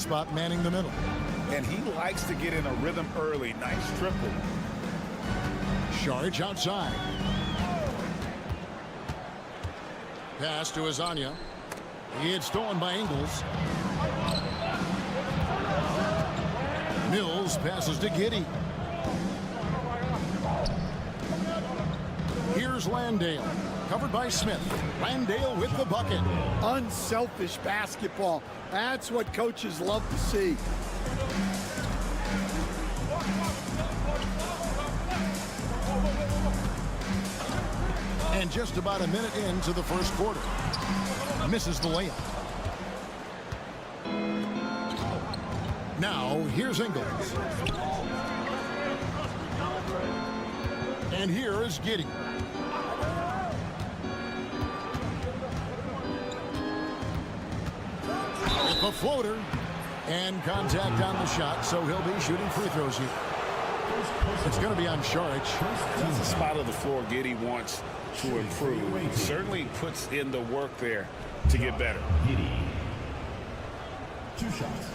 spot manning the middle. And he likes to get in a rhythm early. Nice triple. Sharge outside. Pass to Azania. It's stolen by Ingles. Mills passes to Giddey. Here's Landale. Covered by Smith. Landale with the bucket. Unselfish basketball. That's what coaches love to see. And just about a minute into the first quarter. Misses the layup. Now, here's Ingles. And here is Giddey. With a floater. And contact on the shot, so he'll be shooting free throws here. It's going to be on Sharge. That's a spot of the floor Giddey wants to improve. He certainly puts in the work there to get better. Giddey. 2 shots.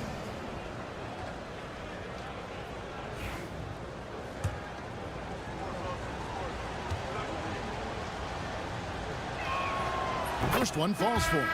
First one falls for him.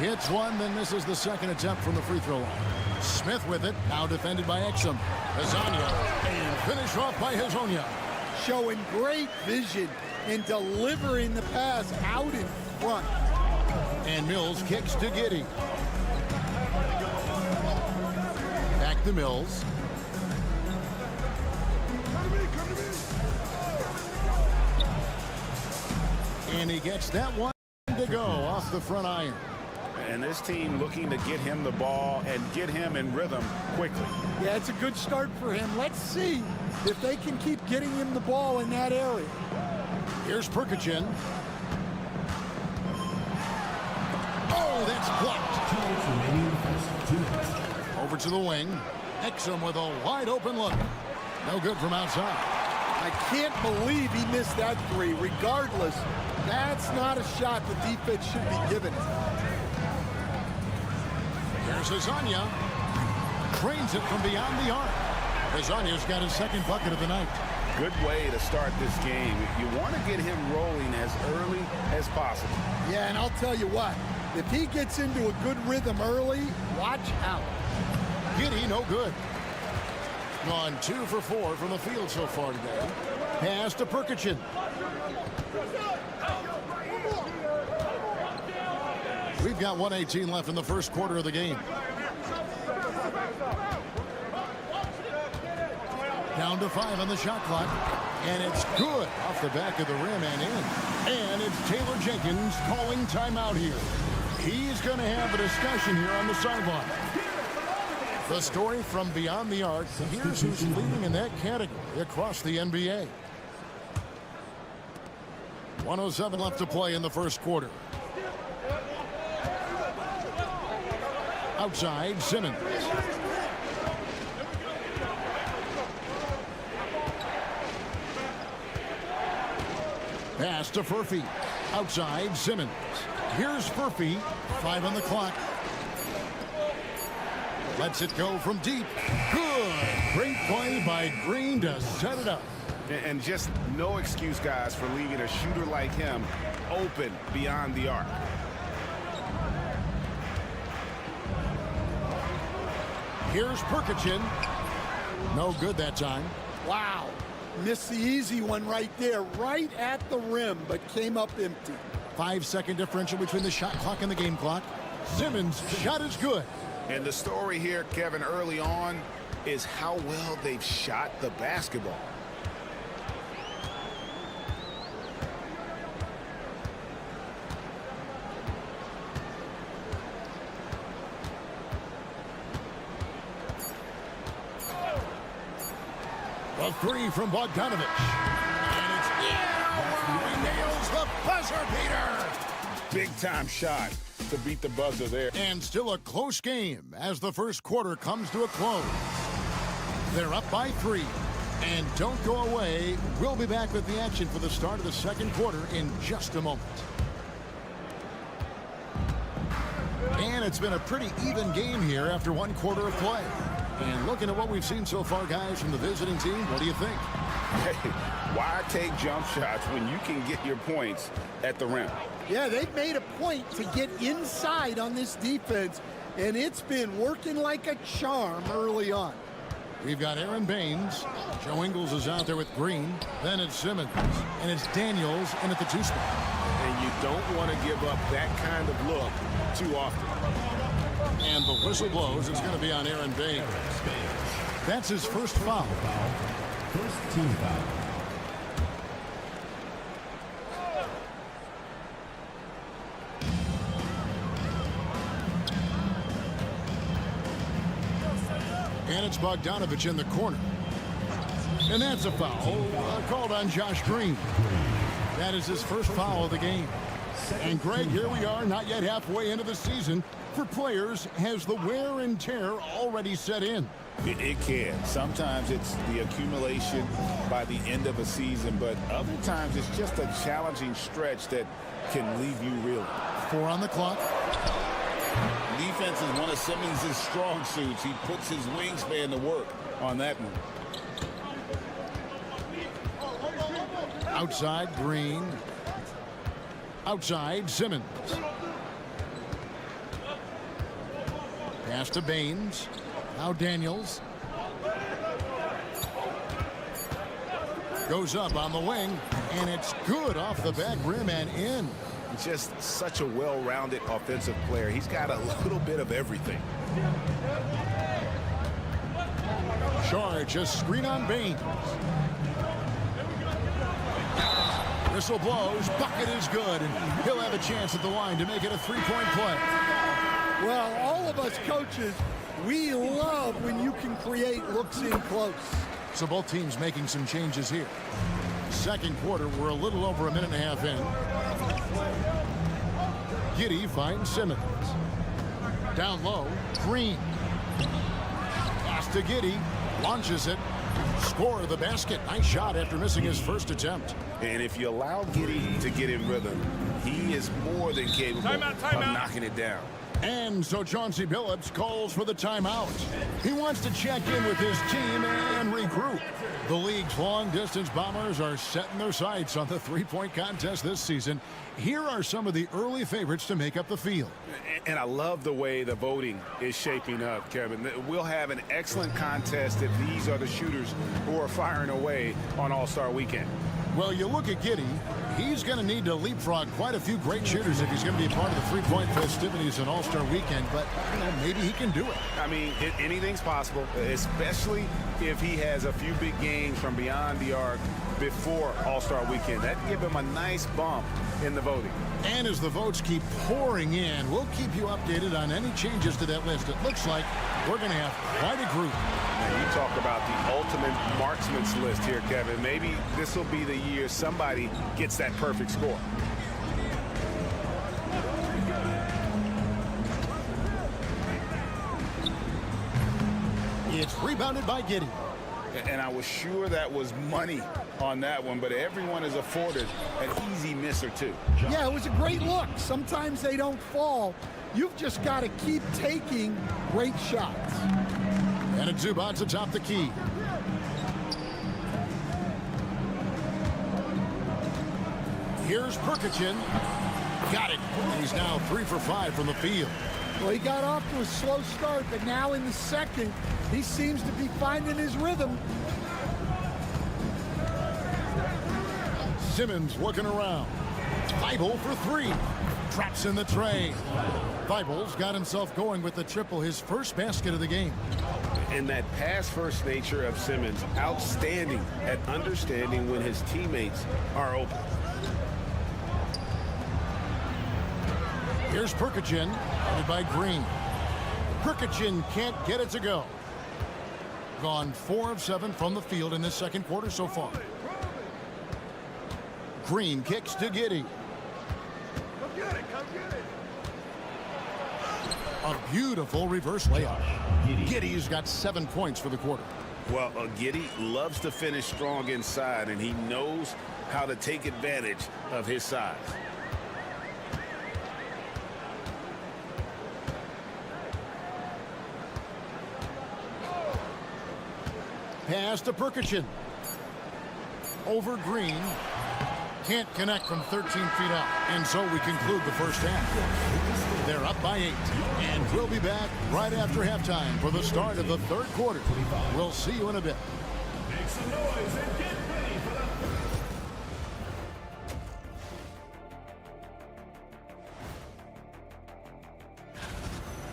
He hits one, then misses the second attempt from the free throw line. Smith with it, now defended by Exum. Azania, and finish off by Hazonia. Showing great vision in delivering the pass out in front. And Mills kicks to Giddey. Back to Mills. And he gets that one to go off the front iron. And this team looking to get him the ball and get him in rhythm quickly. Yeah, it's a good start for him. Let's see if they can keep getting him the ball in that area. Here's Perkichin. Oh, that's blocked. Over to the wing. Exum with a wide open look. No good from outside. I can't believe he missed that three. Regardless, that's not a shot the defense should be giving. Here's Azania. Trains it from beyond the arc. Azania's got his second bucket of the night. Good way to start this game. You want to get him rolling as early as possible. Yeah, and I'll tell you what. If he gets into a good rhythm early, watch out. Giddey, no good. Gone 2 for 4 from the field so far today. Pass to Perkichin. We've got 1:18 left in the first quarter of the game. Down to 5 on the shot clock. And it's good off the back of the rim and in. And it's Taylor Jenkins calling timeout here. He's going to have a discussion here on the sideline. The story from beyond the arc. Here's who's leading in that category across the NBA. 1:07 left to play in the first quarter. Outside, Simmons. Pass to Furphy. Outside, Simmons. Here's Furphy. 5 on the clock. Lets it go from deep. Good. Great play by Green to set it up. And just no excuse, guys, for leaving a shooter like him open beyond the arc. Here's Perkichin. No good that time. Wow. Missed the easy one right there, right at the rim, but came up empty. 5-second differential between the shot clock and the game clock. Simmons' shot is good. And the story here, Kevin, early on is how well they've shot the basketball. A 3 from Bogdanovich. And it's he nails the buzzer beater. Big time shot to beat the buzzer there. And still a close game as the first quarter comes to a close. They're up by 3. And don't go away. We'll be back with the action for the start of the second quarter in just a moment. And it's been a pretty even game here after one quarter of play. And looking at what we've seen so far, guys, from the visiting team, what do you think? Hey, why take jump shots when you can get your points at the rim? Yeah, they've made a point to get inside on this defense, and it's been working like a charm early on. We've got Aaron Baines. Joe Ingles is out there with Green. Then it's Simmons. And it's Daniels in at the 2 spot. And you don't want to give up that kind of look too often. And the whistle blows. It's going to be on Aaron Baines. That's his first foul. First team foul. And it's Bogdanovich in the corner. And that's a foul called on Josh Green. That is his first foul of the game. And Greg, here we are, not yet halfway into the season. For players, has the wear and tear already set in? It can. Sometimes it's the accumulation by the end of a season, but other times it's just a challenging stretch that can leave you reeling. 4 on the clock. Defense is one of Simmons' strong suits. He puts his wingspan to work on that one. Outside, Green. Outside, Simmons. Pass to Baines. Now Daniels. Goes up on the wing, and it's good off the back rim and in. Just such a well-rounded offensive player. He's got a little bit of everything. Charge, a screen on Baines. Whistle blows, bucket is good, and he'll have a chance at the line to make it a 3-point play. Well, all of us coaches, we love when you can create looks in close. So both teams making some changes here. Second quarter, we're a little over a minute and a half in. Giddey finds Simmons. Down low, Green. Pass to Giddey, launches it. Score the basket. Nice shot after missing his first attempt. And if you allow Giddey to get in rhythm, he is more than capable of knocking it down. And so Chauncey Billups calls for the timeout. He wants to check in with his team and regroup. The league's long-distance Bombers are setting their sights on the three-point contest this season. Here are some of the early favorites to make up the field. And I love the way the voting is shaping up, Kevin. We'll have an excellent contest if these are the shooters who are firing away on All-Star Weekend. Well, you look at Giddey, he's going to need to leapfrog quite a few great shooters if he's going to be a part of the three-point festivities on All-Star Weekend, but maybe he can do it. I mean, anything's possible, especially if he has a few big games from beyond the arc before All-Star Weekend. That give him a nice bump in the voting. And as the votes keep pouring in, we'll keep you updated on any changes to that list. It looks like we're going to have quite a group. Now, you talk about the ultimate marksman's list here, Kevin. Maybe this will be the year somebody gets that perfect score. It's rebounded by Giddey. And I was sure that was money on that one, but everyone is afforded an easy miss or two. Yeah, it was a great look. Sometimes they don't fall. You've just got to keep taking great shots. And it's Zubac atop the key. Here's Perkichin. Got it. And he's now 3 for 5 from the field. Well, he got off to a slow start, but now in the second, he seems to be finding his rhythm. Simmons looking around. Thibault for 3. Drops in the tray. Thibault's got himself going with the triple, his first basket of the game. And that pass-first nature of Simmons, outstanding at understanding when his teammates are open. Here's Perkichin, headed by Green. Perkichin can't get it to go. Gone 4 of 7 from the field in this second quarter so far. Green kicks to Giddey. A beautiful reverse layup. Giddey's got 7 points for the quarter. Well, Giddey loves to finish strong inside, and he knows how to take advantage of his size. Pass to Perkichin. Over Green. Can't connect from 13 feet out. And so we conclude the first half. They're up by 8. And we'll be back right after halftime for the start of the third quarter. We'll see you in a bit. Make some noise and get ready for the...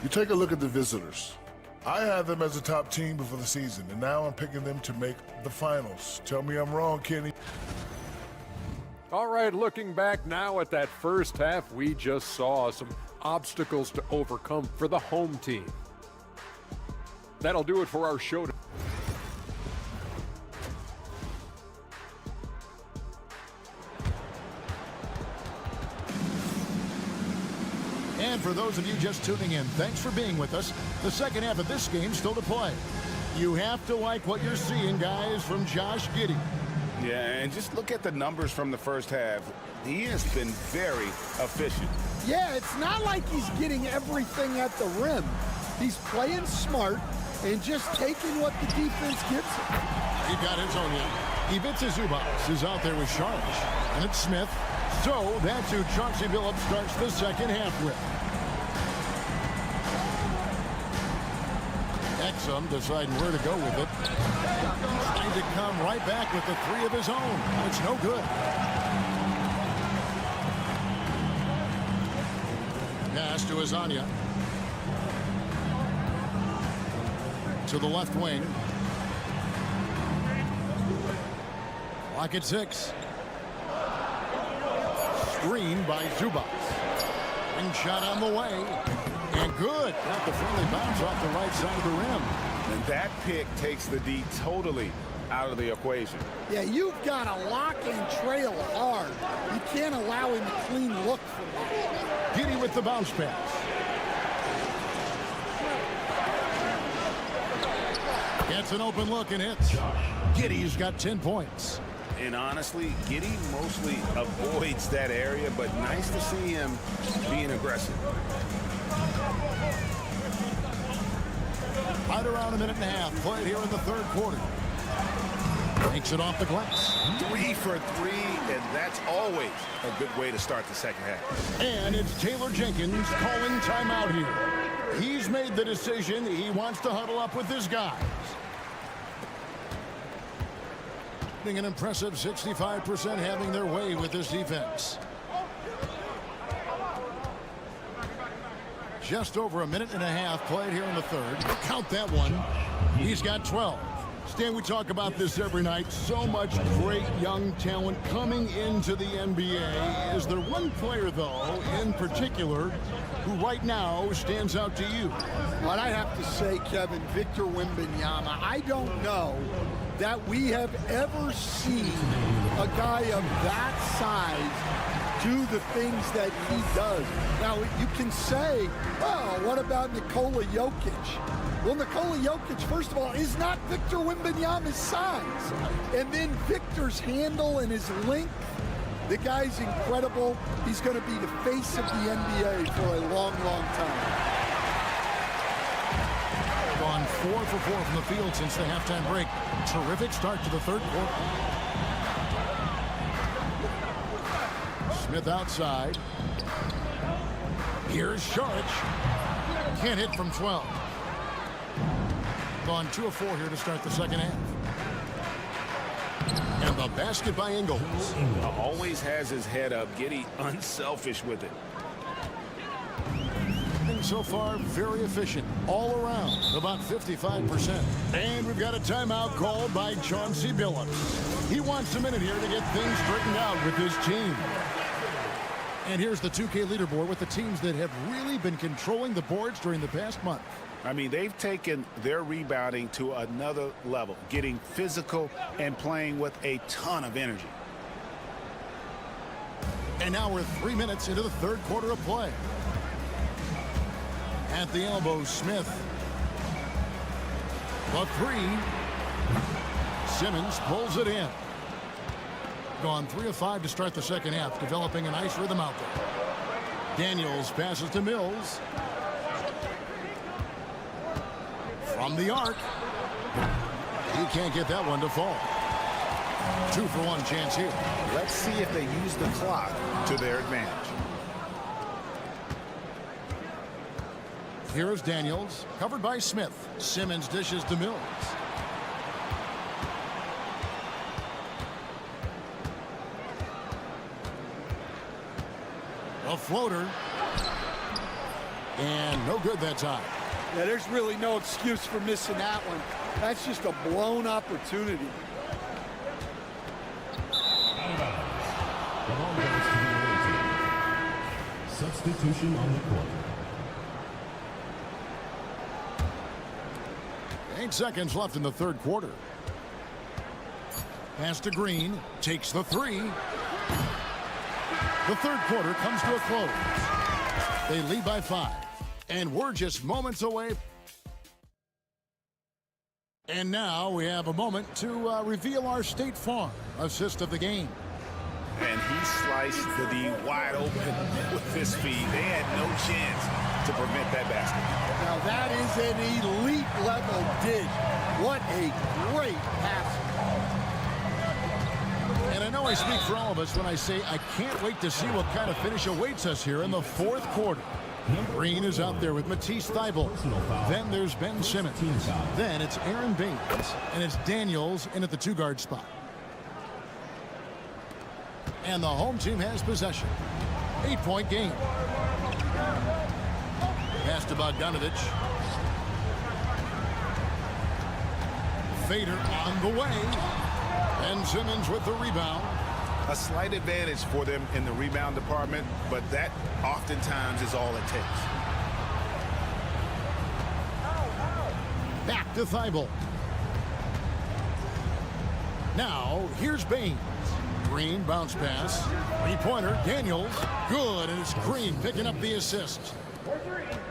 You take a look at the visitors. I had them as a top team before the season, and now I'm picking them to make the finals. Tell me I'm wrong, Kenny. All right, looking back now at that first half, we just saw some obstacles to overcome for the home team. That'll do it for our show. And for those of you just tuning in, thanks for being with us. The second half of this game still to play. You have to like what you're seeing, guys, from Josh Giddey. Yeah, and just look at the numbers from the first half. He has been very efficient. Yeah, it's not like he's getting everything at the rim. He's playing smart and just taking what the defense gives him. He got his own in. Ivica Zubac is out there with Sharge. And it's Smith. So that's who Chauncey Billups starts the second half with. Exum deciding where to go with it. Trying to come right back with the 3 of his own. It's no good. Pass to Azania. To the left wing. Clock at 6. Screen by Zubac. Ring shot on the way. And good. Got the friendly bounce off the right side of the rim. And that pick takes the D totally out of the equation. Yeah, you've got to lock and trail hard. You can't allow him a clean look from that. Giddey with the bounce pass. Gets an open look and hits. Giddey's got 10 points. And honestly, Giddey mostly avoids that area, but nice to see him being aggressive. Right around a minute and a half played here in the third quarter. Makes it off the glass. 3 for 3, and that's always a good way to start the second half. And it's Taylor Jenkins calling timeout here. He's made the decision. He wants to huddle up with his guys. An impressive 65% having their way with this defense. Just over a minute and a half played here in the third. Count that one. He's got 12. Stan, we talk about this every night. So much great young talent coming into the NBA. Is there one player, though, in particular, who right now stands out to you? What I have to say, Kevin, Victor Wembanyama, I don't know that we have ever seen a guy of that size do the things that he does. Now, you can say, well, what about Nikola Jokic? Well, Nikola Jokic, first of all, is not Victor Wembanyama's size. And then Victor's handle and his length, the guy's incredible. He's going to be the face of the NBA for a long, long time. Gone 4 for 4 from the field since the halftime break. Terrific start to the third quarter. Smith outside. Here's Sharge. Can't hit from 12. Gone 2 of 4 here to start the second half. And the basket by Ingles. Always has his head up. Giddey unselfish with it. And so far, very efficient all around, about 55%. And we've got a timeout called by Chauncey Billups. He wants a minute here to get things straightened out with his team. And here's the 2K leaderboard with the teams that have really been controlling the boards during the past month. I mean, they've taken their rebounding to another level, getting physical and playing with a ton of energy. And now we're 3 minutes into the third quarter of play. At the elbow, Smith. The three. Simmons pulls it in. Gone 3 of 5 to start the second half, developing a nice rhythm out there. Daniels passes to Mills. From the arc. He can't get that one to fall. 2-for-1 chance here. Let's see if they use the clock to their advantage. Here's Daniels, covered by Smith. Simmons dishes to Mills. A floater. And no good that time. Yeah, there's really no excuse for missing that one. That's just a blown opportunity. Out of bounds. The ball goes to the other team. Substitution on the court. 8 seconds left in the third quarter. Pass to Green. Takes the three. The third quarter comes to a close. They lead by 5. And we're just moments away. And now we have a moment to reveal our State Farm assist of the game. And he sliced the D wide open with his feet. They had no chance to prevent that basket. Now that is an elite level dish. What a great pass. And I know I speak for all of us when I say I can't wait to see what kind of finish awaits us here in the fourth quarter. Green is out there with Matisse Thybulle. Then there's Ben Simmons. Then it's Aaron Baines. And it's Daniels in at the 2-guard spot. And the home team has possession. 8-point game. Pass to Bogdanovich. Fader on the way. And Simmons with the rebound. A slight advantage for them in the rebound department, but that oftentimes is all it takes. Back to Thybulle. Now, here's Baines. Green bounce pass. 3-pointer, Daniels. Good, and it's Green picking up the assist.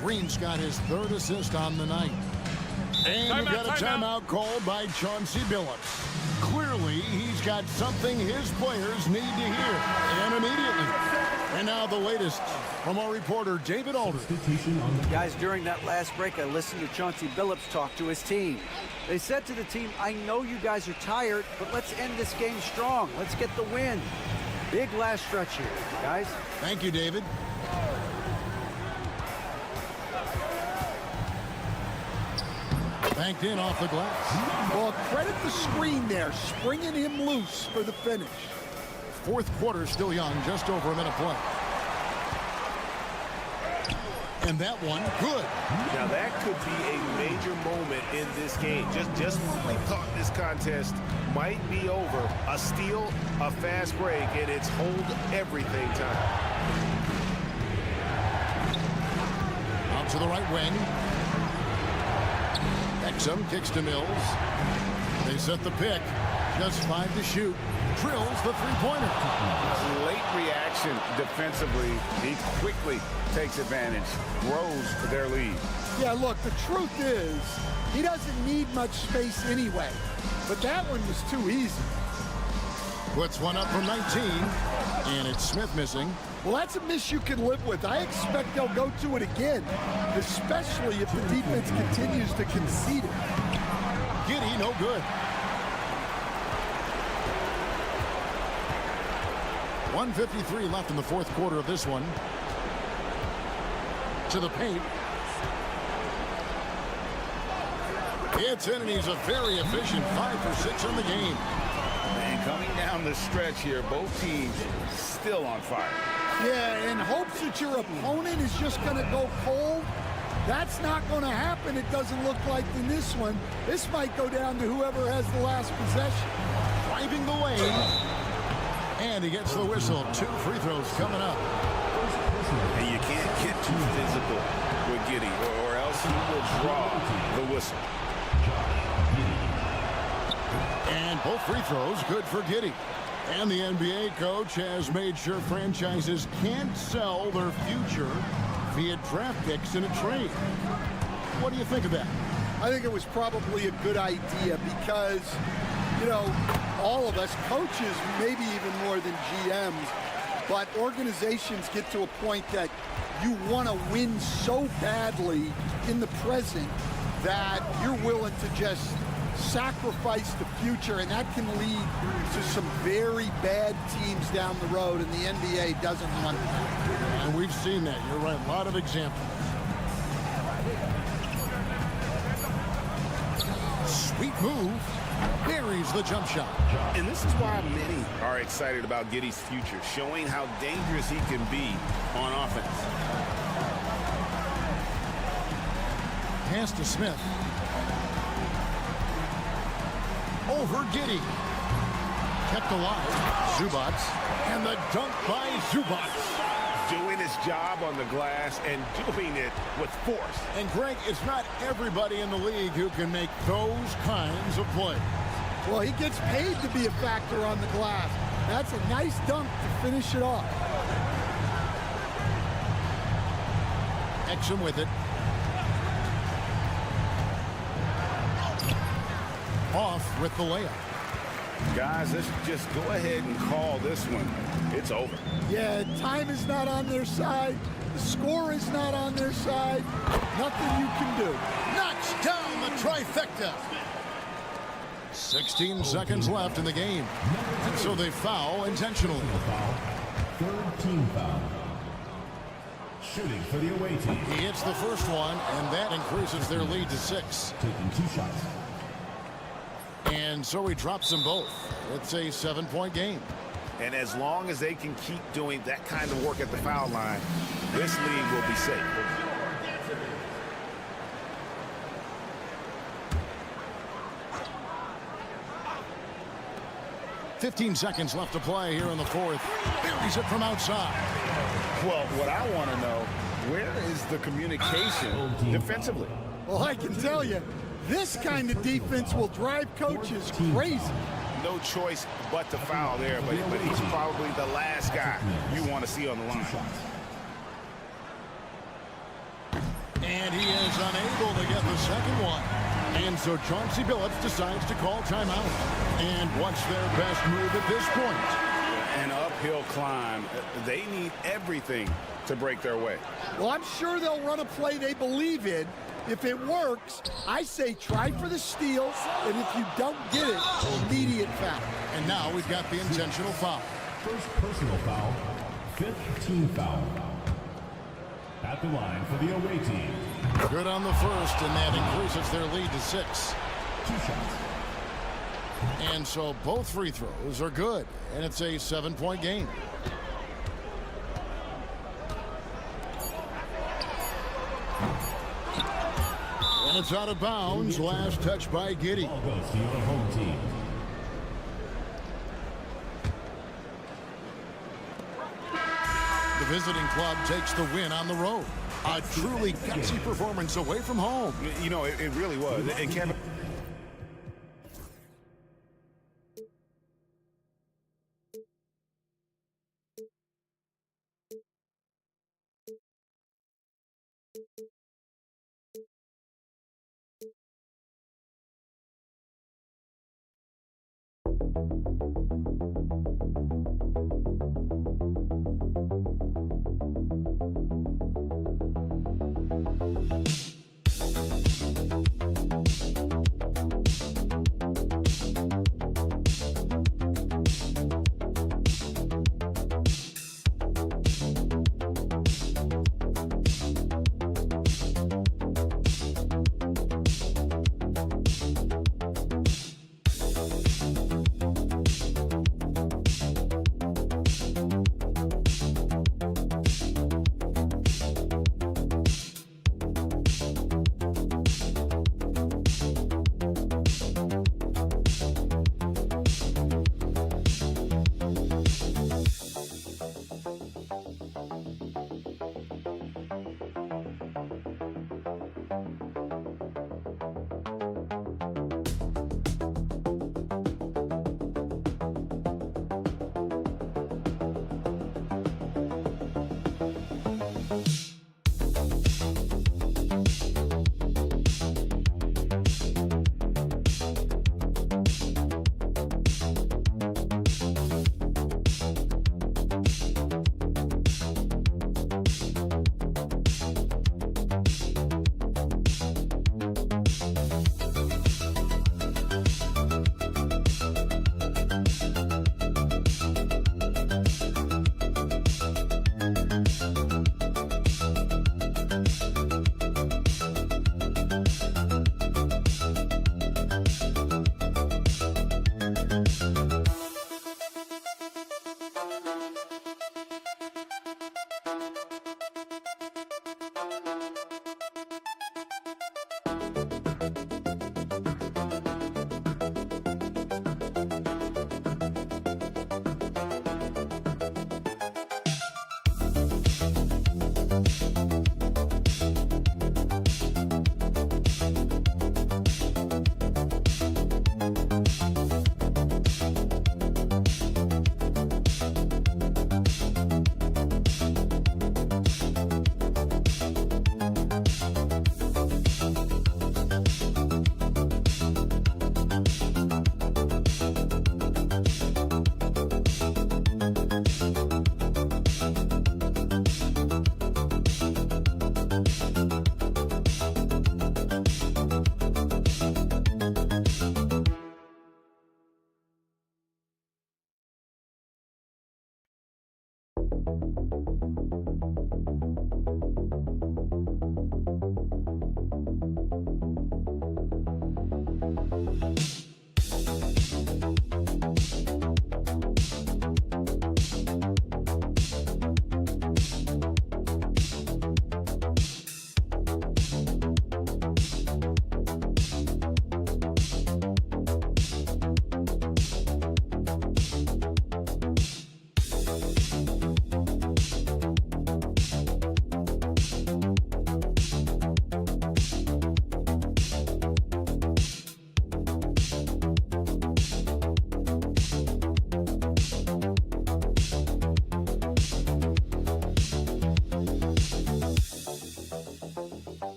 Green's got his 3rd assist on the night. And we've got a timeout called by Chauncey Billups. Clearly, he's got something his players need to hear, and immediately. And now the latest from our reporter, David Aldridge. Guys, during that last break, I listened to Chauncey Billups talk to his team. They said to the team, I know you guys are tired, but let's end this game strong. Let's get the win. Big last stretch here, guys. Thank you, David. Banked in off the glass. Well, credit the screen there, springing him loose for the finish. Fourth quarter still young, just over a minute play. And that one, good. Now that could be a major moment in this game. Just when we thought this contest might be over, a steal, a fast break, and it's hold everything time. Out to the right wing. Exum kicks to Mills. They set the pick. Just 5 to shoot. Drills the 3-pointer. Late reaction defensively. He quickly takes advantage, grows their lead. Yeah, look, the truth is, he doesn't need much space anyway. But that one was too easy. Puts one up from 19. And it's Smith missing. Well, that's a miss you can live with. I expect they'll go to it again, especially if the defense continues to concede it. Giddey, no good. 1:53 left in the fourth quarter of this one. To the paint. It's in, and he's a very efficient 5 for 6 on the game. And coming down the stretch here, both teams still on fire. Yeah, in hopes that your opponent is just going to go cold. That's not going to happen, it doesn't look like in this one. This might go down to whoever has the last possession. Driving the lane. And he gets the whistle. 2 free throws coming up. And you can't get too physical with Giddey, or else he will draw the whistle. And both free throws good for Giddey. And the NBA coach has made sure franchises can't sell their future via draft picks in a trade. What do you think of that? I think it was probably a good idea because, you know, all of us, coaches, maybe even more than GMs, but organizations get to a point that you want to win so badly in the present that you're willing to just sacrifice the future, and that can lead to some very bad teams down the road, and the NBA doesn't want that. And we've seen that. You're right. A lot of examples. Sweet move. Buries the jump shot. And this is why many are excited about Giddey's future, showing how dangerous he can be on offense. Pass to Smith. Over Giddey. Kept alive. Zubac. And the dunk by Zubac. Doing his job on the glass and doing it with force. And Greg, it's not everybody in the league who can make those kinds of plays. Well, he gets paid to be a factor on the glass. That's a nice dunk to finish it off. Exum with it. Off with the layup. Guys, let's just go ahead and call this one. It's over. Yeah, time is not on their side. The score is not on their side. Nothing you can do. Knocks down the trifecta. 16 seconds left in the game. And so they foul intentionally. Third team foul. Shooting for the away team. He hits the first one, and that increases their lead to 6. Taking 2 shots. And so he drops them both. It's a 7-point game. And as long as they can keep doing that kind of work at the foul line, this league will be safe. "15 seconds left to play here in the fourth. Buries it from outside. Well, what I want to know, where is the communication defensively? Well, I can tell you, this kind of defense will drive coaches crazy. No choice but to foul there, but he's probably the last guy you want to see on the line. And he is unable to get the second one. And so Chauncey Billups decides to call timeout. And what's their best move at this point? An uphill climb. They need everything to break their way. Well, I'm sure they'll run a play they believe in. If it works, I say try for the steal, and if you don't get it, immediate foul. And now we've got the intentional foul. First personal foul. 5th team foul. At the line for the away team. Good on the first, and that increases their lead to 6. 2 shots. And so both free throws are good, and it's a 7-point game. And it's out of bounds. Last touch by Giddey. Ball goes to your home team. The visiting club takes the win on the road. A truly gutsy performance away from home. You know, it really was. And Kevin,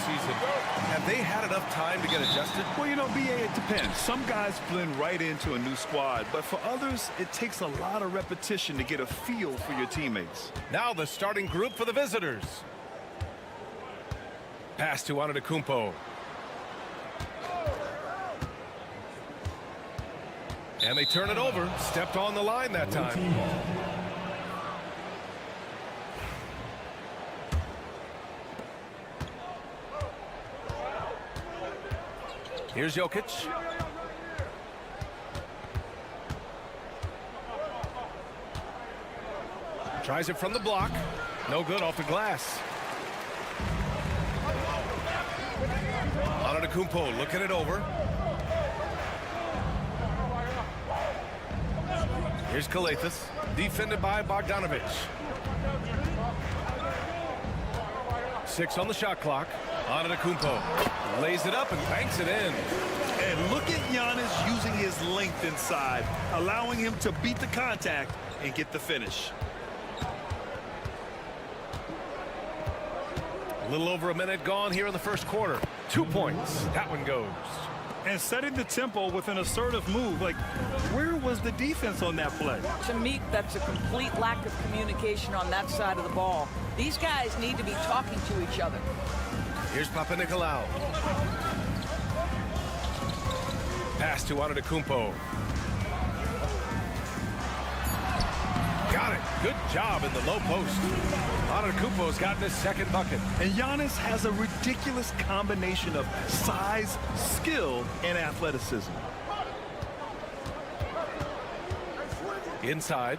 season. Have they had enough time to get adjusted? Well, you know, BA, it depends. Some guys blend right into a new squad, but for others, it takes a lot of repetition to get a feel for your teammates. Now the starting group for the visitors. Pass to Antetokounmpo. And they turn it over. Stepped on the line that time. Here's Jokic. Tries it from the block. No good off the glass. Antetokounmpo looking it over. Here's Kalathis, defended by Bogdanovic. 6 on the shot clock. Antetokounmpo lays it up and banks it in. And look at Giannis using his length inside, allowing him to beat the contact and get the finish. A little over a minute gone here in the first quarter. 2 points. That one goes. And setting the tempo with an assertive move. Like, where was the defense on that play? To me, that's a complete lack of communication on that side of the ball. These guys need to be talking to each other. Here's Papanikolaou. Pass to Antetokounmpo. Got it. Good job in the low post. Antetokounmpo's gotten his second bucket. And Giannis has a ridiculous combination of size, skill, and athleticism. Inside.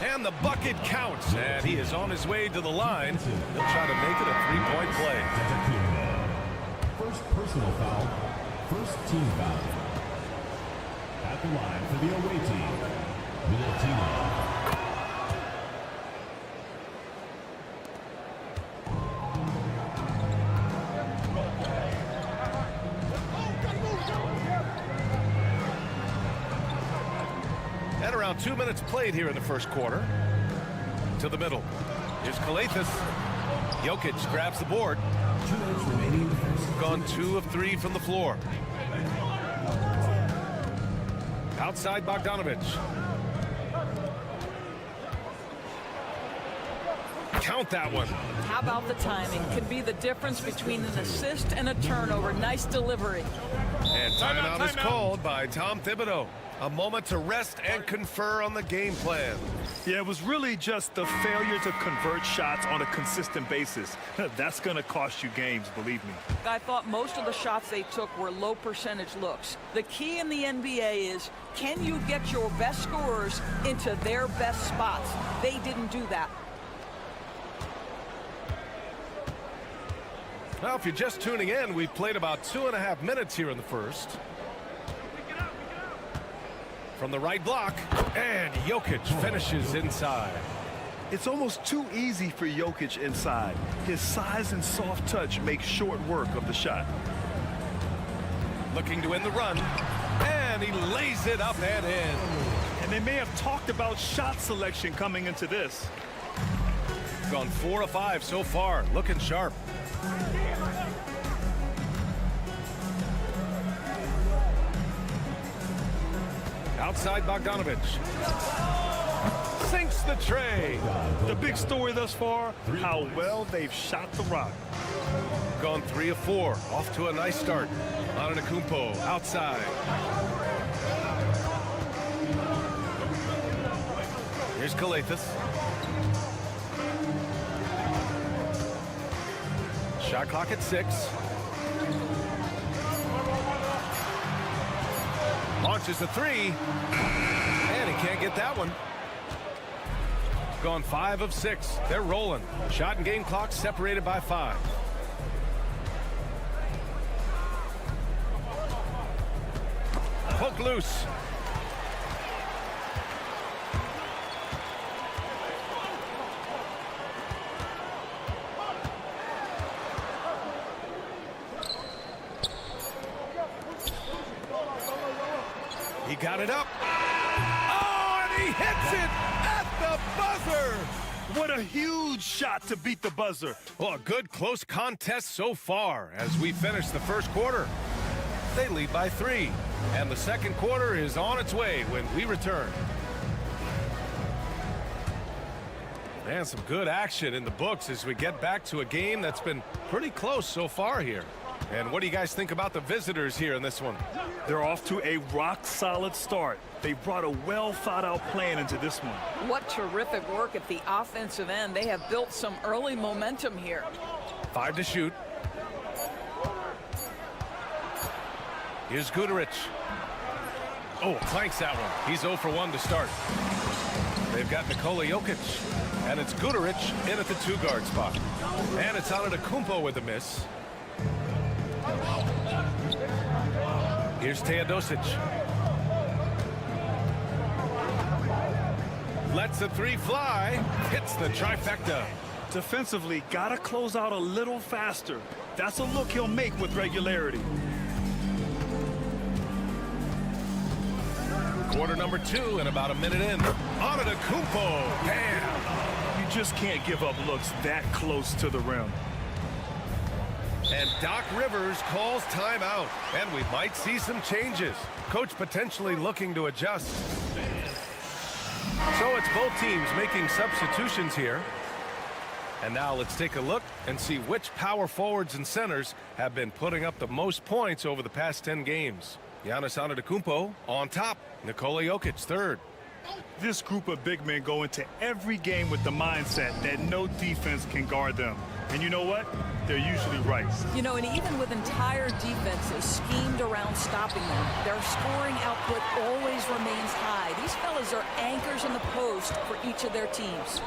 And the bucket counts. And he is on his way to the line. He'll try to make it a three-point play. First personal foul. First team foul. At the line for the away team, Middletino. And around 2 minutes played here in the first quarter. To the middle. Here's Kalathis. Jokic grabs the board. 2 minutes remaining in the first. Gone 2 of 3 from the floor. Outside Bogdanovic. Count that one. How about the timing? Could be the difference between an assist and a turnover. Nice delivery. And timeout is called by Tom Thibodeau. A moment to rest and confer on the game plan. Yeah, it was really just the failure to convert shots on a consistent basis. That's going to cost you games, believe me. I thought most of the shots they took were low percentage looks. The key in the NBA is, can you get your best scorers into their best spots? They didn't do that. Well, if you're just tuning in, we've played about 2.5 minutes here in the first. From the right block, and Jokic finishes inside. It's almost too easy for Jokic inside. His size and soft touch make short work of the shot. Looking to win the run, and he lays it up and in. And they may have talked about shot selection coming into this. Gone 4 of 5 so far, looking sharp. Outside Bogdanovic. Sinks the tray. The big story thus far, how well they've shot the rock. Gone 3 of 4. Off to a nice start. Antetokounmpo outside. Here's Kalathis. Shot clock at 6. Launches a 3. And he can't get that one. Gone 5 of 6. They're rolling. Shot and game clock separated by 5. Poke loose. He got it up. Oh, and he hits it at the buzzer. What a huge shot to beat the buzzer. Well, a good close contest so far as we finish the first quarter. They lead by 3, and the second quarter is on its way when we return. And some good action in the books as we get back to a game that's been pretty close so far here. And what do you guys think about the visitors here in this one? They're off to a rock-solid start. They brought a well-thought-out plan into this one. What terrific work at the offensive end. They have built some early momentum here. 5 to shoot. Here's Guduric. Oh, clanks that one. He's 0 for 1 to start. They've got Nikola Jokic, and it's Guduric in at the 2-guard spot. And it's Antetokounmpo with a miss. Here's Teodosic. Lets the 3 fly. Hits the trifecta. Defensively, gotta close out a little faster. That's a look he'll make with regularity. Quarter number 2 and about a minute in. Antetokounmpo. Bam! You just can't give up looks that close to the rim. And Doc Rivers calls timeout, and we might see some changes. Coach potentially looking to adjust. So it's both teams making substitutions here. And now let's take a look and see which power forwards and centers have been putting up the most points over the past 10 games. Giannis Antetokounmpo on top. Nikola Jokic third. This group of big men go into every game with the mindset that no defense can guard them. And you know what? They're usually right. You know, and even with entire defenses schemed around stopping them, their scoring output always remains high. These fellas are anchors in the post for each of their teams.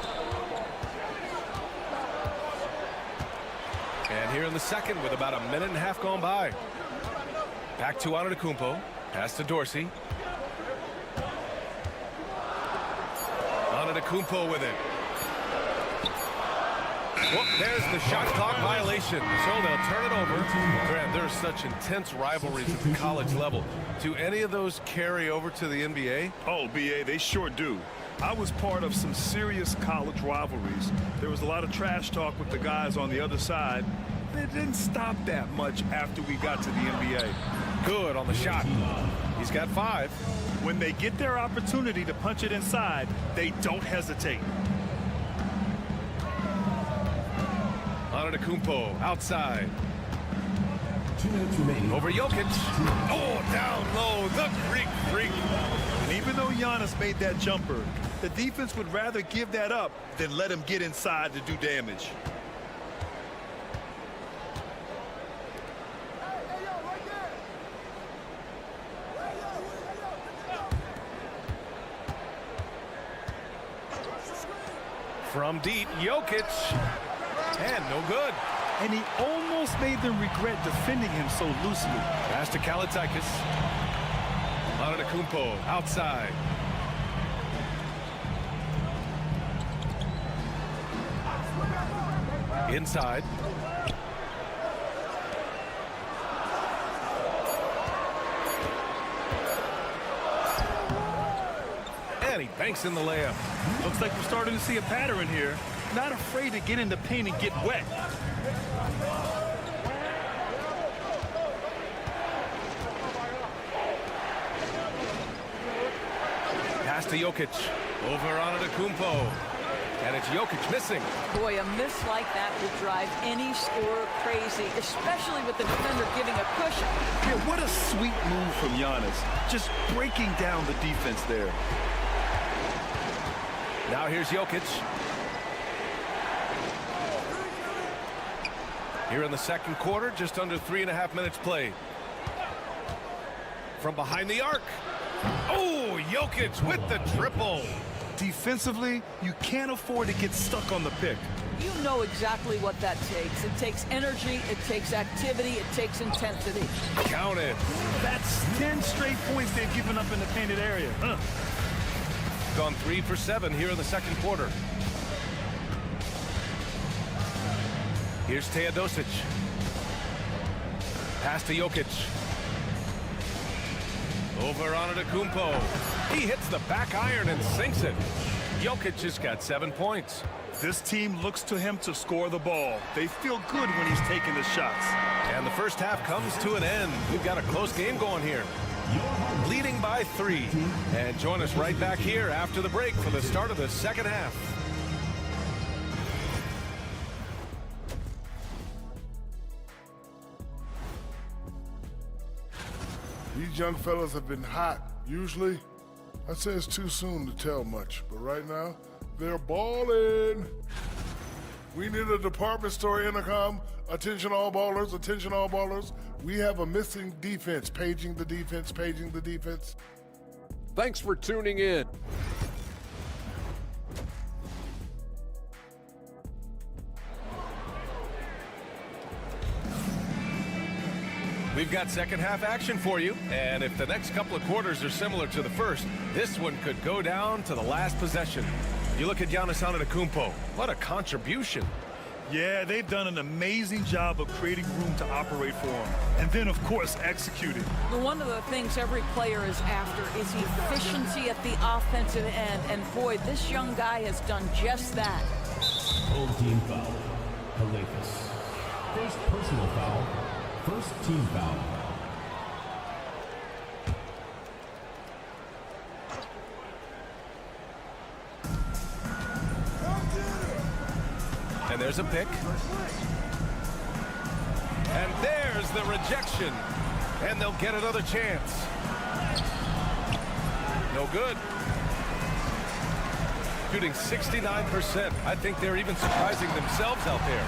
And here in the second with about a minute and a half gone by. Back to Antetokounmpo. Pass to Dorsey. Antetokounmpo with it. Well, there's the shot clock violation. So they'll turn it over. Grant, there's such intense rivalries at the college level. Do any of those carry over to the NBA? Oh, BA, they sure do. I was part of some serious college rivalries. There was a lot of trash talk with the guys on the other side. It didn't stop that much after we got to the NBA. Good on the shot. He's got 5. When they get their opportunity to punch it inside, they don't hesitate. Antetokounmpo outside. 2 minutes remaining. Over Jokic. Oh, down low. The Greek freak. And even though Giannis made that jumper, the defense would rather give that up than let him get inside to do damage. From deep, Jokic. And no good. And he almost made them regret defending him so loosely. Pass to Kalaitzakis. Antetokounmpo outside. Inside. And he banks in the layup. Looks like we're starting to see a pattern here. Not afraid to get in the paint and get wet. Pass to Jokic. Over Antetokounmpo. And it's Jokic missing. Boy, a miss like that would drive any scorer crazy, especially with the defender giving a cushion. Yeah, what a sweet move from Giannis. Just breaking down the defense there. Now here's Jokic. Here in the second quarter, just under 3.5 minutes played. From behind the arc. Oh, Jokic with the triple. Defensively, you can't afford to get stuck on the pick. You know exactly what that takes. It takes energy, it takes activity, it takes intensity. Count it. That's 10 straight points they've given up in the painted area. Gone 3 for 7 here in the second quarter. Here's Teodosic. Pass to Jokic. Over Antetokounmpo. He hits the back iron and sinks it. Jokic has got 7 points. This team looks to him to score the ball. They feel good when he's taking the shots. And the first half comes to an end. We've got a close game going here. Leading by 3. And join us right back here after the break for the start of the second half. These young fellas have been hot. Usually, I'd say it's too soon to tell much, but right now, they're balling. We need a department store intercom. Attention all ballers, attention all ballers. We have a missing defense. Paging the defense, paging the defense. Thanks for tuning in. We've got second half action for you, and if the next couple of quarters are similar to the first, this one could go down to the last possession. You look at Giannis Antetokounmpo. What a contribution. Yeah, they've done an amazing job of creating room to operate for him. And then, of course, executing. One of the things every player is after is efficiency at the offensive end. And boy, this young guy has done just that. Home team foul. Calafis. First personal foul. First team foul. And there's a pick. And there's the rejection. And they'll get another chance. No good. Shooting 69%. I think they're even surprising themselves out there.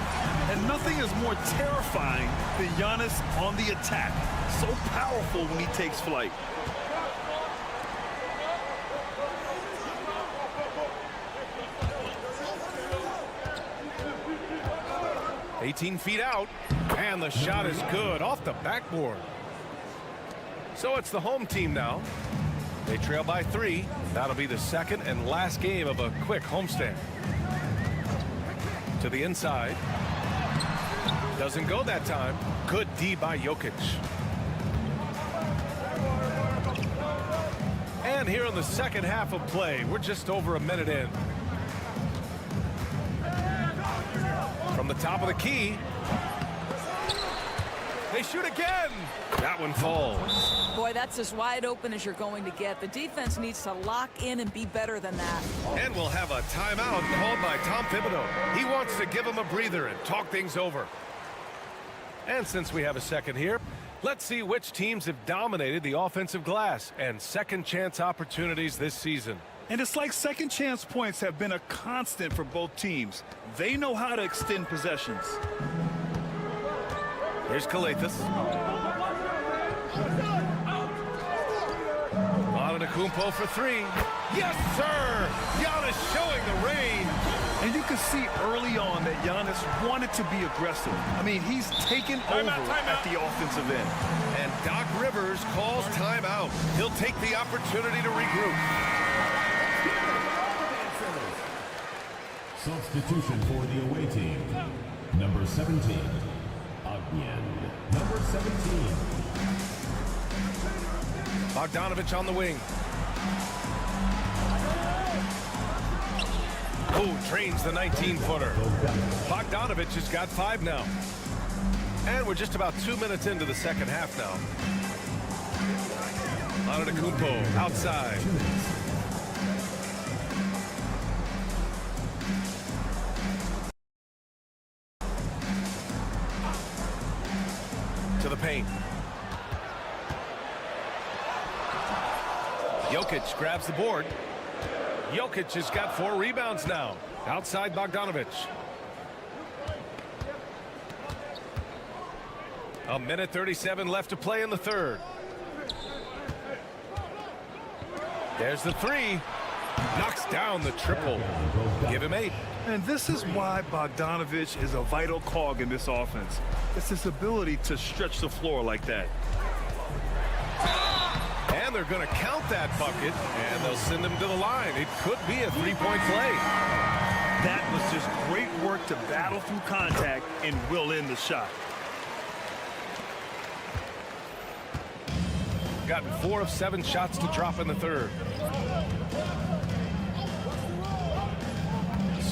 And nothing is more terrifying than Giannis on the attack. So powerful when he takes flight. "18 feet out, and the shot is good off the backboard." So it's the home team now. They trail by 3. That'll be the second and last game of a quick homestand. To the inside. Doesn't go that time. Good D by Jokic. And here in the second half of play, we're just over a minute in. From the top of the key. They shoot again. That one falls. Boy, that's as wide open as you're going to get. The defense needs to lock in and be better than that. And we'll have a timeout called by Tom Thibodeau. He wants to give him a breather and talk things over. And since we have a second here, let's see which teams have dominated the offensive glass and second chance opportunities this season. And it's like second chance points have been a constant for both teams. They know how to extend possessions. Here's Calafis. Antetokounmpo for 3. Yes, sir! Giannis showing the range. And you can see early on that Giannis wanted to be aggressive. I mean, he's taken over at the offensive end. And Doc Rivers calls timeout. He'll take the opportunity to regroup. Substitution for the away team. Number 17. Agnew. Number 17. Bogdanovich on the wing. Oh, trains the 19-footer. Bogdanovich has got 5 now. And we're just about 2 minutes into the second half now. Antetokounmpo outside. To the paint. Jokic grabs the board. Jokic has got 4 rebounds now. Outside Bogdanovich. A minute 37 left to play in the third. There's the 3. Knocks down the triple. Give him 8. And this is why Bogdanovich is a vital cog in this offense. It's his ability to stretch the floor like that. And they're going to count that bucket, and they'll send him to the line. It could be a 3-point play. That was just great work to battle through contact and will in the shot. Gotten 4 of 7 shots to drop in the third.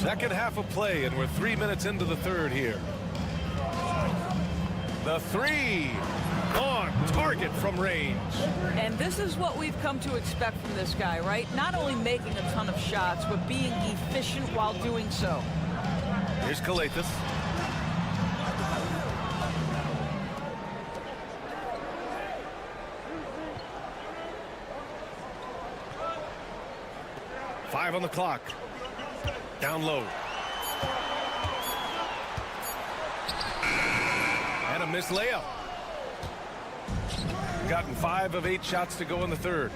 Second half of play, and we're 3 minutes into the third here. The three on target from range. And this is what we've come to expect from this guy, right? Not only making a ton of shots, but being efficient while doing so. Here's Kalathis. Five on the clock. Down low. And a missed layup. Gotten 5 of 8 shots to go in the third.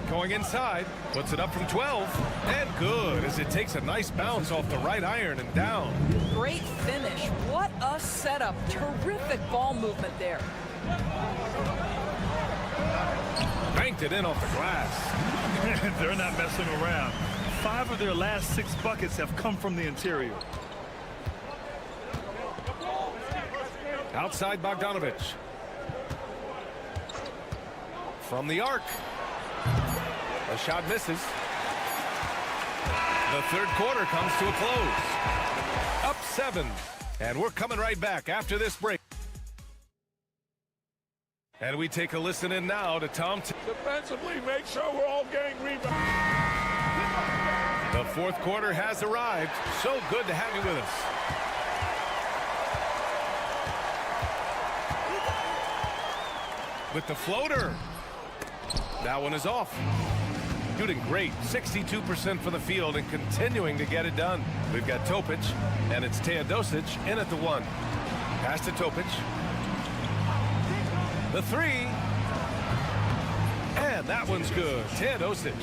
Going inside, puts it up from 12, and good as it takes a nice bounce off the right iron and down. Great finish. What a setup. Terrific ball movement there. Banked it in off the glass. They're not messing around. 5 of their last 6 buckets have come from the interior. Outside Bogdanovic. From the arc. The shot misses. The third quarter comes to a close. Up 7. And we're coming right back after this break. And we take a listen in now to Tom. Defensively, make sure we're all getting rebounds. The fourth quarter has arrived. So good to have you with us. With the floater. That one is off. Shooting great. 62% from the field and continuing to get it done. We've got Topic, and it's Teodosic in at the 1. Pass to Topic. The 3. And that one's good. Teodosic.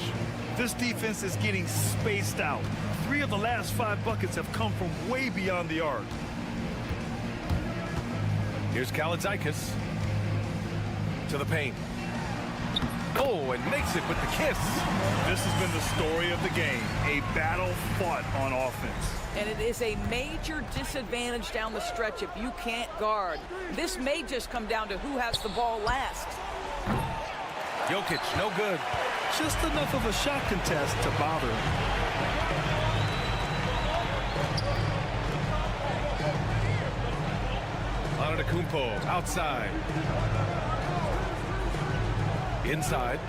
This defense is getting spaced out. 3 of the last 5 buckets have come from way beyond the arc. Here's Kalaitzakis. To the paint. Oh, and makes it with the kiss. This has been the story of the game. A battle fought on offense. And it is a major disadvantage down the stretch if you can't guard. This may just come down to who has the ball last. Jokic, no good. Just enough of a shot contest to bother him. Antetokounmpo outside. Inside.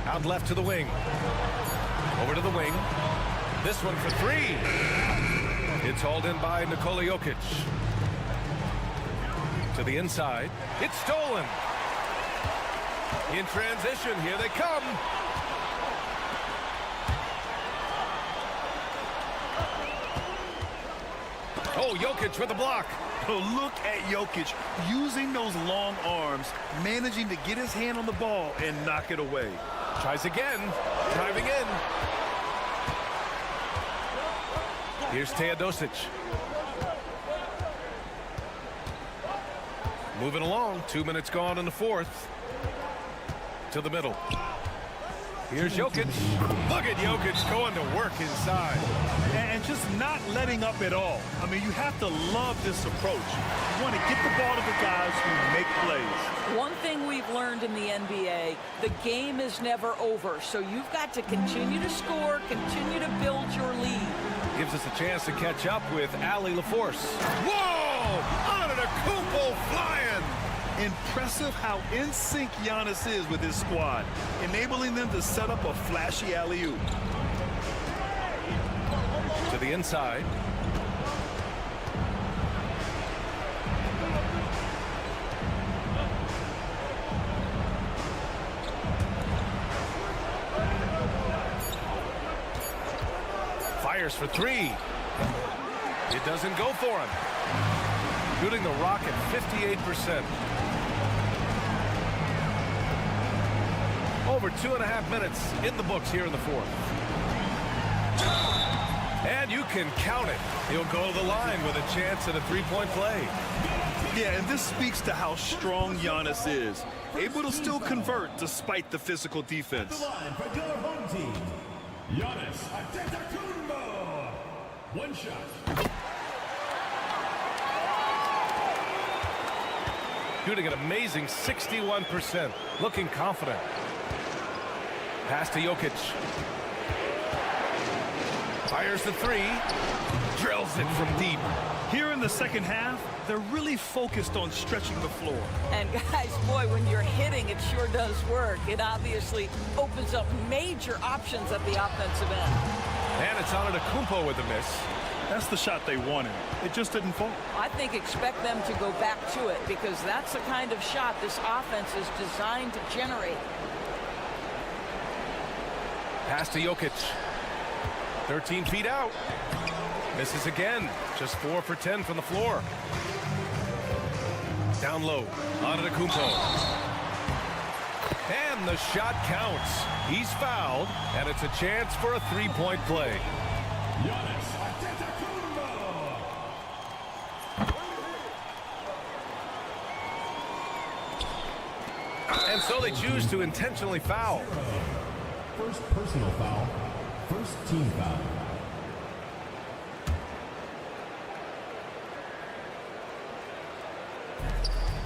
Out left to the wing. Over to the wing. This one for 3. It's hauled in by Nikola Jokic. To the inside. It's stolen. In transition, here they come. Oh, Jokic with the block. Look at Jokic using those long arms, managing to get his hand on the ball and knock it away. Tries again, driving in. Here's Teodosic. Moving along, 2 minutes gone in the fourth. To the middle. Here's Jokic. Look at Jokic going to work inside. And just not letting up at all. I mean, you have to love this approach. You want to get the ball to the guys who make plays. One thing we've learned in the NBA, the game is never over. So you've got to continue to score, continue to build your lead. Gives us a chance to catch up with Allie LaForce. Whoa! Antetokounmpo flying! Impressive how in sync Giannis is with his squad, enabling them to set up a flashy alley-oop. To the inside. Fires for 3. It doesn't go for him. Shooting the rock at 58%. Over 2.5 minutes in the books here in the fourth. And you can count it. He'll go to the line with a chance at a 3-point play. Yeah, and this speaks to how strong Giannis is. Able to still convert despite the physical defense. The line for your home team, Giannis Antetokounmpo. 1 shot. Shooting an amazing 61%. Looking confident. Pass to Jokic. Fires the three. Drills it from deep. Here in the second half, they're really focused on stretching the floor. And guys, boy, when you're hitting, it sure does work. It obviously opens up major options at the offensive end. And it's on Antetokounmpo with a miss. That's the shot they wanted. It just didn't fall. I think expect them to go back to it because that's the kind of shot this offense is designed to generate. Pass to Jokic. 13 feet out. Misses again. Just 4 for 10 from the floor. Down low. Antetokounmpo. And the shot counts. He's fouled, and it's a chance for a three-point play. And so they choose to intentionally foul. First personal foul. First team foul.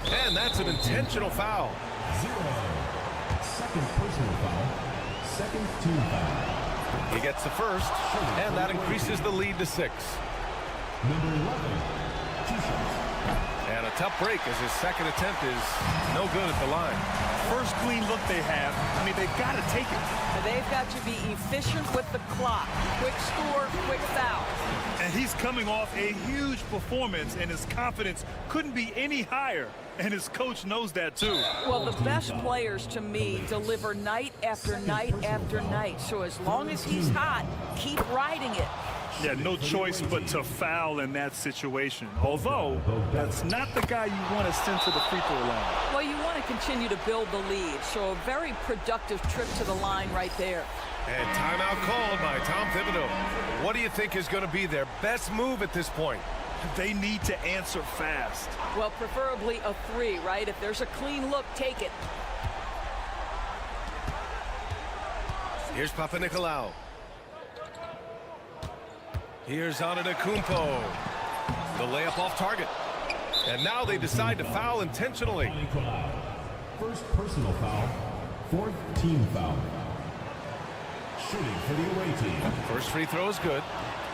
And that's an intentional foul. 0. Second personal foul. Second team foul. He gets the first, and that increases the lead to 6. Number 11. 2 shots. And a tough break as his second attempt is no good at the line. First clean look they have. I mean, they've got to take it. They've got to be efficient with the clock. Quick score, quick foul. And he's coming off a huge performance, and his confidence couldn't be any higher. And his coach knows that, too. Well, the best players, to me, deliver night after night after night. So as long as he's hot, keep riding it. Yeah, no choice but to foul in that situation. Although, that's not the guy you want to send to the free throw line. Well, you want to continue to build the lead. So a very productive trip to the line right there. And timeout called by Tom Thibodeau. What do you think is going to be their best move at this point? They need to answer fast. Well, preferably a 3, right? If there's a clean look, take it. Here's Papanikolaou. Here's Antetokounmpo. The layup off target. And now they decide to foul intentionally. First personal foul. Fourth team foul. Shooting for the away team. First free throw is good.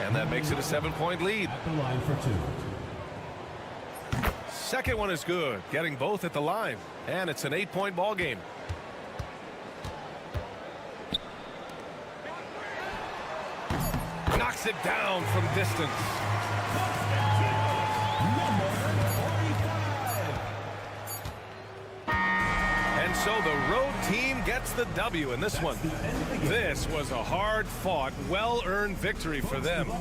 And that makes it a 7-point lead. At the line for 2. Second one is good. Getting both at the line. And it's an 8-point ball game. Knocks it down from distance. And so the road team gets the W in this one. This was a hard-fought, well-earned victory for them.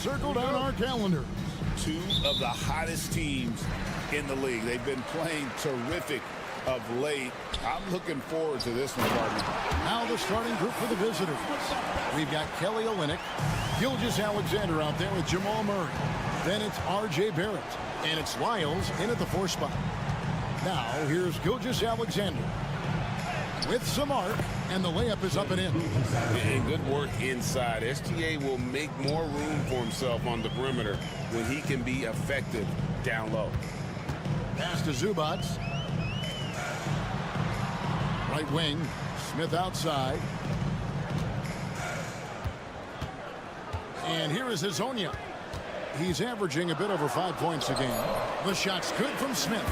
circled on our calendar. Two of the hottest teams in the league. They've been playing terrific of late. I'm looking forward to this one, partner. Now the starting group for the visitors. We've got Kelly Olynyk, Gilgeous-Alexander out there with Jamal Murray. Then it's R.J. Barrett, and it's Lyles in at the 4 spot. Now here's Gilgeous-Alexander with some arc, and the layup is up and in. And good work inside. SGA will make more room for himself on the perimeter when he can be effective down low. Pass to Zubac. Right wing, Smith outside. And here is Hezonja. He's averaging a bit over 5 points a game. The shot's good from Smith.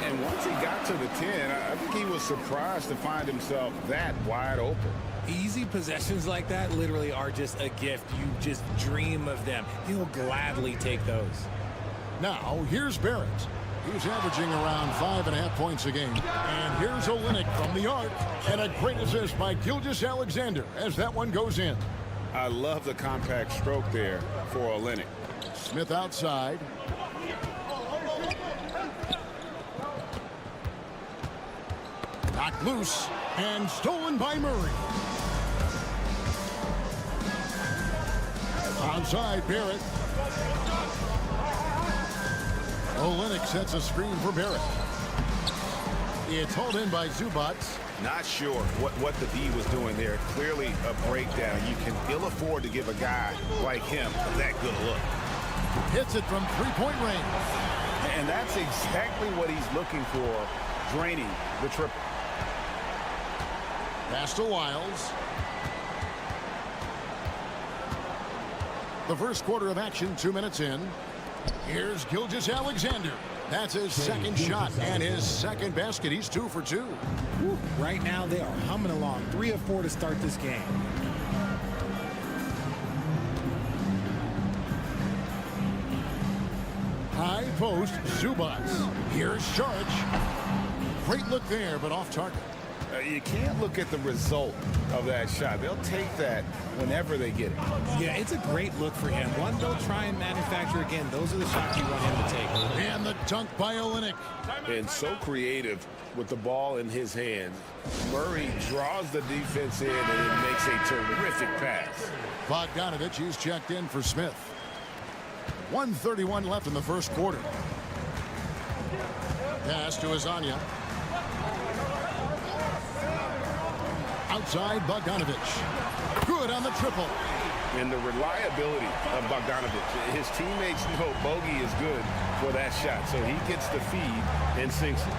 And once he got to the 10, I think he was surprised to find himself that wide open. Easy possessions like that literally are just a gift. You just dream of them. He'll gladly take those. Now, here's Barrett. He's averaging around 5.5 points a game. And here's Olynyk from the arc. And a great assist by Gilgeous-Alexander as that one goes in. I love the compact stroke there for Olynyk. Smith outside. Knocked loose and stolen by Murray. Onside, Barrett. Olynyk sets a screen for Barrett. It's hauled in by Zubac. Not sure what the D was doing there. Clearly a breakdown. You can ill afford to give a guy like him that good a look. Hits it from three-point range. And that's exactly what he's looking for, draining the triple. Pass to Wiles. The first quarter of action, 2 minutes in. Here's Gilgeous-Alexander. That's his second shot and his second basket. He's 2 for 2. Woo. Right now, they are humming along. 3 of 4 to start this game. High post, Zubac. Here's Saric. Great look there, but off target. You can't look at the result of that shot. They'll take that whenever they get it. Yeah, it's a great look for him. One they'll try and manufacture again. Those are the shots you want him to take. And the dunk by Olynyk. And so creative with the ball in his hands. Murray draws the defense in and it makes a terrific pass. Bogdanovich, he's checked in for Smith. 1:31 left in the first quarter. Pass to Azania. Outside, Bogdanovich. Good on the triple. And the reliability of Bogdanovich. His teammates know bogey is good for that shot. So he gets the feed and sinks it.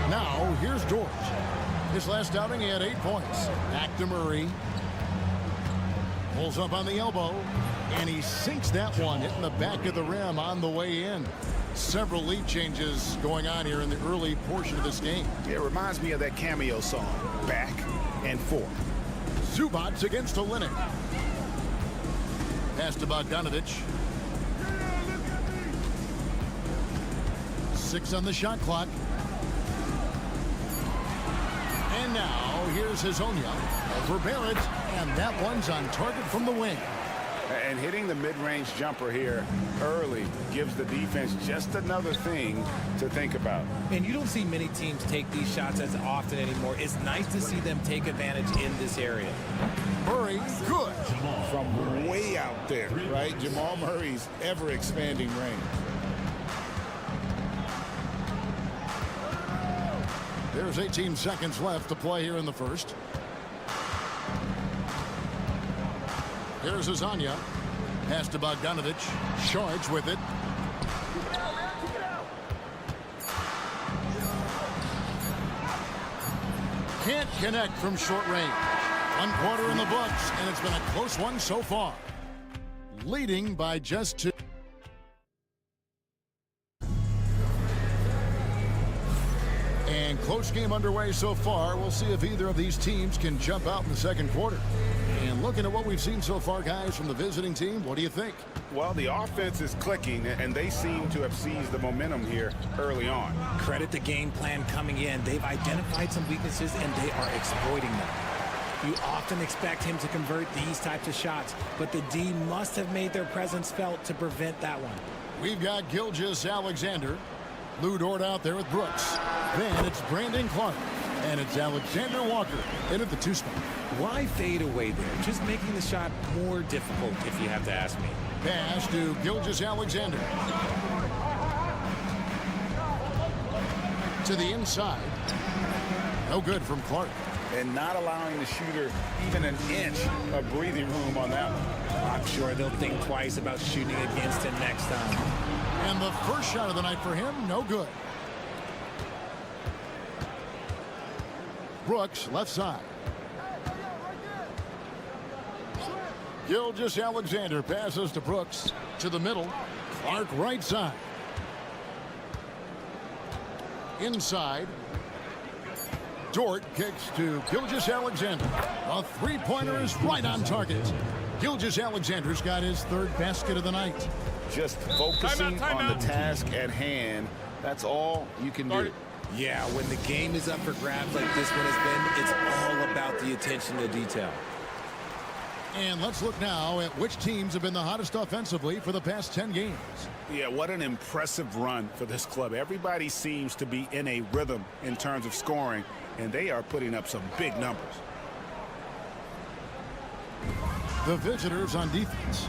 Now, here's Dort. His last outing, he had 8 points. Back to Murray. Pulls up on the elbow. And he sinks that one, hitting the back of the rim on the way in. Several lead changes going on here in the early portion of this game. It reminds me of that cameo song, Back and Forth. Zubac against Olynyk. Pass to Bogdanovich. 6 on the shot clock. And now here's Hazonia over Barrett, and that one's on target from the wing. And hitting the mid-range jumper here early gives the defense just another thing to think about. And you don't see many teams take these shots as often anymore. It's nice to see them take advantage in this area. Murray, good. From way out there, right? Jamal Murray's ever-expanding range. There's 18 seconds left to play here in the first. Here's Azania. Pass to Bogdanovich. Saric with it. Can't connect from short range. 1 quarter in the books, and it's been a close one so far. Leading by just 2. And close game underway so far. We'll see if either of these teams can jump out in the second quarter. And looking at what we've seen so far, guys, from the visiting team, what do you think? Well, the offense is clicking, and they seem to have seized the momentum here early on. Credit the game plan coming in. They've identified some weaknesses, and they are exploiting them. You often expect him to convert these types of shots, but the D must have made their presence felt to prevent that one. We've got Gilgeous-Alexander. Lou Dort out there with Brooks. Then it's Brandon Clark. And it's Alexander Walker in at the 2 spot. Why fade away there? Just making the shot more difficult, if you have to ask me. Pass to Gilgeous-Alexander. To the inside. No good from Clark. And not allowing the shooter even an inch of breathing room on that one. I'm sure they'll think twice about shooting against him next time. And the first shot of the night for him, no good. Brooks, left side. Gilgeous-Alexander passes to Brooks. To the middle. Clark, right side. Inside. Dort kicks to Gilgeous-Alexander. A three-pointer is right on target. Gilgeous-Alexander's got his 3rd basket of the night. Just focusing on the task at hand That's all you can do. Yeah, when the game is up for grabs like this one has been, it's all about the attention to detail. And let's look now at which teams have been the hottest offensively for the past 10 games. Yeah, what an impressive run for this club. Everybody seems to be in a rhythm in terms of scoring, and they are putting up some big numbers. The visitors on defense.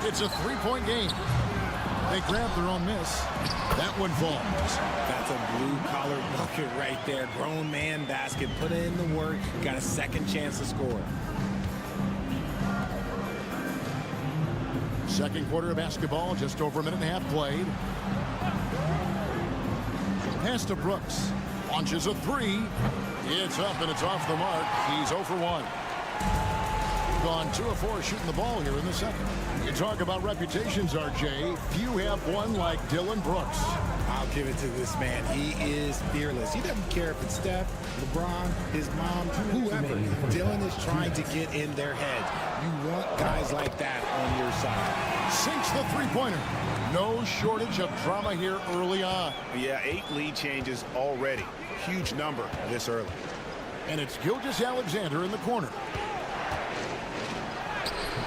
It's a three-point game. They grab their own miss. That one falls. That's a blue-collar bucket right there. Grown man basket. Put in the work. Got a second chance to score. Second quarter of basketball, just over a minute and a half played. Pass to Brooks. Launches a three. It's up and it's off the mark. He's 0 for 1. Gone 2 of 4 shooting the ball here in the second. You talk about reputations, RJ. Few have one like Dylan Brooks. I'll give it to this man. He is fearless. He doesn't care if it's Steph, LeBron, his mom, whoever. Dylan is trying to get in their heads. You want guys like that on your side. Sinks the three-pointer. No shortage of drama here early on. Yeah, 8 lead changes already. Huge number this early. And it's Gilgeous-Alexander in the corner.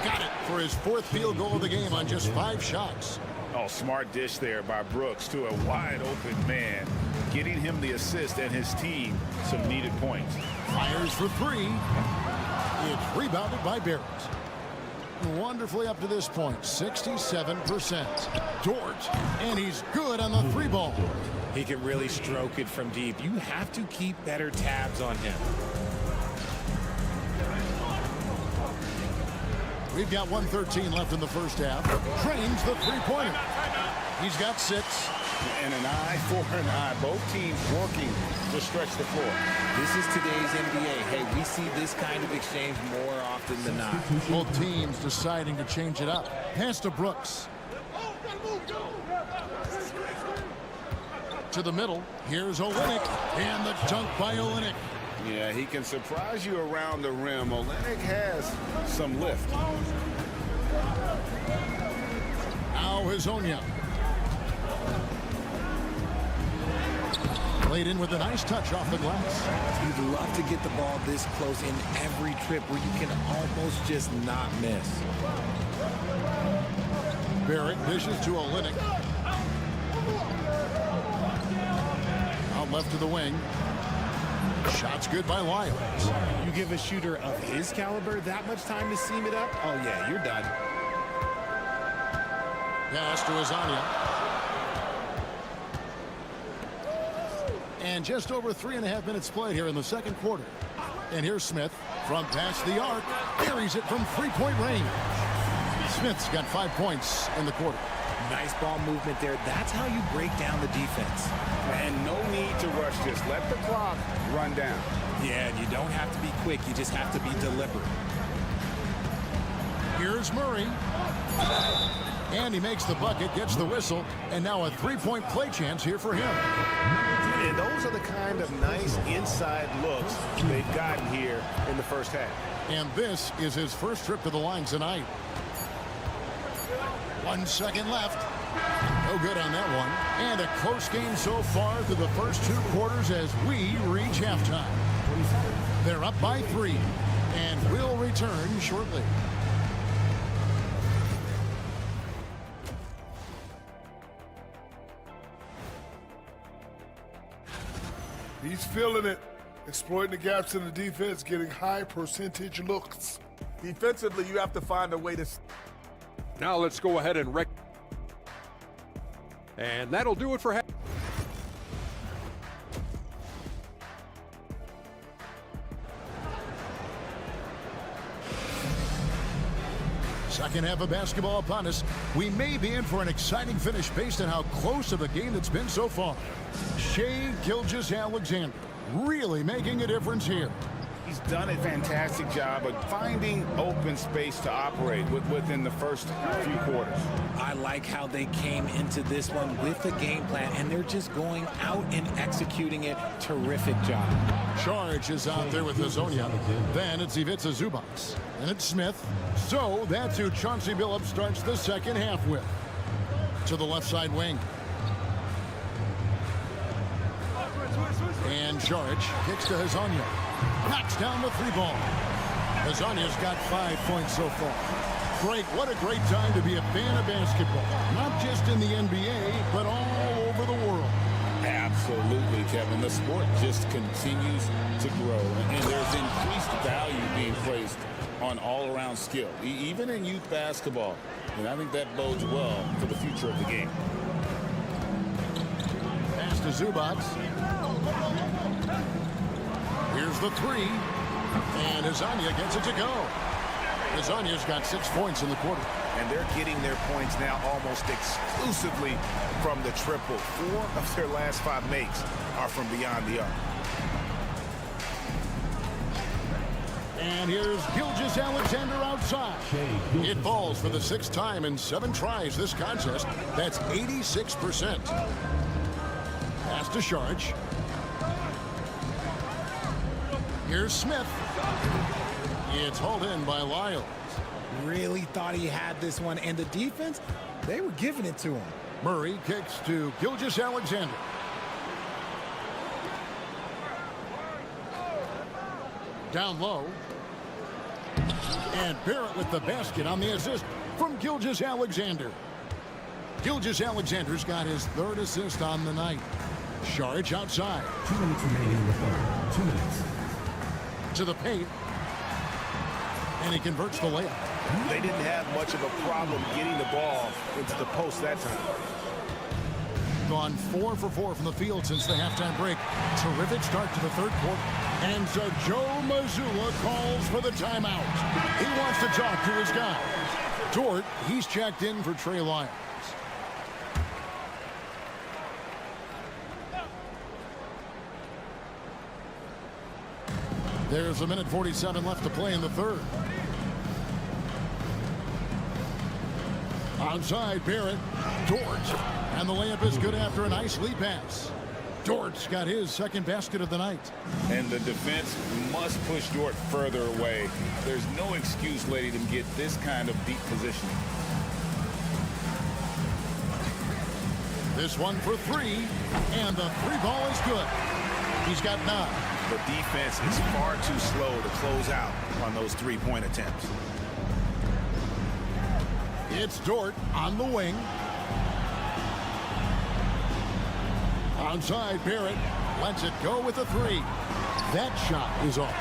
Got it for his 4th field goal of the game on just 5 shots. Oh, smart dish there by Brooks to a wide open man, getting him the assist and his team some needed points. Fires for 3. It's rebounded by Barrett. Wonderfully up to this point, 67%. Dort, and he's good on the 3-ball. He can really stroke it from deep. You have to keep better tabs on him. We've got 1:13 left in the first half. Trains the three-pointer. He's got 6. And an eye for an eye. Both teams working to stretch the floor. This is today's NBA. Hey, we see this kind of exchange more often than not. Both teams deciding to change it up. Pass to Brooks. To the middle. Here's Olynyk. And the dunk by Olynyk. Yeah, he can surprise you around the rim. Olynyk has some lift. Now Hazonia. Played in with a nice touch off the glass. You'd love to get the ball this close in every trip where you can almost just not miss. Barrett dishes to Olynyk. Out left to the wing. Shot's good by Lyles. You give a shooter of his caliber that much time to seam it up? Oh, yeah, you're done. Pass to Hazonia. And just over 3.5 minutes played here in the second quarter. And here's Smith from past the arc. Buries it from 3-point range. Smith's got 5 points in the quarter. Nice ball movement there. That's how you break down the defense. And no need to rush this. Let the clock run down. Yeah, and you don't have to be quick. You just have to be deliberate. Here's Murray. And he makes the bucket, gets the whistle, and now a 3-point play chance here for him. And those are the kind of nice inside looks they've gotten here in the first half. And this is his first trip to the line tonight. 1 second left. No good on that one. And a close game so far through the first 2 quarters as we reach halftime. They're up by 3 and will return shortly. He's feeling it, exploiting the gaps in the defense, getting high percentage looks. Defensively, you have to find a way to... Now let's go ahead and and that'll do it for half. Second half of basketball upon us. We may be in for an exciting finish based on how close of a game it's been so far. Shai Gilgeous-Alexander really making a difference here. He's done a fantastic job of finding open space to operate within the first few quarters. I like how they came into this one with a game plan, and they're just going out and executing it. Terrific job. Charge is out there with Hazonia. Then it's Ivica Zubac. And it's Smith. So that's who Chauncey Billups starts the second half with. To the left side wing. And Jaric kicks to Hazanya. Knocks down the 3-ball. Hazanya's got 5 points so far. Greg, what a great time to be a fan of basketball. Not just in the NBA, but all over the world. Absolutely, Kevin. The sport just continues to grow, and there's increased value being placed on all-around skill, even in youth basketball. And I think that bodes well for the future of the game. Pass to Zubac. Here's the 3. And Hazanya gets it to go. Hazanya's got 6 points in the quarter. And they're getting their points now almost exclusively from the triple. 4 of their last 5 makes are from beyond the arc. And here's Gilgeous-Alexander outside. It falls for the 6th time in 7 tries this contest. That's 86%. Pass to Jaric. Here's Smith. It's hauled in by Lyles. Really thought he had this one, and the defense, they were giving it to him. Murray kicks to Gilgeous-Alexander. Down low. And Barrett with the basket on the assist from Gilgeous-Alexander. Gilgeous-Alexander's got his 3rd assist on the night. Jaric outside. 2 minutes remaining in the third. 2 minutes. To the paint. And he converts the layup. They didn't have much of a problem getting the ball into the post that time. Gone 4 for 4 from the field since the halftime break. Terrific start to the 3rd quarter. And so Joe Mazzulla calls for the timeout. He wants to talk to his guys. Dort, he's checked in for Trey Lyles. There's a minute 47 left to play in the 3rd. Outside, Barrett. Dort. And the layup is good after a nice lead pass. Dort's got his 2nd basket of the night. And the defense must push Dort further away. There's no excuse letting him get this kind of deep positioning. This one for 3. And the 3-ball is good. He's got 9. The defense is far too slow to close out on those 3-point attempts. It's Dort on the wing. Outside, Barrett lets it go with a 3. That shot is off.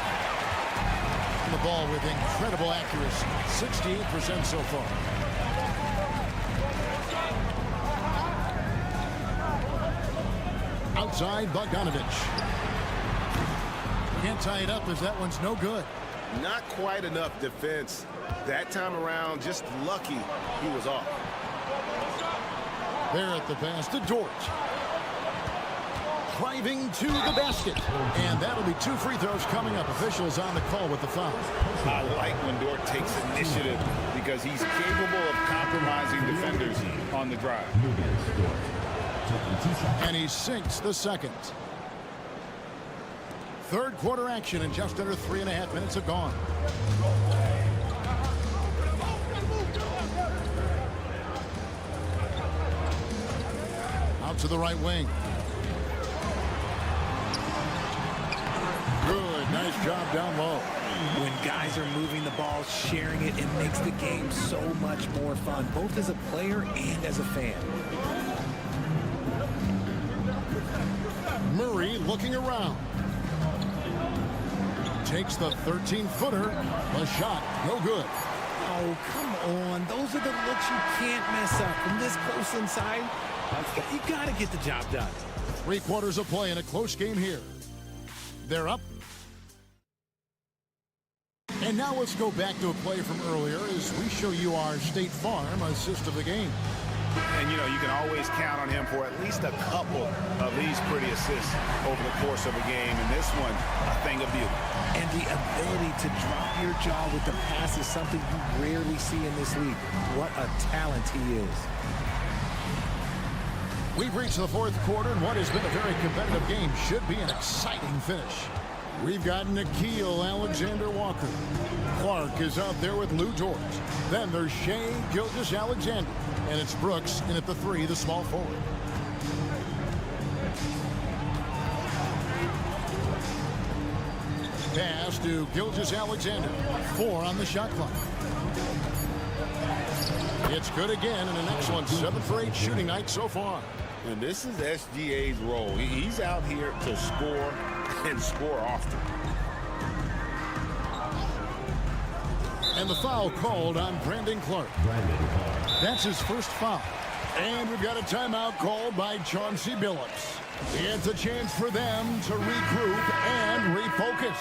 The ball with incredible accuracy. 68% so far. Outside, Bogdanovich. Can't tie it up as that one's no good. Not quite enough defense. That time around, just lucky he was off. Barrett the pass to Dort. Driving to the basket. And that'll be 2 free throws coming up. Officials on the call with the foul. I like when Dort takes initiative because he's capable of compromising defenders on the drive. And he sinks the 2nd. 3rd quarter action and just under 3.5 minutes have gone. Out to the right wing. Good, nice job down low. When guys are moving the ball, sharing it, it makes the game so much more fun, both as a player and as a fan. Murray looking around. Takes the 13-footer. The shot, no good. Oh, come on. Those are the looks you can't mess up. From this close inside, you got to get the job done. 3 quarters of play in a close game here. They're up. And now let's go back to a play from earlier as we show you our State Farm assist of the game. And, you know, you can always count on him for at least a couple of these pretty assists over the course of a game. And this one, a thing of beauty. And the ability to drop your jaw with the pass is something you rarely see in this league. What a talent he is. We've reached the 4th quarter, and what has been a very competitive game should be an exciting finish. We've got Nickeil Alexander-Walker. Clark is out there with Lou Dort. Then there's Shai Gilgeous-Alexander. And it's Brooks in at the 3, the small forward. pass to Gilgeous-Alexander. 4 on the shot clock. It's good again, and an excellent 7 for 8 shooting night so far. And this is SGA's role. He's out here to score and score often. And the foul called on Brandon Clark. That's his first foul. And we've got a timeout called by Chauncey Billups. It's a chance for them to regroup and refocus.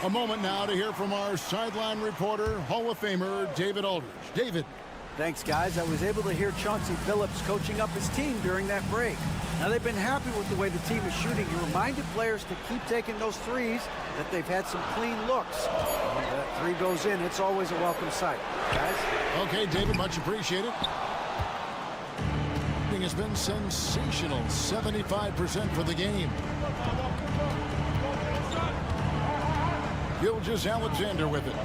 A moment now to hear from our sideline reporter, Hall of Famer David Aldridge. David. Thanks, guys. I was able to hear Chauncey Billups coaching up his team during that break. Now, they've been happy with the way the team is shooting. He reminded players to keep taking those threes, that they've had some clean looks. When that 3 goes in, it's always a welcome sight. Guys? Okay, David, much appreciated. Has been sensational. 75% for the game. Gilgeous-Alexander with it.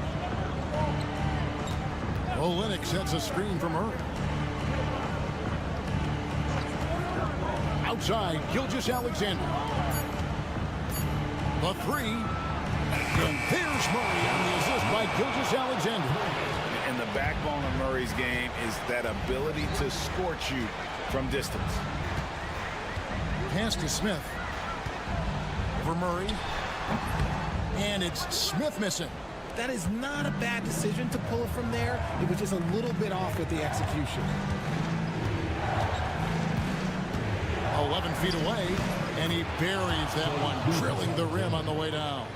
Olynyk sets a screen from her. Outside, Gilgeous-Alexander. The 3. And there's Murray on the assist by Gilgeous-Alexander. And the backbone of Murray's game is that ability to scorch you from distance. Pass to Smith. For Murray. And it's Smith missing. That is not a bad decision to pull it from there. It was just a little bit off with the execution. 11 feet away, and he buries that one, drilling the rim on the way down.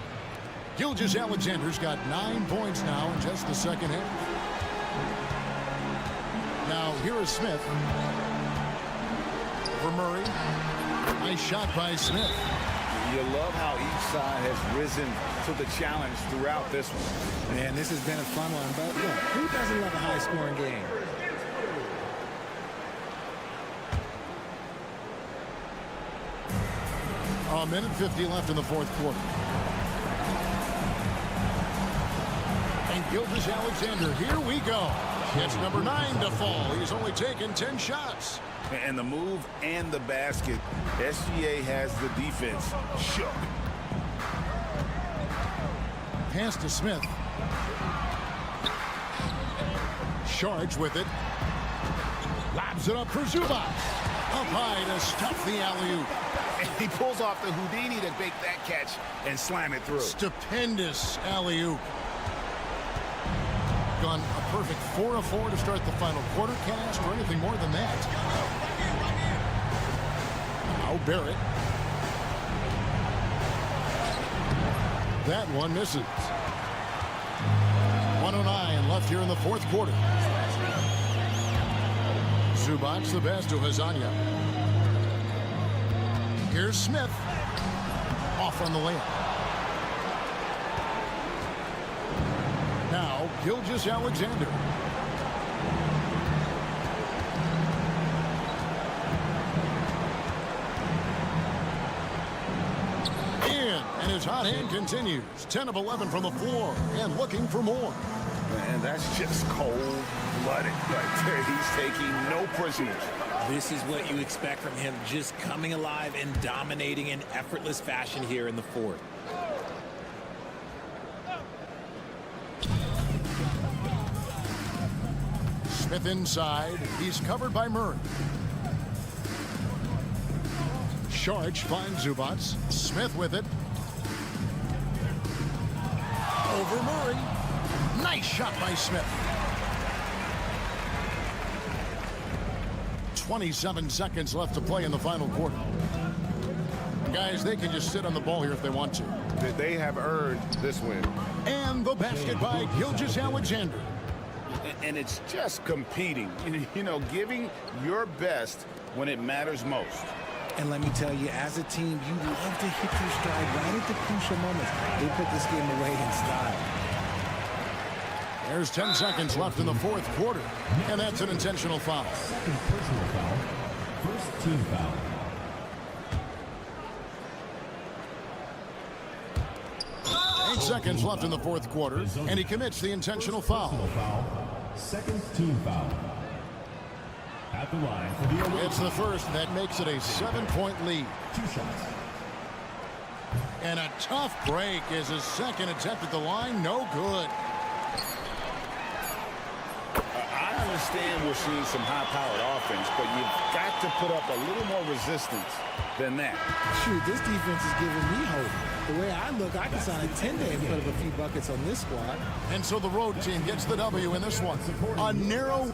Gilgeous-Alexander's got 9 points now in just the second half. Now, here is Smith. For Murray. Nice shot by Smith. You love how each side has risen to the challenge throughout this one. Man, this has been a fun one, but look, who doesn't love a high-scoring game? A minute 50 left in the fourth quarter. And Gilgeous-Alexander, here we go. It's number 9 to fall. He's only taken 10 shots. And the move and the basket, SGA has the defense shook. Pass to Smith. Sharge with it. Lobs it up for Zubac. Up high to stuff the alley-oop. And he pulls off the Houdini to make that catch and slam it through. Stupendous alley-oop. Gone a perfect 4 of 4 to start the final quarter cast, or anything more than that. Now Barrett. That one misses. 1:09 left here in the fourth quarter. Zubac the pass to Hazanya. Here's Smith. Off on the layup. Now, Gilgeous-Alexander. In, and his hot hand continues. 10 of 11 from the floor, and looking for more. And that's just cold-blooded right there. He's taking no prisoners. This is what you expect from him, just coming alive and dominating in effortless fashion here in the fourth. Smith inside. He's covered by Murray. Sharge finds Zubac. Smith with it. Over Murray. Nice shot by Smith. 27 seconds left to play in the final quarter. Guys, they can just sit on the ball here if they want to. They have earned this win. And the basket by Gilgeous-Alexander. And it's just competing, you know, giving your best when it matters most. And let me tell you, as a team, you love to hit your stride right at the crucial moments. They put this game away in style. There's 10 seconds left in the fourth quarter, and that's an intentional foul. Second personal foul. First team foul. Eight seconds left in the fourth quarter, and he commits the intentional foul. Second team foul. At the line for the It's the first that makes it a 7-point lead. 2 shots. And a tough break is his second attempt at the line. No good. I understand we're seeing some high-powered offense, but you've got to put up a little more resistance than that. Shoot, this defense is giving me hope. The way I look, I can sign a 10-day and put up a few buckets on this squad. And so the road team gets the W in this one. A narrow...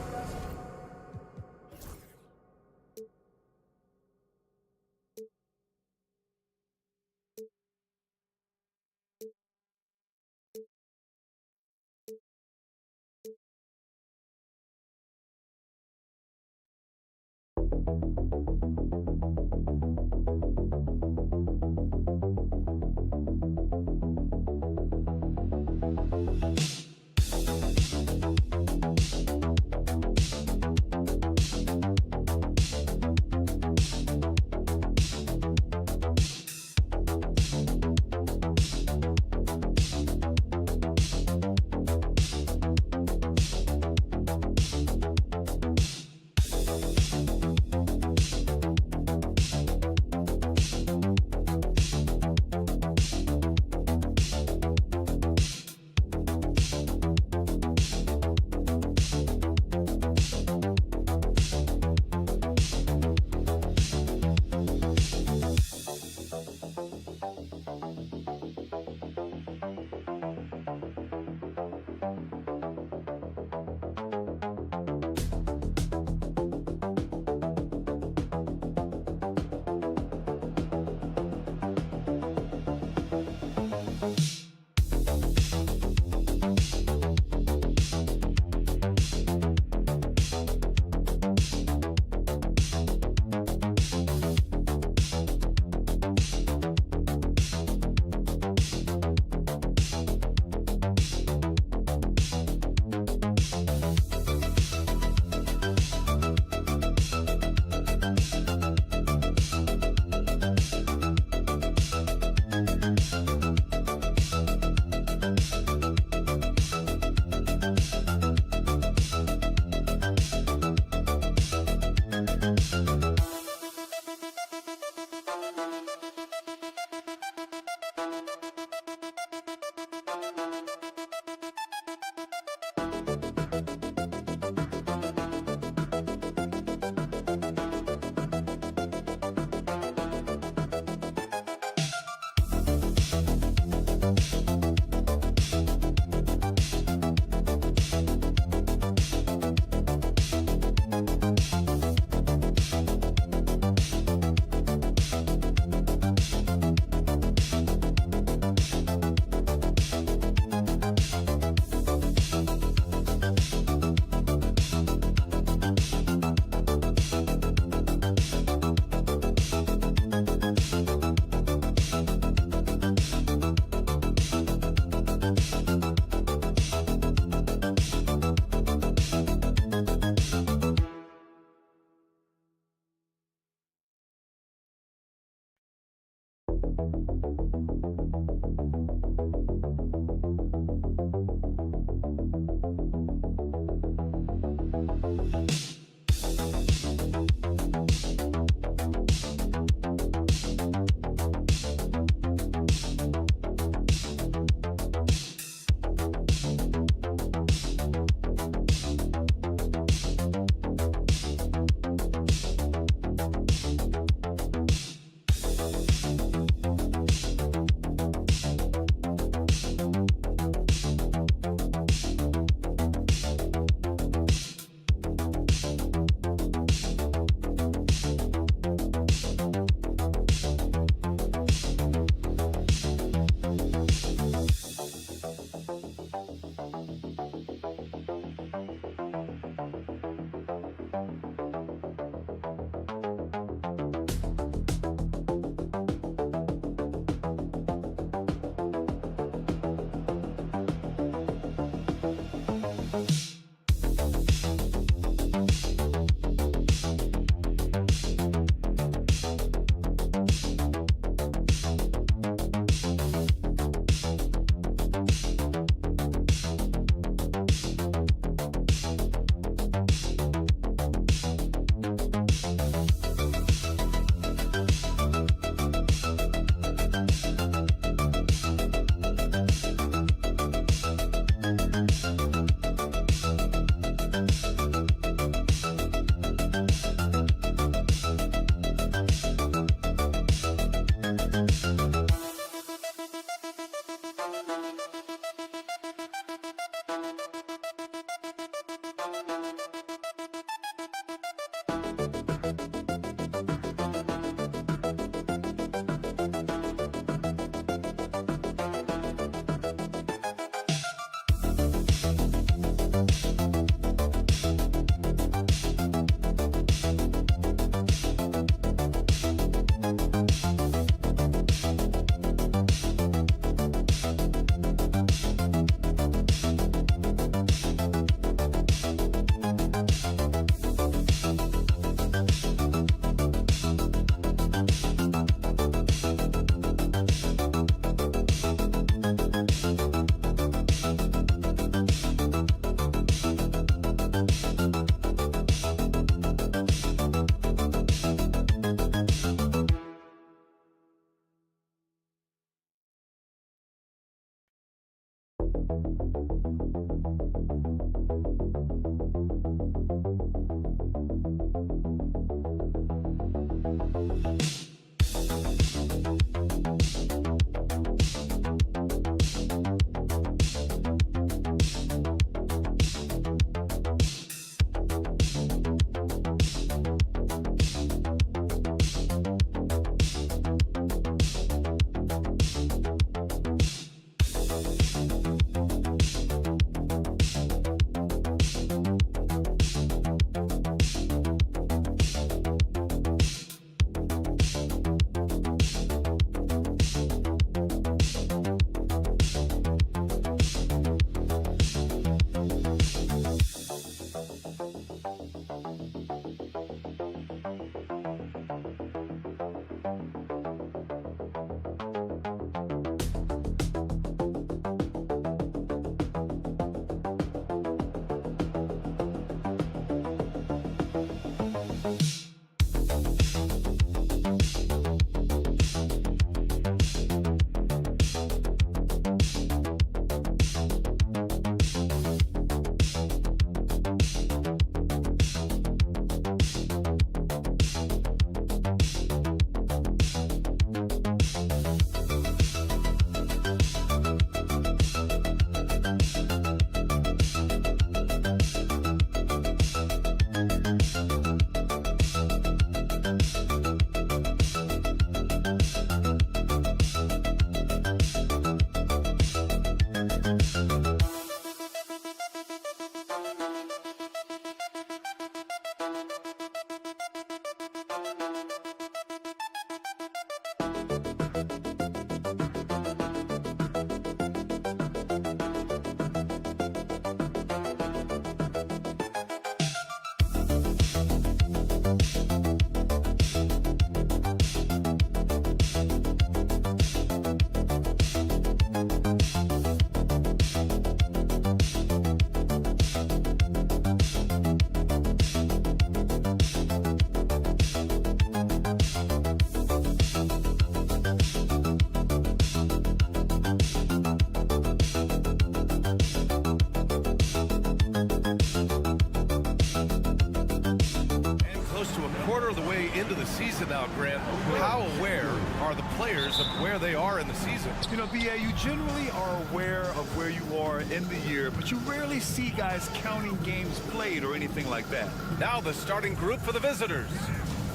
Into the season now, Grant, how aware are the players of where they are in the season? You know, BA, you generally are aware of where you are in the year, but you rarely see guys counting games played or anything like that. Now the starting group for the visitors.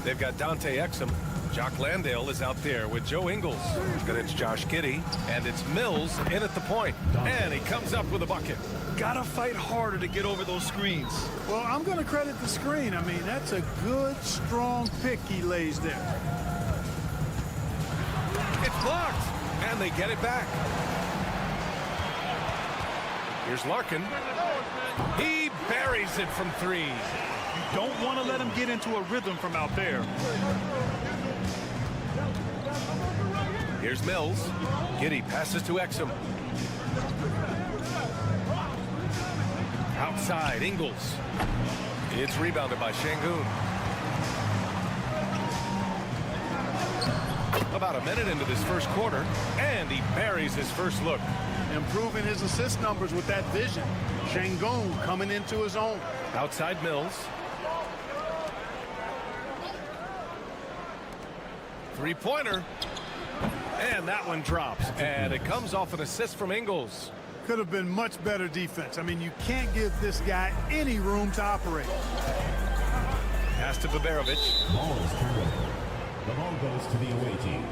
They've got Dante Exum. Jock Landale is out there with Joe Ingles. Then it's Josh Giddey, and it's Mills in at the point. And he comes up with a bucket. Gotta fight harder to get over those screens. Well, I'm going to credit the screen. I mean, that's a good, strong pick he lays there. It's blocked, and they get it back. Here's Larkin. He buries it from three. You don't want to let him get into a rhythm from out there. Here's Mills. Giddey passes to Exum. Outside, Ingles. It's rebounded by Şengün. About a minute into this first quarter, and he buries his first look. Improving his assist numbers with that vision. Şengün coming into his own. Outside Mills. Three-pointer. And that one drops. And it comes off an assist from Ingles. Could have been much better defense. I mean, you can't give this guy any room to operate. Pass to Baberovic. Ball is turned over. The ball goes to the away team.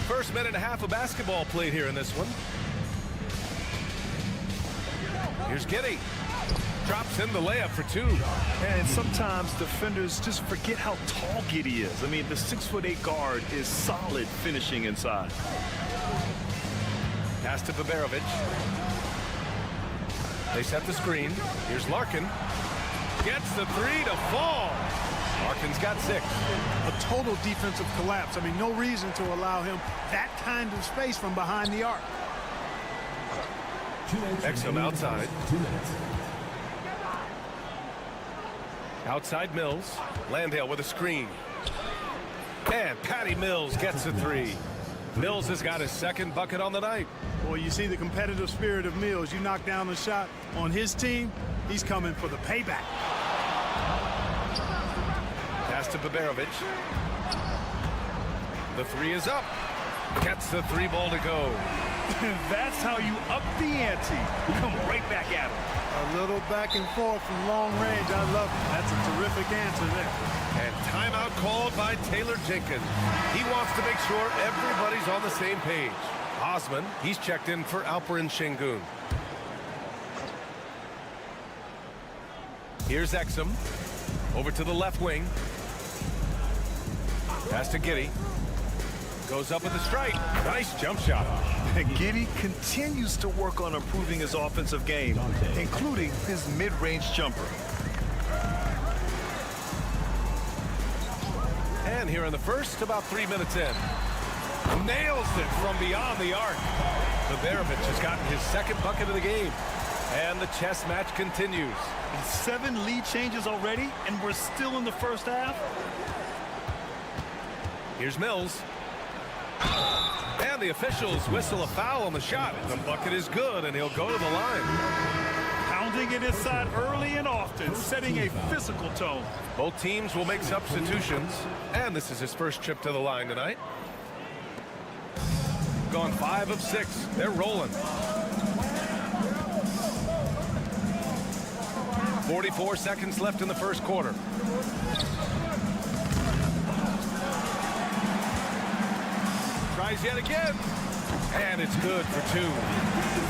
First minute and a half of basketball played here in this one. Here's Giddey. Drops in the layup for two. And sometimes defenders just forget how tall Giddey is. I mean, the 6'8" guard is solid finishing inside. Pass to Baberovic. They set the screen. Here's Larkin. Gets the three to fall. Larkin's got 6. A total defensive collapse. I mean, no reason to allow him that kind of space from behind the arc. Exum outside. 2 minutes. Outside Mills. Landale with a screen. And Patty Mills gets a three. Mills has got his second bucket on the night. Well, you see the competitive spirit of Mills. You knock down the shot on his team, he's coming for the payback. Pass to Baberovic. The three is up. Gets the three ball to go. That's how you up the ante. Come right back at him. A little back and forth from long range. I love it. That's a terrific answer there. And timeout called by Taylor Jenkins. He wants to make sure everybody's on the same page. Osman, he's checked in for Alperen Şengün. Here's Exum. Over to the left wing. Pass to Giddey. Goes up with the strike. Nice jump shot. Giddey continues to work on improving his offensive game, including his mid-range jumper. And here in the first, about 3 minutes in. Nails it from beyond the arc. Baberovic has gotten his second bucket of the game. And the chess match continues. 7 lead changes already, and we're still in the first half. Here's Mills. And the officials whistle a foul on the shot. The bucket is good, and he'll go to the line. Pounding it inside early and often, setting a physical tone. Both teams will make substitutions, and this is his first trip to the line tonight. Gone 5 of 6. They're rolling. 44 seconds left in the first quarter. Tries yet again. And it's good for 2.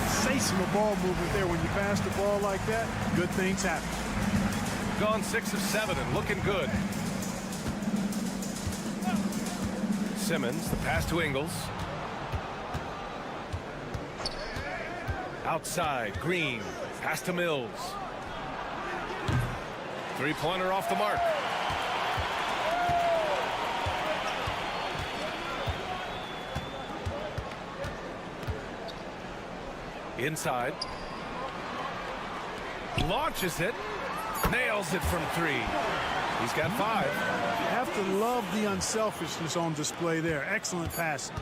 Sensational ball movement there. When you pass the ball like that, good things happen. Gone 6 of 7 and looking good. Simmons, the pass to Ingles. Outside, Green. Pass to Mills. Three-pointer off the mark. Inside. Launches it. Nails it from 3. He's got 5. You have to love the unselfishness on display there. Excellent passing.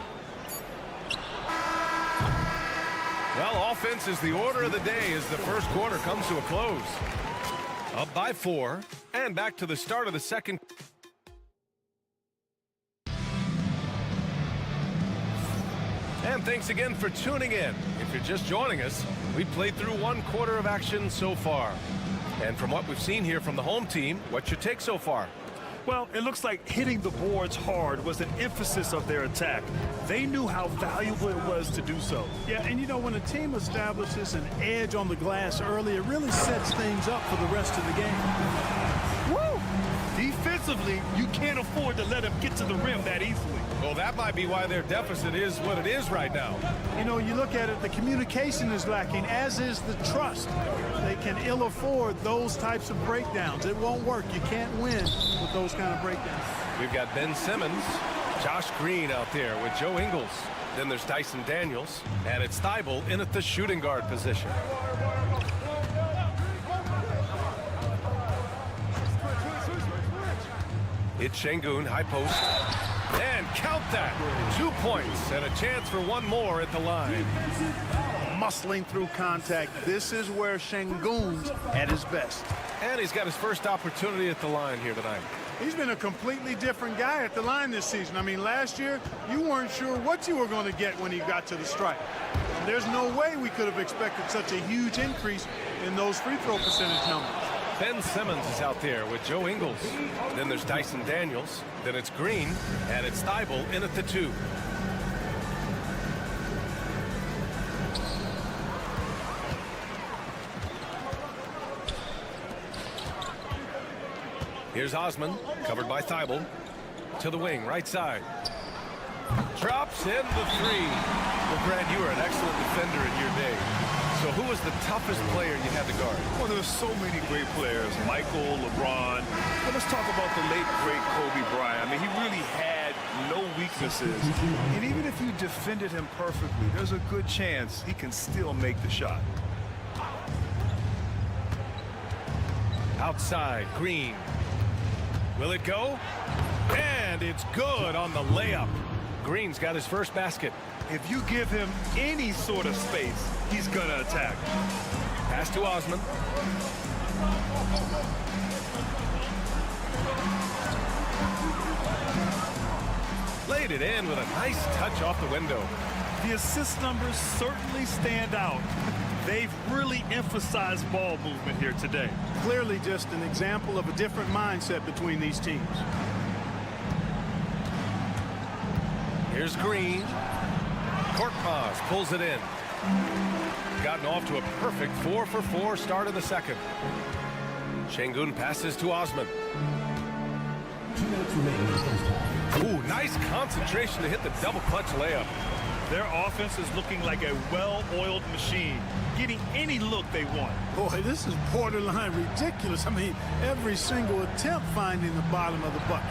Well, offense is the order of the day as the first quarter comes to a close. Up by 4, and back to the start of the second. And thanks again for tuning in. If you're just joining us, we've played through 1 quarter of action so far. And from what we've seen here from the home team, what's your take so far? Well, it looks like hitting the boards hard was an emphasis of their attack. They knew how valuable it was to do so. Yeah, and you know, when a team establishes an edge on the glass early, it really sets things up for the rest of the game. Woo! Defensively, you can't afford to let them get to the rim that easily. Well, that might be why their deficit is what it is right now. You know, you look at it, the communication is lacking, as is the trust. They can ill afford those types of breakdowns. It won't work. You can't win with those kind of breakdowns. We've got Ben Simmons, Josh Green out there with Joe Ingles. Then there's Dyson Daniels, and it's Thibault in at the shooting guard position. It's Şengün, high post. And count that. 2 points and a chance for 1 more at the line. Muscling through contact. This is where Şengün's at his best. And he's got his first opportunity at the line here tonight. He's been a completely different guy at the line this season. I mean, last year, you weren't sure what you were going to get when he got to the stripe. And there's no way we could have expected such a huge increase in those free throw percentage numbers. Ben Simmons is out there with Joe Ingles. Then there's Dyson Daniels. Then it's Green. And it's Thibault in at the 2. Here's Osman, covered by Thibault. To the wing, right side. Drops in the 3. Well, Brad, you were an excellent defender in your day. So who was the toughest player you had to guard? Well, there's so many great players. Michael, LeBron. But let's talk about the late, great Kobe Bryant. I mean, he really had no weaknesses. And even if you defended him perfectly, there's a good chance he can still make the shot. Outside, Green. Will it go? And it's good on the layup. Green's got his first basket. If you give him any sort of space, he's going to attack. Pass to Osman. Laid it in with a nice touch off the window. The assist numbers certainly stand out. They've really emphasized ball movement here today. Clearly just an example of a different mindset between these teams. Here's Green. Korkmaz pulls it in. Gotten off to a perfect 4-for-4 start in the second. Şengün passes to Osman. 2 minutes remaining in the first half. Ooh, nice concentration to hit the double clutch layup. Their offense is looking like a well-oiled machine, getting any look they want. Boy, this is borderline ridiculous. I mean, every single attempt finding the bottom of the bucket.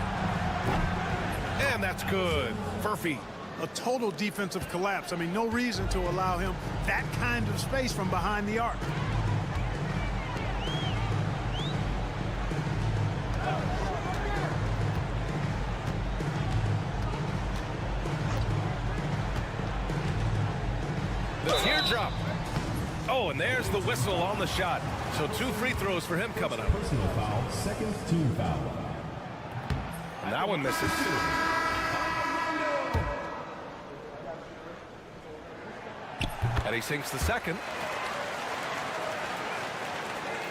And that's good. Furphy. A total defensive collapse. I mean, no reason to allow him that kind of space from behind the arc. The teardrop. Oh, and there's the whistle on the shot. So 2 free throws for him coming up. Personal foul, second team foul. And that one misses. And he sinks the second.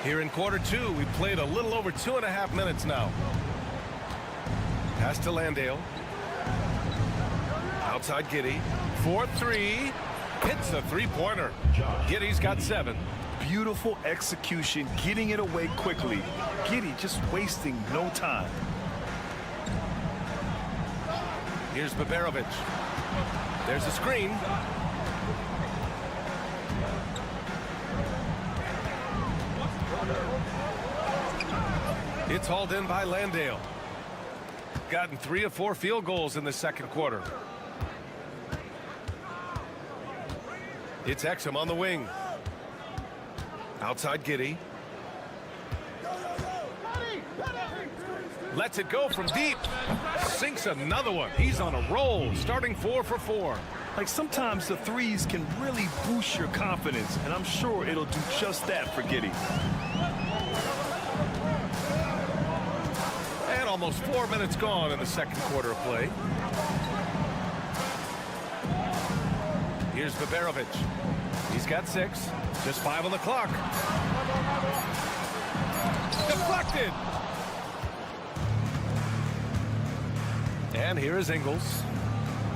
Here in quarter 2, we played a little over 2.5 minutes now. Pass to Landale. Outside Giddey. 4-3. Hits a three-pointer. Giddey's got 7. Beautiful execution, getting it away quickly. Giddey just wasting no time. Here's Baberovic. There's a screen. It's hauled in by Landale. Gotten 3 of 4 field goals in the second quarter. It's Exum on the wing. Outside Giddey. Lets it go from deep. Sinks another one. He's on a roll, starting 4 for 4. Like sometimes the threes can really boost your confidence, and I'm sure it'll do just that for Giddey. And almost 4 minutes gone in the second quarter of play. Here's Baberovic. He's got 6. Just 5 on the clock. Deflected. And here is Ingles.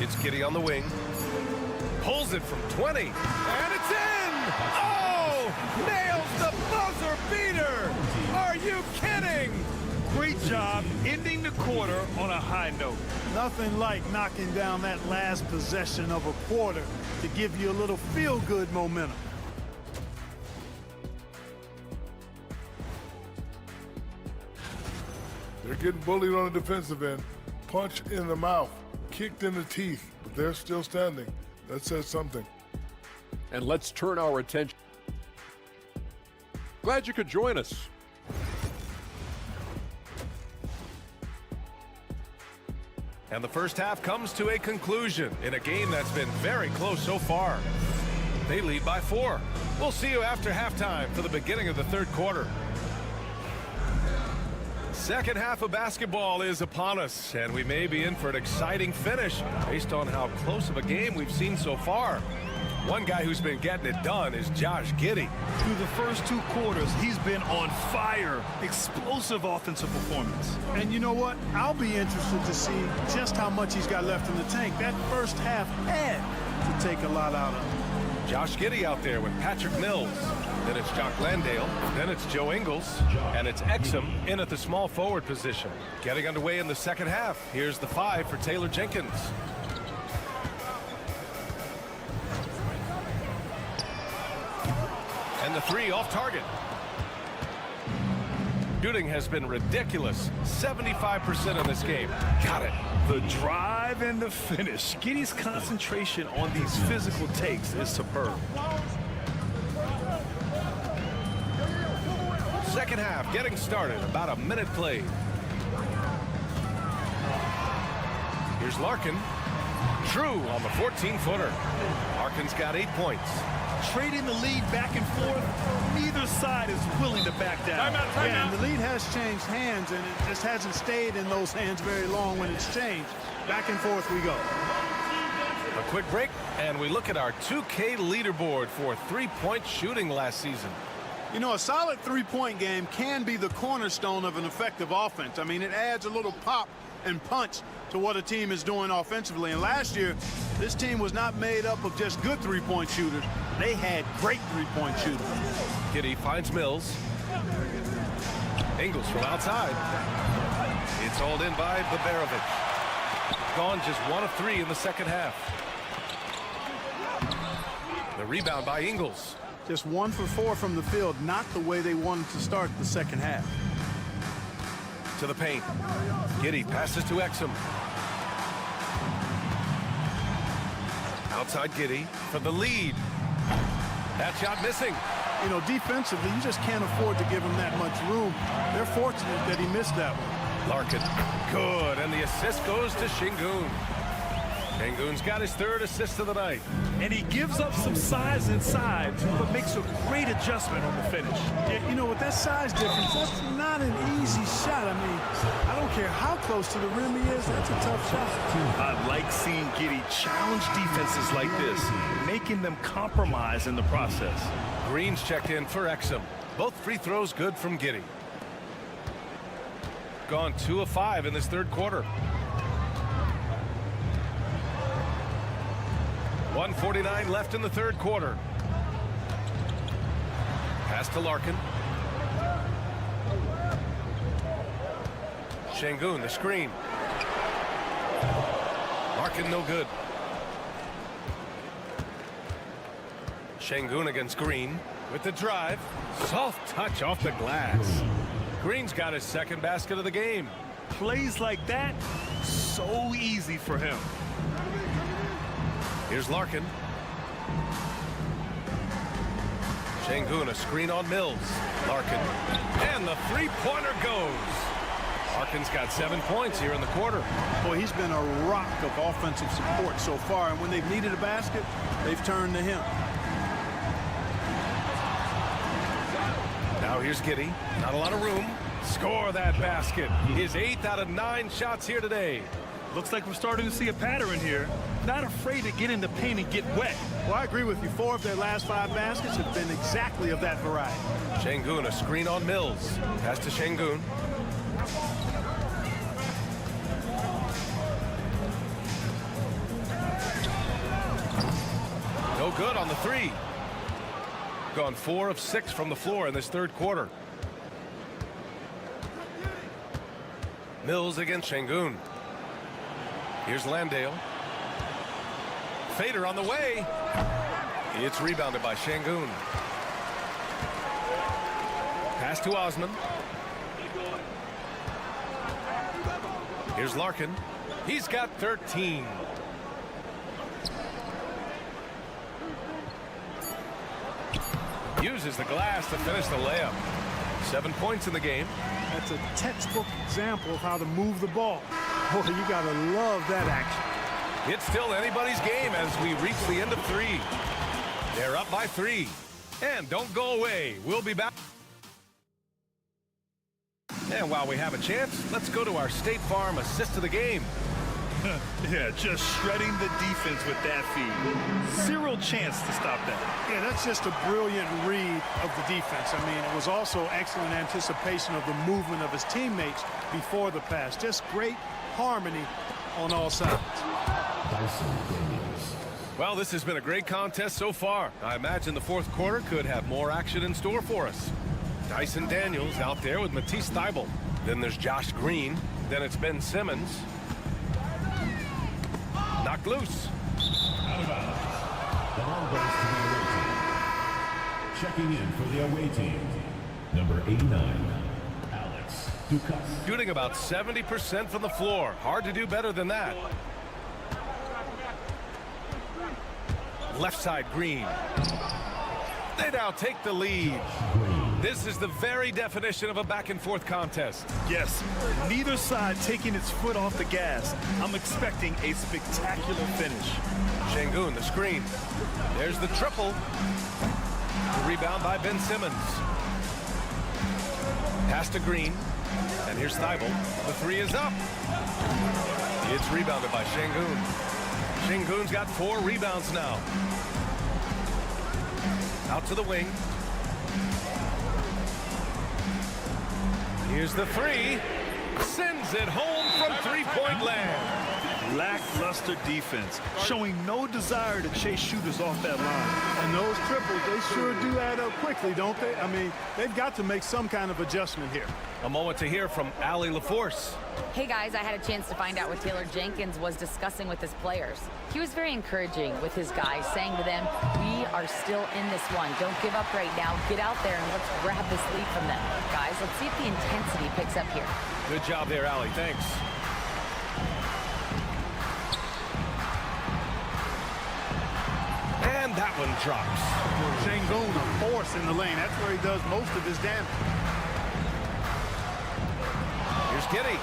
It's Giddey on the wing. Pulls it from 20. And it's in! Oh! Nails the buzzer beater! Are you kidding? Great job ending the quarter on a high note. Nothing like knocking down that last possession of a quarter to give you a little feel-good momentum. They're getting bullied on the defensive end. Punch in the mouth, kicked in the teeth, but they're still standing. That says something. And let's turn our attention. Glad you could join us. And the first half comes to a conclusion in a game that's been very close so far. They lead by 4. We'll see you after halftime for the beginning of the third quarter. Second half of basketball is upon us, and we may be in for an exciting finish based on how close of a game we've seen so far. One guy who's been getting it done is Josh Giddey. Through the first 2 quarters, he's been on fire. Explosive offensive performance. And you know what? I'll be interested to see just how much he's got left in the tank. That first half had to take a lot out of him. Josh Giddey out there with Patrick Mills. Then it's Jock Landale. Then it's Joe Ingles. And it's Exum in at the small forward position. Getting underway in the second half. Here's the 5 for Taylor Jenkins. And the 3 off target. Shooting has been ridiculous. 75% in this game. Got it. The drive and the finish. Giddey's concentration on these physical takes is superb. Second half getting started. About a minute played. Here's Larkin. True on the 14-footer. Larkin's got 8 points. Trading the lead back and forth, neither side is willing to back down. Yeah, and the lead has changed hands, and it just hasn't stayed in those hands very long when it's changed. Back and forth we go. A quick break, and we look at our 2K leaderboard for three-point shooting last season. You know, a solid three-point game can be the cornerstone of an effective offense. I mean, it adds a little pop and punch to what a team is doing offensively. And last year, this team was not made up of just good three-point shooters. They had great three-point shooters. Giddey finds Mills. Ingles from outside. It's hauled in by Babarovic. Gone just 1 of 3 in the second half. The rebound by Ingles. Just 1 for 4 from the field, not the way they wanted to start the second half. To the paint. Giddey passes to Exum. Outside Giddey for the lead. That shot missing. You know, defensively, you just can't afford to give him that much room. They're fortunate that he missed that one. Larkin. Good. And the assist goes to Şengün. Şengün's got his 3rd assist of the night. And he gives up some size inside, but makes a great adjustment on the finish. Yeah, you know, with that size difference, that's not an easy shot. I mean, I don't care how close to the rim he is, that's a tough shot. I like seeing Giddey challenge defenses like this, making them compromise in the process. Green's checked in for Exum. Both free throws good from Giddey. Gone 2 of 5 in this third quarter. 1:49 left in the third quarter. Pass to Larkin. Şengün, the screen. Larkin no good. Şengün against Green with the drive. Soft touch off the glass. Green's got his 2nd basket of the game. Plays like that, so easy for him. Here's Larkin. Şengün, a screen on Mills. Larkin. And the three-pointer goes. Larkin's got 7 points here in the quarter. Boy, he's been a rock of offensive support so far, and when they've needed a basket, they've turned to him. Now here's Giddey. Not a lot of room. Score that basket. His 8th out of 9 shots here today. Looks like we're starting to see a pattern here. Not afraid to get in the paint and get wet. Well, I agree with you. 4 of their last 5 baskets have been exactly of that variety. Şengün, a screen on Mills. Pass to Şengün. No good on the 3. Gone 4 of 6 from the floor in this third quarter. Mills against Şengün. Here's Landale. Fader on the way. It's rebounded by Şengün. Pass to Osman. Here's Larkin. He's got 13. Uses the glass to finish the layup. 7 points in the game. That's a textbook example of how to move the ball. Boy, you gotta love that action. It's still anybody's game as we reach the end of 3. They're up by 3. And don't go away. We'll be back. And while we have a chance, let's go to our State Farm assist of the game. Yeah, just shredding the defense with that feed. Zero chance to stop that. Yeah, that's just a brilliant read of the defense. I mean, it was also excellent anticipation of the movement of his teammates before the pass. Just great harmony on all sides. Well, this has been a great contest so far. I imagine the fourth quarter could have more action in store for us. Dyson Daniels out there with Matisse Thybulle. Then there's Josh Green. Then it's Ben Simmons. Knocked loose. Out of bounds. The ball goes to the away team. Checking in for the away team, number 89, Alex Dukas. Shooting about 70% from the floor. Hard to do better than that. Left side, Green. They now take the lead. Green. This is the very definition of a back-and-forth contest. Yes, neither side taking its foot off the gas. I'm expecting a spectacular finish. Şengün, the screen. There's the triple. The rebound by Ben Simmons. Pass to Green. And here's Thibault. The three is up. It's rebounded by Şengün. Şengün's got 4 rebounds now. Out to the wing. Here's the three. Sends it home from three-point land. Lackluster defense, showing no desire to chase shooters off that line. And those triples, they sure do add up quickly, don't they? I mean, they've got to make some kind of adjustment here. A moment to hear from Allie LaForce. Hey guys, I had a chance to find out what Taylor Jenkins was discussing with his players. He was very encouraging with his guys, saying to them, we are still in this one. Don't give up right now. Get out there and let's grab this lead from them. Guys, let's see if the intensity picks up here. Good job there, Allie. Thanks. And that one drops. Şengün, a force in the lane. That's where he does most of his damage. Here's Giddey.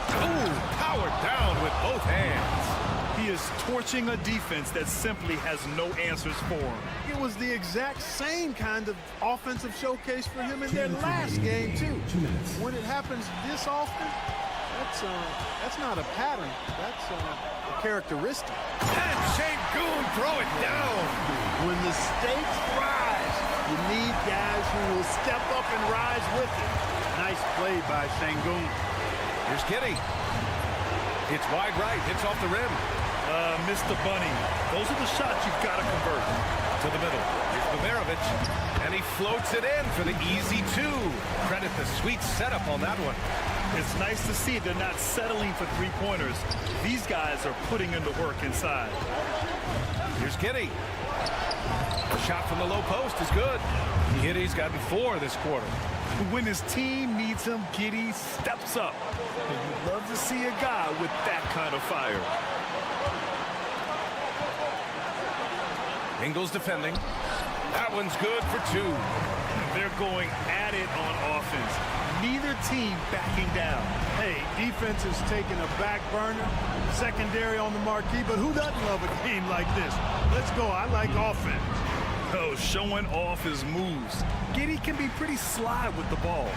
Ooh, powered down with both hands. He is torching a defense that simply has no answers for him. It was the exact same kind of offensive showcase for him in their last game, too. When it happens this often, that's not a pattern. That's a characteristic. And Şengün throw it down. When the stakes rise, you need guys who will step up and rise with it. Nice play by Şengün. Here's Giddey. It's wide right. Hits off the rim. Mr. Bunny. Those are the shots you've got to convert. To the middle. Here's Bobrovich. And he floats it in for the easy 2. Credit the sweet setup on that one. It's nice to see they're not settling for three-pointers. These guys are putting in the work inside. Here's Giddey. The shot from the low post is good. Giddey's gotten 4 this quarter. When his team needs him, Giddey steps up. And you love to see a guy with that kind of fire. Ingles defending. That one's good for 2. They're going at it on offense. Neither team backing down. Hey, defense is taking a back burner, secondary on the marquee, but who doesn't love a game like this? Let's go. I like offense. Oh, showing off his moves. Giddey can be pretty sly with the ball.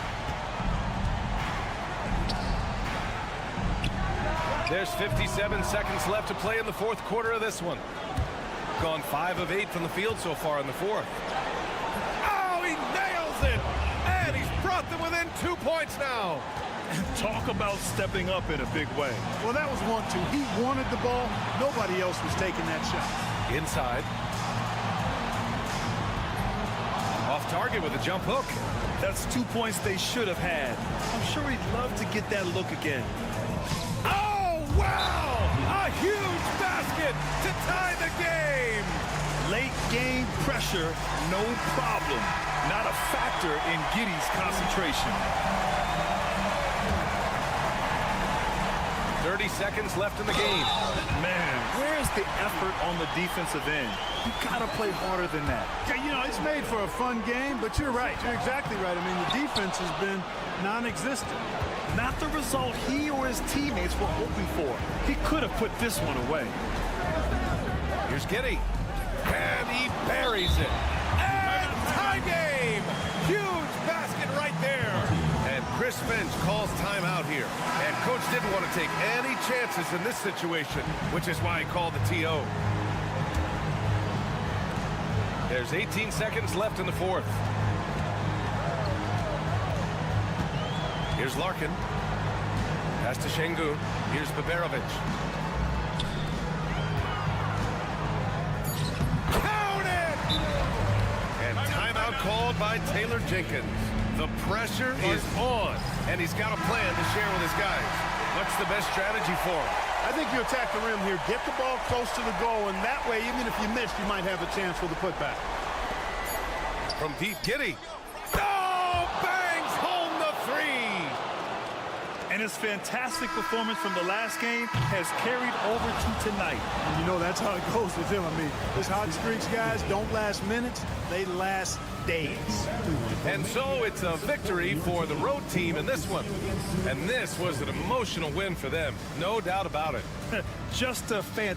There's 57 seconds left to play in the 4th quarter of this one. Gone 5 of 8 from the field so far in the 4th. Oh, he nails it! And he's brought them within 2 points now. Talk about stepping up in a big way. Well, that was 1-2. He wanted the ball. Nobody else was taking that shot. Inside. Off target with a jump hook. That's 2 points they should have had. I'm sure he'd love to get that look again. Oh, wow! A huge basket to tie the game! Late game pressure, no problem. Not a factor in Giddey's concentration. 30 seconds left in the game. Man, where's the effort on the defensive end? You gotta play harder than that. Yeah, you know, it's made for a fun game, but you're right. You're exactly right. I mean, the defense has been non-existent. Not the result he or his teammates were hoping for. He could have put this one away. Here's Giddey. And he buries it. And tie game! Huge basket right there. And Chris Finch calls timeout here. And coach didn't want to take any chances in this situation, which is why he called the TO. There's 18 seconds left in the 4th. Here's Larkin. Pass to Şengün. Here's Bobrovich. Count it! And timeout called by Taylor Jenkins. The pressure is on, and he's got a plan to share with his guys. What's the best strategy for him? I think you attack the rim here, get the ball close to the goal, and that way, even if you miss, you might have a chance for the putback. From deep, Giddey. Oh, bangs home the 3. And his fantastic performance from the last game has carried over to tonight. And you know, that's how it goes with him. I mean, his hot streaks, guys, don't last minutes. They last days. And so it's a victory for the road team in this one. And this was an emotional win for them, no doubt about it. Just a fan.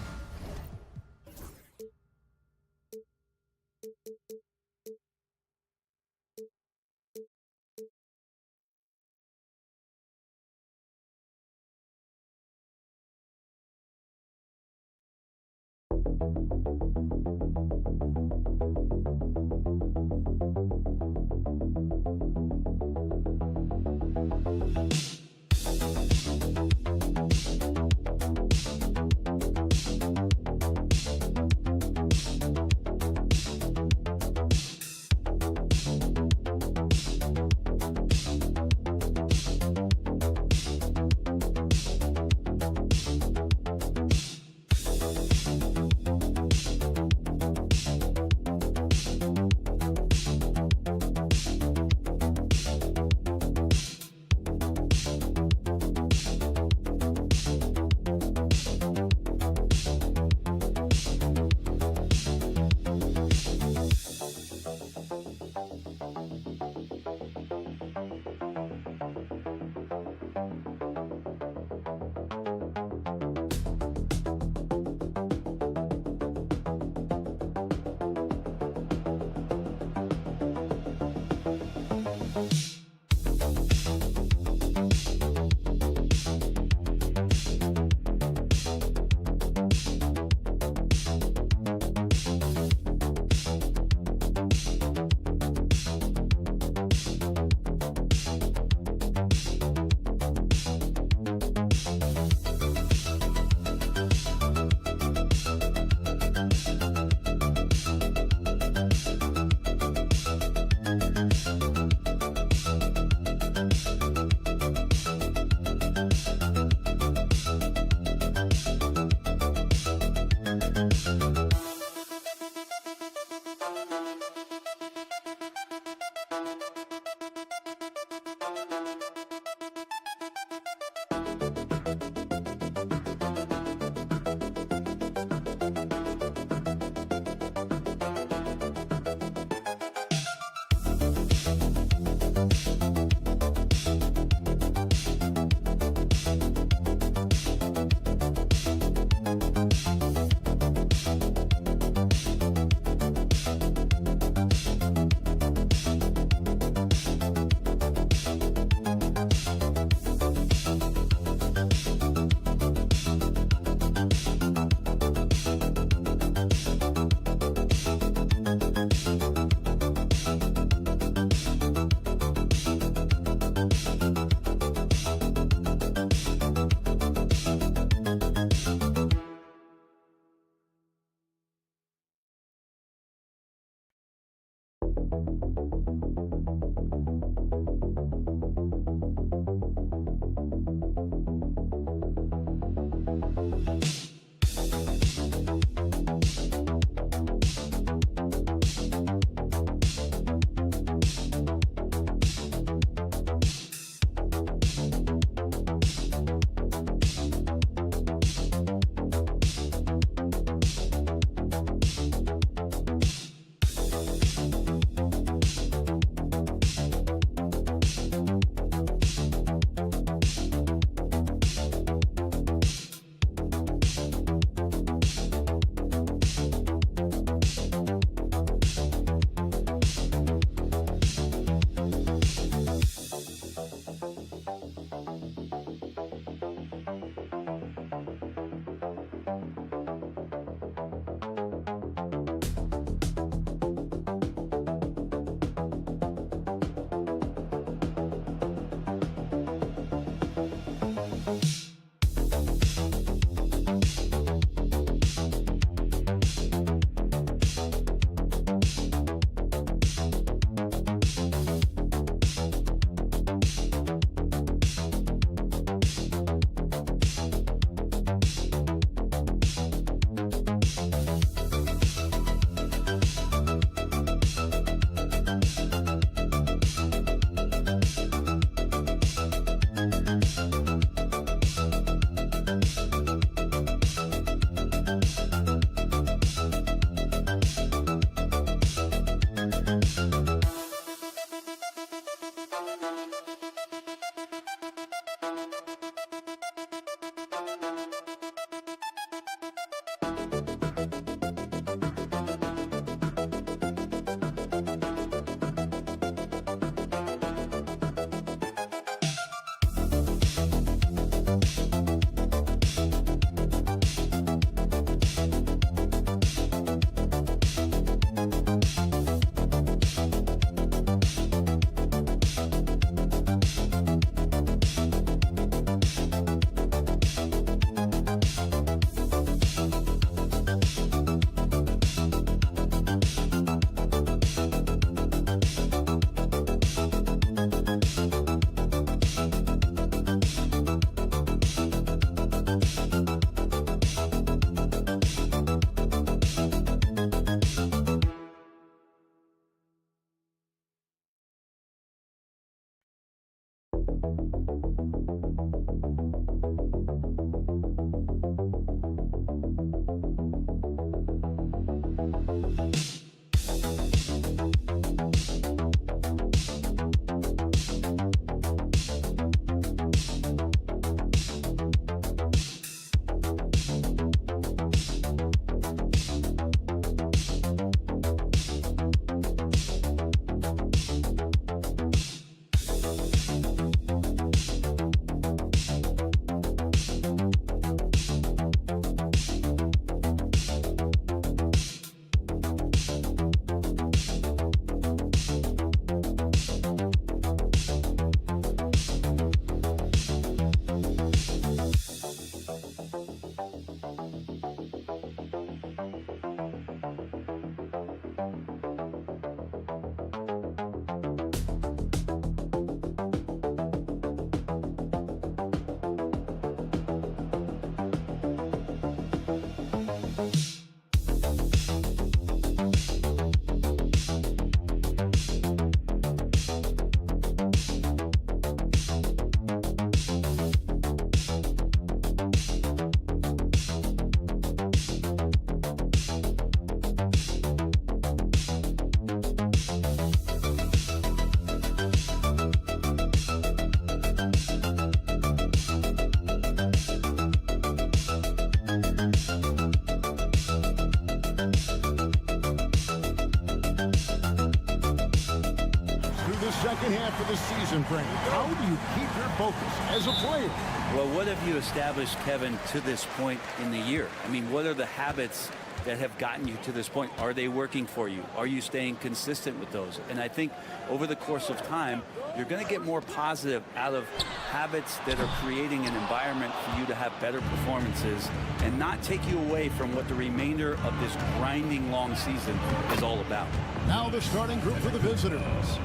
second half of the season, Frank. How do you keep your focus as a player? Well, what have you established, Kevin, to this point in the year? I mean, what are the habits that have gotten you to this point? Are they working for you? Are you staying consistent with those? And I think over the course of time, you're going to get more positive out of habits that are creating an environment for you to have better performances and not take you away from what the remainder of this grinding long season is all about. Now the starting group for the visitors.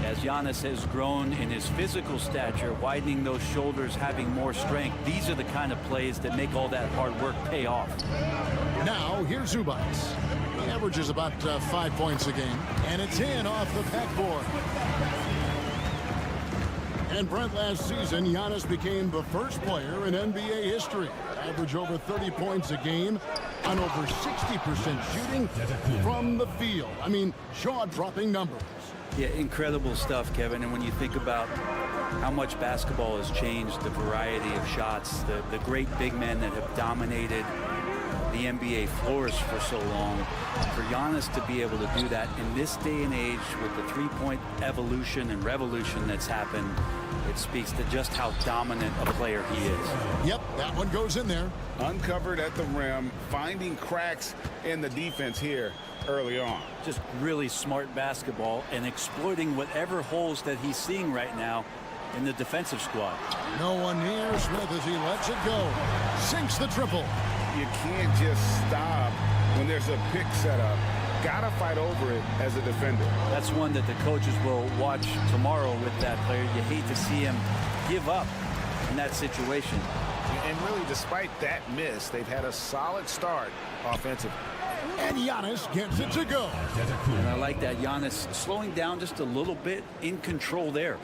As Giannis has grown in his physical stature, widening those shoulders, having more strength, these are the kind of plays that make all that hard work pay off. Now, here's Zubac. He averages about 5 points a game, and it's in off the backboard. And Brent, last season, Giannis became the first player in NBA history to average over 30 points a game on over 60% shooting from the field. I mean, jaw-dropping numbers. Yeah, incredible stuff, Kevin. And when you think about how much basketball has changed, the variety of shots, the great big men that have dominated the NBA floors for so long, for Giannis to be able to do that in this day and age with the three-point evolution and revolution that's happened, it speaks to just how dominant a player he is. Yep, that one goes in there. Uncovered at the rim, finding cracks in the defense here early on. Just really smart basketball and exploiting whatever holes that he's seeing right now in the defensive squad. No one near Smith as he lets it go. Sinks the triple. You can't just stop when there's a pick set up. Gotta fight over it as a defender. That's one that the coaches will watch tomorrow with that player. You hate to see him give up in that situation. And really, despite that miss, they've had a solid start offensively. And Giannis gets it to go. And I like that. Giannis slowing down just a little bit, in control there.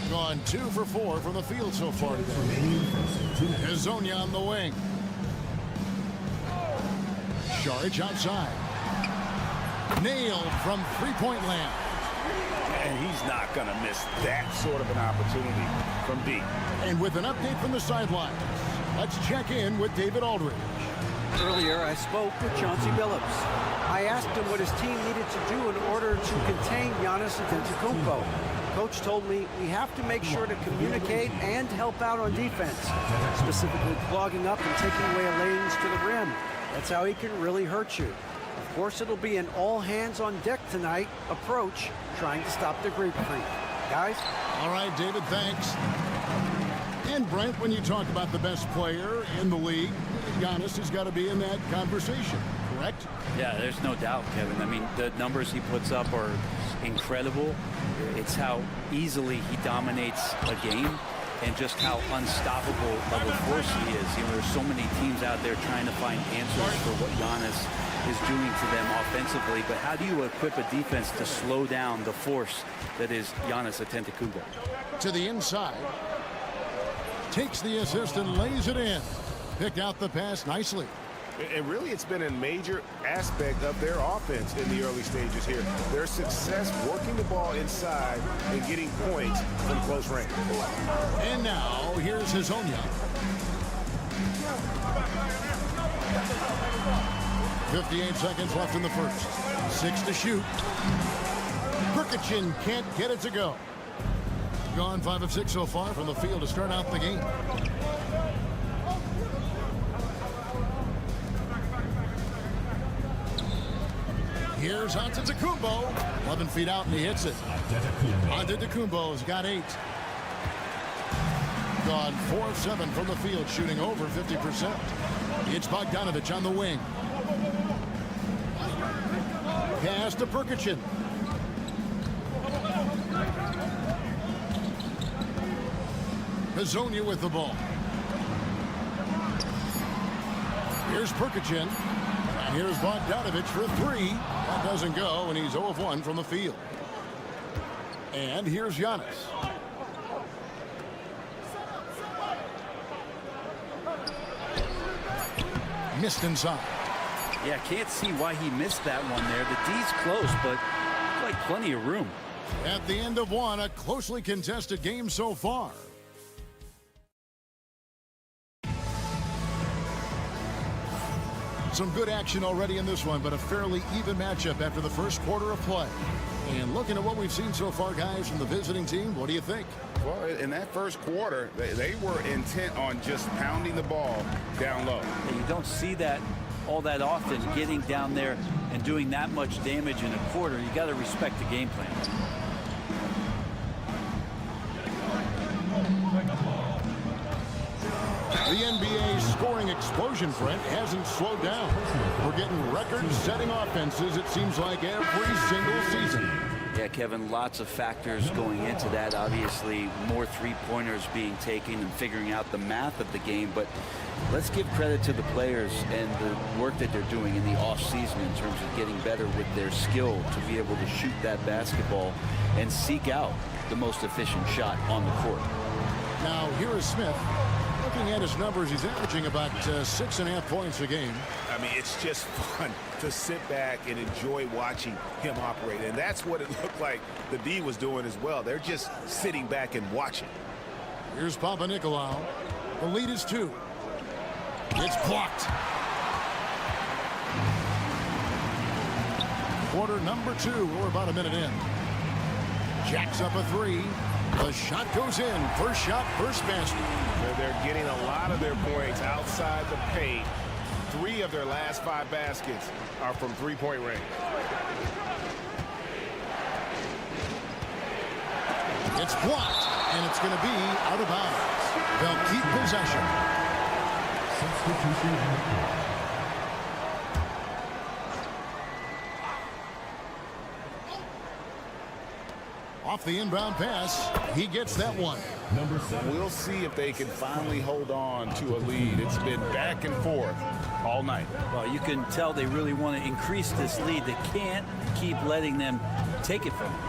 Gone 2 for 4 from the field so far today. Hezonja on the wing. Saric outside. Nailed from three-point land. And he's not going to miss that sort of an opportunity from deep. And with an update from the sidelines, let's check in with David Aldridge. Earlier, I spoke with Chauncey Billups. I asked him what his team needed to do in order to contain Giannis Antetokounmpo. Coach told me we have to make sure to communicate and help out on defense, specifically clogging up and taking away lanes to the rim. That's how he can really hurt you. Of course, it'll be an all-hands-on-deck tonight approach, trying to stop the grapefruit. Guys? All right, David, thanks. And Brent, when you talk about the best player in the league, Giannis has got to be in that conversation, correct? Yeah, there's no doubt, Kevin. I mean, the numbers he puts up are incredible. It's how easily he dominates a game and just how unstoppable of a force he is. You know, there's so many teams out there trying to find answers for what Giannis is doing to them offensively, but how do you equip a defense to slow down the force that is Giannis Antetokounmpo? To the inside. Takes the assist and lays it in. Picked out the pass nicely. And really, it's been a major aspect of their offense in the early stages here. Their success working the ball inside and getting points from close range. And now, here's Hazonia. 58 seconds left in the first. 6 to shoot. Perkichin can't get it to go. Gone 5 of 6 so far from the field to start out the game. Here's Antetokounmpo. 11 feet out and he hits it. Antetokounmpo's got 8. Gone 4 of 7 from the field, shooting over 50%. It's Bogdanovich on the wing. Pass to Perkichin. Hazonia with the ball. Here's Perkichin. And here's Bogdanovich for 3. That doesn't go, and he's 0 of 1 from the field. And here's Giannis. Missed inside. Yeah, can't see why he missed that one there. The D's close, but like plenty of room. At the end of one, a closely contested game so far. Some good action already in this one, but a fairly even matchup after the first quarter of play. And looking at what we've seen so far, guys, from the visiting team, what do you think? Well, in that first quarter, they were intent on just pounding the ball down low. And you don't see that all that often, getting down there and doing that much damage in a quarter. You got to respect the game plan. The NBA scoring explosion, Brent, hasn't slowed down. We're getting record-setting offenses, it seems like, every single season. Yeah, Kevin, lots of factors going into that. Obviously, more three-pointers being taken and figuring out the math of the game. But let's give credit to the players and the work that they're doing in the off-season in terms of getting better with their skill to be able to shoot that basketball and seek out the most efficient shot on the court. Now, here is Smith. Looking at his numbers, he's averaging about 6.5 points a game. I mean, it's just fun to sit back and enjoy watching him operate. And that's what it looked like the D was doing as well. They're just sitting back and watching. Here's Papanikolaou. The lead is 2. It's blocked. Quarter number 2. We're about a minute in. Jacks up a 3. The shot goes in. First shot, first basket. They're getting a lot of their points outside the paint. 3 of their last 5 baskets are from three-point range. It's blocked, and it's going to be out of bounds. They'll keep possession. Off the inbound pass, he gets that one. We'll see if they can finally hold on to a lead. It's been back and forth all night. Well, you can tell they really want to increase this lead. They can't keep letting them take it from them.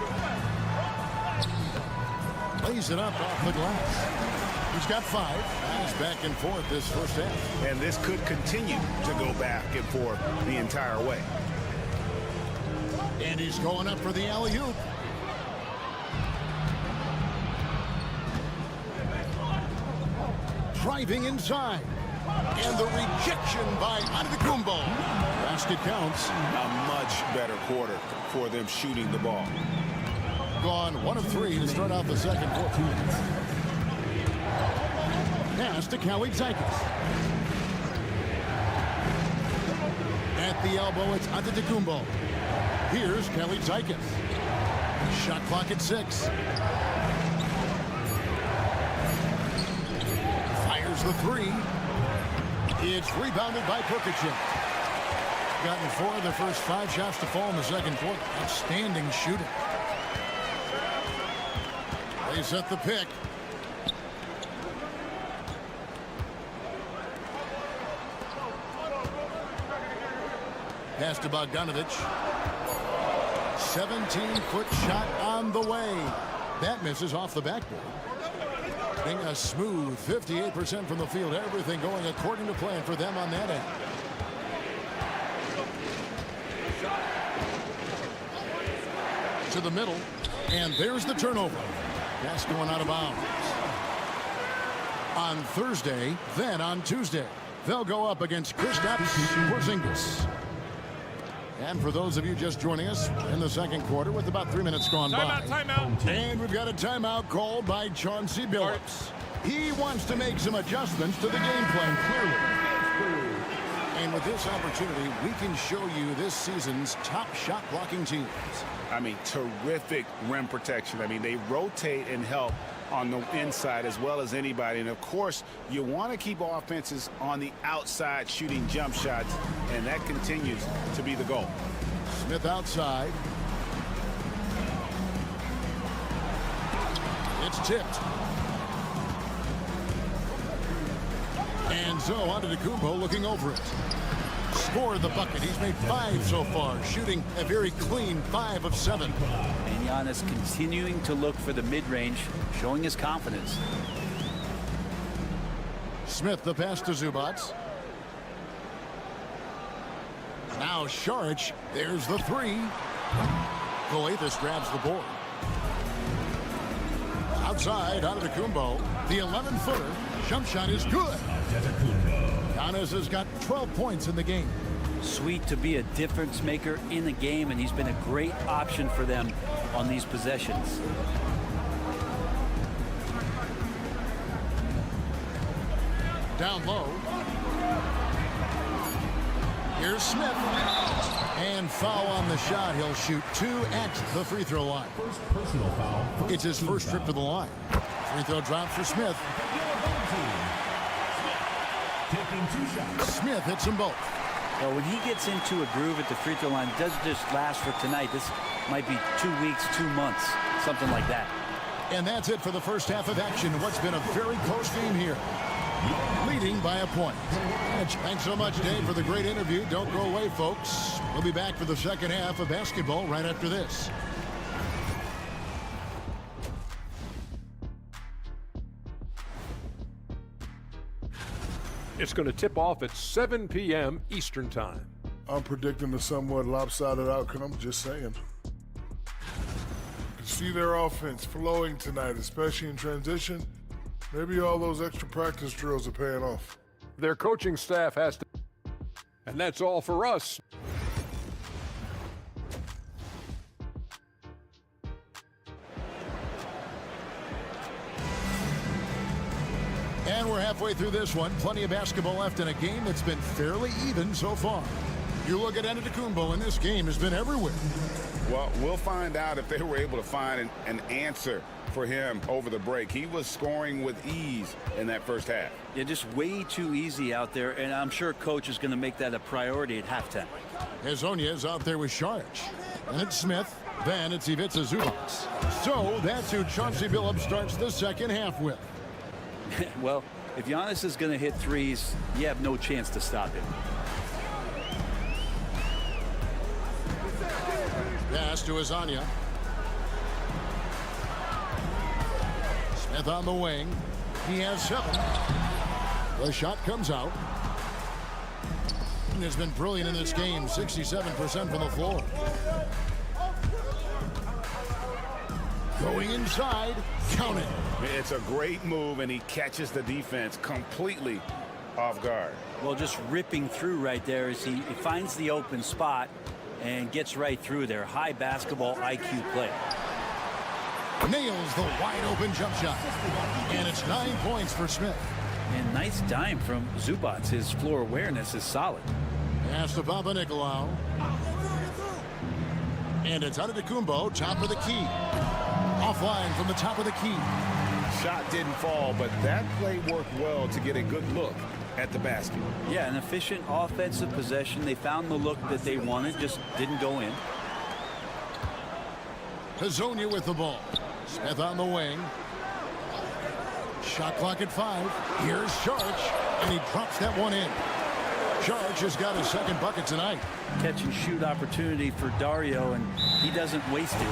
Lays it up off the glass. He's got 5. He's back and forth this first half. And this could continue to go back and forth the entire way. And he's going up for the alley-oop. driving inside. And the rejection by Antetokounmpo. Basket counts. A much better quarter for them shooting the ball. Gone 1 of 3 to start out the second quarter. Pass to Kalaitzakis. At the elbow, it's Antetokounmpo. Here's Kalaitzakis. Shot clock at 6. Fires the 3. It's rebounded by Perkichin. Gotten 4 of the first 5 shots to fall in the second quarter. Outstanding shooting. They set the pick. Pass to Bogdanovic. 17-foot shot on the way. That misses off the backboard. Getting a smooth 58% from the field. Everything going according to plan for them on that end. To the middle. And there's the turnover. Pass going out of bounds. On Thursday, then on Tuesday, they'll go up against Kristaps Porzingis. And for those of you just joining us in the second quarter with about 3 minutes gone by. Timeout. And we've got a timeout called by Chauncey Billups. He wants to make some adjustments to the game plan, clearly. And with this opportunity, we can show you this season's top shot blocking teams. I mean, terrific rim protection. I mean, they rotate and help on the inside as well as anybody. And, of course, you want to keep offenses on the outside shooting jump shots, and that continues to be the goal. Smith outside. It's tipped. And so Antetokounmpo looking over it. Scored the bucket. He's made 5 so far, shooting a very clean 5 of 7. And Giannis continuing to look for the mid-range, showing his confidence. Smith the pass to Zubac. Now Saric. There's the 3. Goethis grabs the board. Outside, Antetokounmpo. The 11-footer. Jump shot is good. Giannis has got 12 points in the game. Sweet to be a difference maker in the game, and he's been a great option for them on these possessions. Down low. Here's Smith. And foul on the shot. He'll shoot 2 at the free throw line. First personal foul. It's his first trip to the line. Free throw drop for Smith. Taking 2 shots. Smith hits them both. Well, when he gets into a groove at the free throw line, it doesn't just last for tonight. This might be 2 weeks, 2 months, something like that. And that's it for the first half of action. What's been a very close game here. Leading by a point. Thanks so much, Dave, for the great interview. Don't go away, folks. We'll be back for the second half of basketball right after this. It's going to tip off at 7 p.m. Eastern Time. I'm predicting a somewhat lopsided outcome, just saying. You can see their offense flowing tonight, especially in transition. Maybe all those extra practice drills are paying off. Their coaching staff has to. And that's all for us. And we're halfway through this one. Plenty of basketball left in a game that's been fairly even so far. You look at Antetokounmpo, and this game has been everywhere. Well, we'll find out if they were able to find an answer for him over the break. He was scoring with ease in that first half. Yeah, just way too easy out there, and I'm sure coach is going to make that a priority at halftime. Hezonja is out there with Saric. And it's Smith. Then it's Ivica Zubac. So that's who Chauncey Billups starts the second half with. Well, if Giannis is going to hit threes, you have no chance to stop him. Pass to Hezonja. Smith on the wing. He has 7. The shot comes out. And has been brilliant in this game. 67% from the floor. Going inside, count it. It's a great move, and he catches the defense completely off guard. Well, just ripping through right there as he finds the open spot and gets right through there. High basketball IQ play. Nails the wide open jump shot. And it's 9 points for Smith. And nice dime from Zubac. His floor awareness is solid. Pass to Papanikolaou. And it's Antetokounmpo, top of the key. Offline from the top of the key. Shot didn't fall, but that play worked well to get a good look at the basket. Yeah, an efficient offensive possession. They found the look that they wanted, just didn't go in. Hazonia with the ball. Smith on the wing. Shot clock at 5. Here's Sharch, and he drops that one in. Sharch has got his second bucket tonight. Catch and shoot opportunity for Dario, and he doesn't waste it.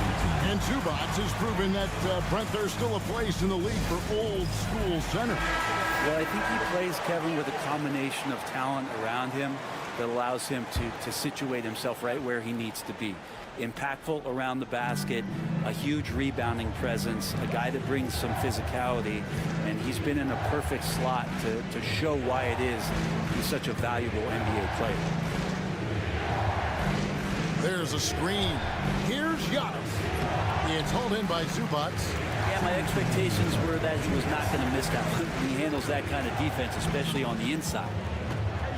And Zubac has proven that, Brent, there's still a place in the league for old school center. Well, I think he plays, Kevin, with a combination of talent around him that allows him to situate himself right where he needs to be. Impactful around the basket, a huge rebounding presence, a guy that brings some physicality, and he's been in a perfect slot to show why it is he's such a valuable NBA player. There's a screen. Here's Giannis. It's hauled in by Zubac. Yeah, my expectations were that he was not going to miss that one. He handles that kind of defense, especially on the inside.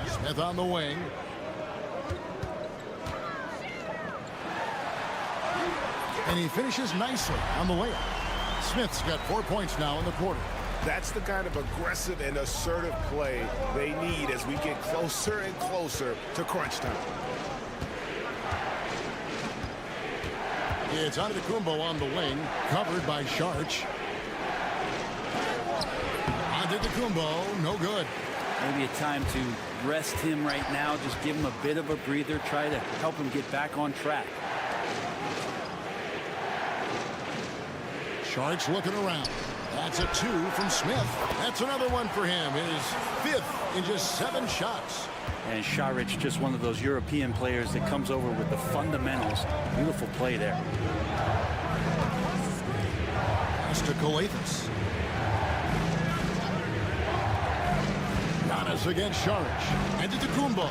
Smith on the wing. And he finishes nicely on the layup. Smith's got 4 points now in the quarter. That's the kind of aggressive and assertive play they need as we get closer and closer to crunch time. It's Antetokounmpo on the wing, covered by Sharch. Antetokounmpo, no good. Maybe a time to rest him right now, just give him a bit of a breather, try to help him get back on track. Sharch looking around. That's a 2 from Smith. That's another one for him. His 5th in just 7 shots. And Saric, just one of those European players that comes over with the fundamentals. Beautiful play there. Pass to Coathis. Giannis against Saric. Antetokounmpo.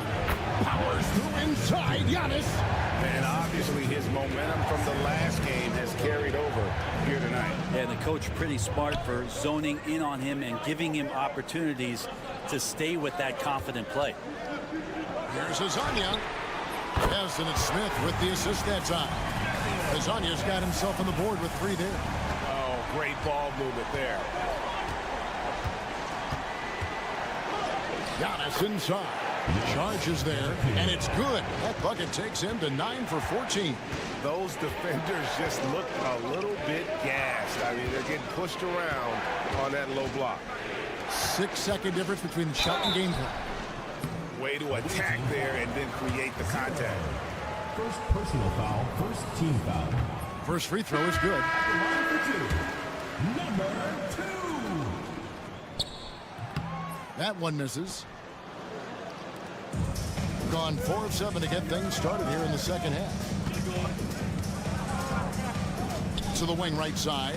Powers through inside. Giannis. And obviously his momentum from the last game has carried over here tonight. And the coach pretty smart for zoning in on him and giving him opportunities to stay with that confident play. Here's Hazonia. Yes, and it's Smith with the assist that time. Hazonia's got himself on the board with 3 there. Oh, great ball movement there. Giannis inside. Charge is there, and it's good. That bucket takes him to 9 for 14. Those defenders just look a little bit gassed. I mean, they're getting pushed around on that low block. 6-second difference between the shot and game clock. Way to attack there and then create the contact. First personal foul, first team foul. First free throw is good. Number 2. That one misses. Gone 4 of 7 to get things started here in the second half. To the wing right side.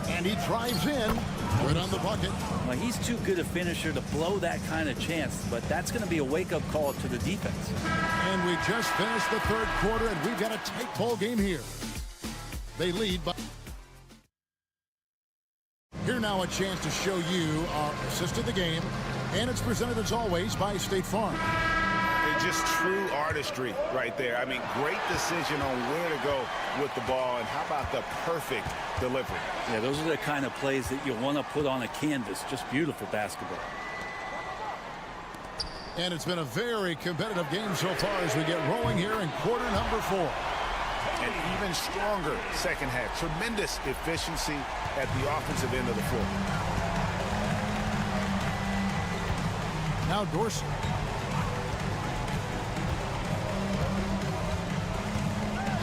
And he drives in. Good on the bucket. Well, he's too good a finisher to blow that kind of chance, but that's going to be a wake-up call to the defense. And we just finished the 3rd quarter, and we've got a tight ball game here. They lead by... Here now a chance to show you our assist of the game, and it's presented as always by State Farm. It's just true artistry right there. I mean, great decision on where to go with the ball, and how about the perfect delivery? Yeah, those are the kind of plays that you want to put on a canvas. Just beautiful basketball. And it's been a very competitive game so far as we get rolling here in quarter number 4. An even stronger second half. Tremendous efficiency at the offensive end of the floor. Now Dorsey.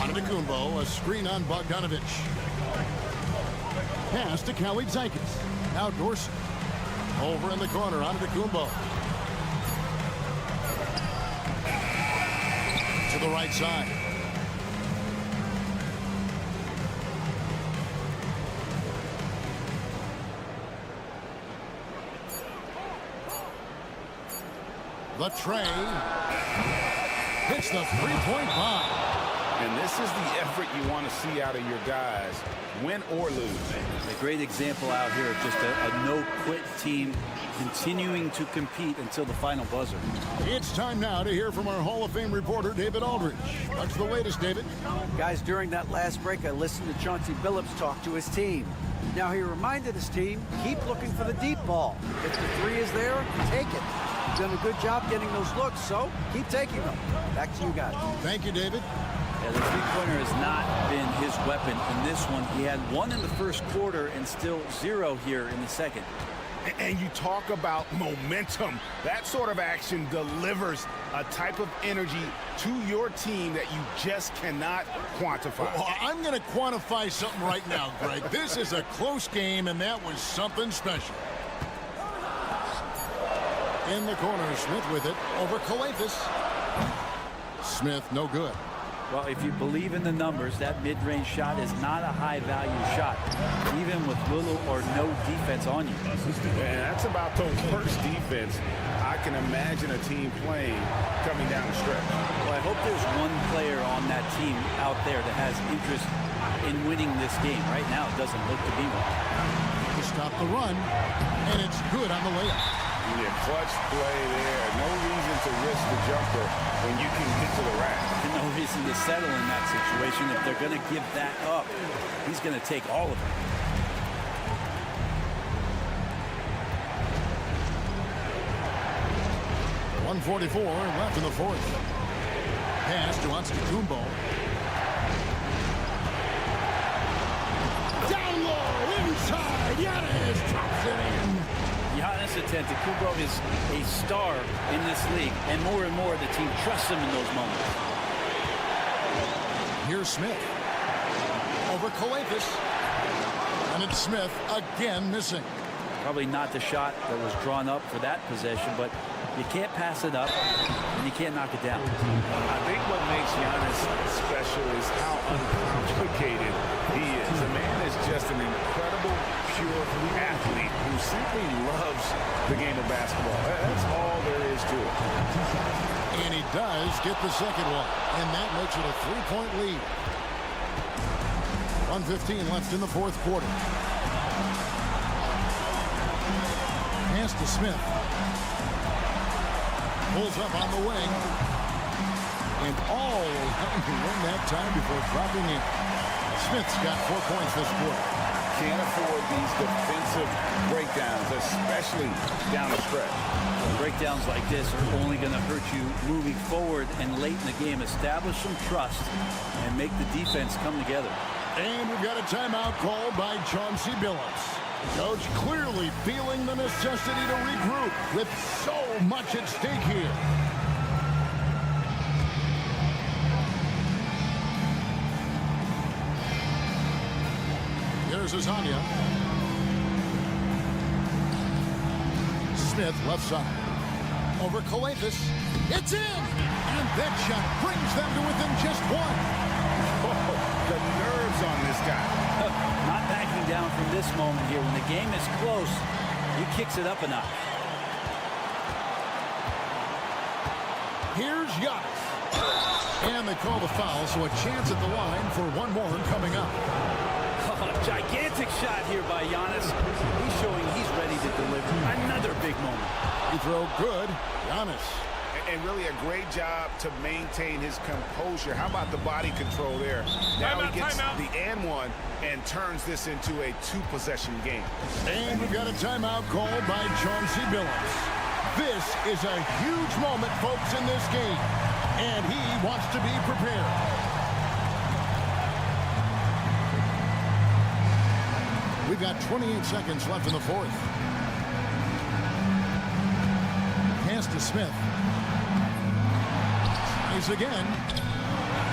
Antetokounmpo, a screen on Bogdanovic. Pass to Kalaitzakis. Now Dorsey. Over in the corner, Antetokounmpo. to the right side. The tray hits the three-point bomb. And this is the effort you want to see out of your guys, win or lose. A great example out here of just a no-quit team continuing to compete until the final buzzer. It's time now to hear from our Hall of Fame reporter, David Aldridge. What's the latest, David? Guys, during that last break, I listened to Chauncey Billups talk to his team. Now, he reminded his team, keep looking for the deep ball. If the three is there, take it. You've done a good job getting those looks, so keep taking them. Back to you guys. Thank you, David. Yeah, the three-pointer has not been his weapon in this one. He had one in the first quarter and still 0 here in the second. And you talk about momentum. That sort of action delivers a type of energy to your team that you just cannot quantify. Well, I'm going to quantify something right now, Greg. This is a close game, and that was something special. In the corner, Smith with it over Kalafis. Smith, no good. Well, if you believe in the numbers, that mid-range shot is not a high-value shot, even with little or no defense on you. And that's about the worst defense I can imagine a team playing coming down the stretch. Well, I hope there's one player on that team out there that has interest in winning this game. Right now, it doesn't look to be one. To stop the run, and it's good on the layup. Yeah, clutch play there. No reason to risk the jumper when you can get to the rack. And no reason to settle in that situation. If they're going to give that up, he's going to take all of it. .144 left in the fourth. Pass to Antetokounmpo. Down low, inside. Giannis drops it in. Giannis Antetokounmpo is a star in this league, and more the team trusts him in those moments. Here's Smith. Over Kalafis. And it's Smith again missing. Probably not the shot that was drawn up for that possession, but you can't pass it up, and you can't knock it down. I think what makes Giannis special is how uncomplicated he is. The man is just an incredible, pure athlete who simply loves the game of basketball. That's all there is to it. And he does get the second one, and that makes it a three-point lead. 1:15 left in the fourth quarter. Pass to Smith. Pulls up on the wing. And all around to win that time before dropping in. Smith's got 4 points this quarter. Can't afford these defensive breakdowns, especially down the stretch. Breakdowns like this are only going to hurt you moving forward and late in the game. Establish some trust and make the defense come together. And we've got a timeout called by Chauncey Billups. Coach clearly feeling the necessity to regroup with so much at stake here. Here's Azania. Smith left side. Over Kalafis. It's in! And that shot brings them to within just one. Oh, the nerves on this guy. Not backing down from this moment here. When the game is close, he kicks it up a notch. Here's Giannis. And they call the foul, so a chance at the line for one more coming up. Gigantic shot here by Giannis. He's showing he's ready to deliver another big moment. You throw good, Giannis. And really a great job to maintain his composure. How about the body control there? Now he gets the and one and turns this into a two-possession game. And we've got a timeout called by Chauncey Billups. This is a huge moment, folks, in this game. And he wants to be prepared. We've got 28 seconds left in the fourth. Pass to Smith. Tries again.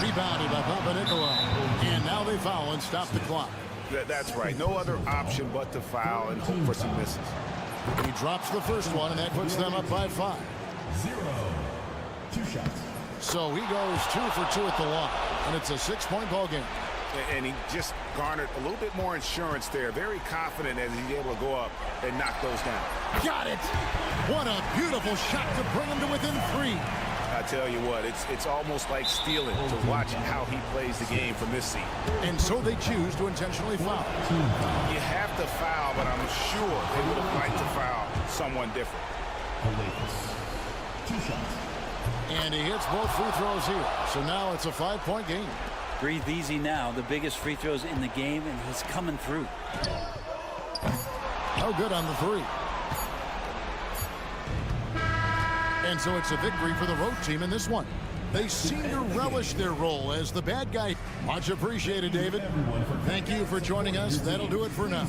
Rebounded by Papanikolaou. And now they foul and stop the clock. That's right. No other option but to foul and hope for some misses. He drops the first one, and that puts them up by 5. 0. 2 shots. So he goes 2 for 2 at the line, and it's a 6-point ball game. And he just garnered a little bit more insurance there. Very confident as he's able to go up and knock those down. Got it! What a beautiful shot to bring him to within 3. I tell you what, it's almost like stealing to watch how he plays the game from this seat. And so they choose to intentionally foul. You have to foul, but I'm sure they would have liked to foul someone different. 2 shots. And he hits both free throws here. So now it's a 5-point game. Breathe easy now. The biggest free throws in the game, and he's coming through. No good on the 3. And so it's a victory for the road team in this one. They seem to relish their role as the bad guy. Much appreciated, David. Thank you for joining us. That'll do it for now.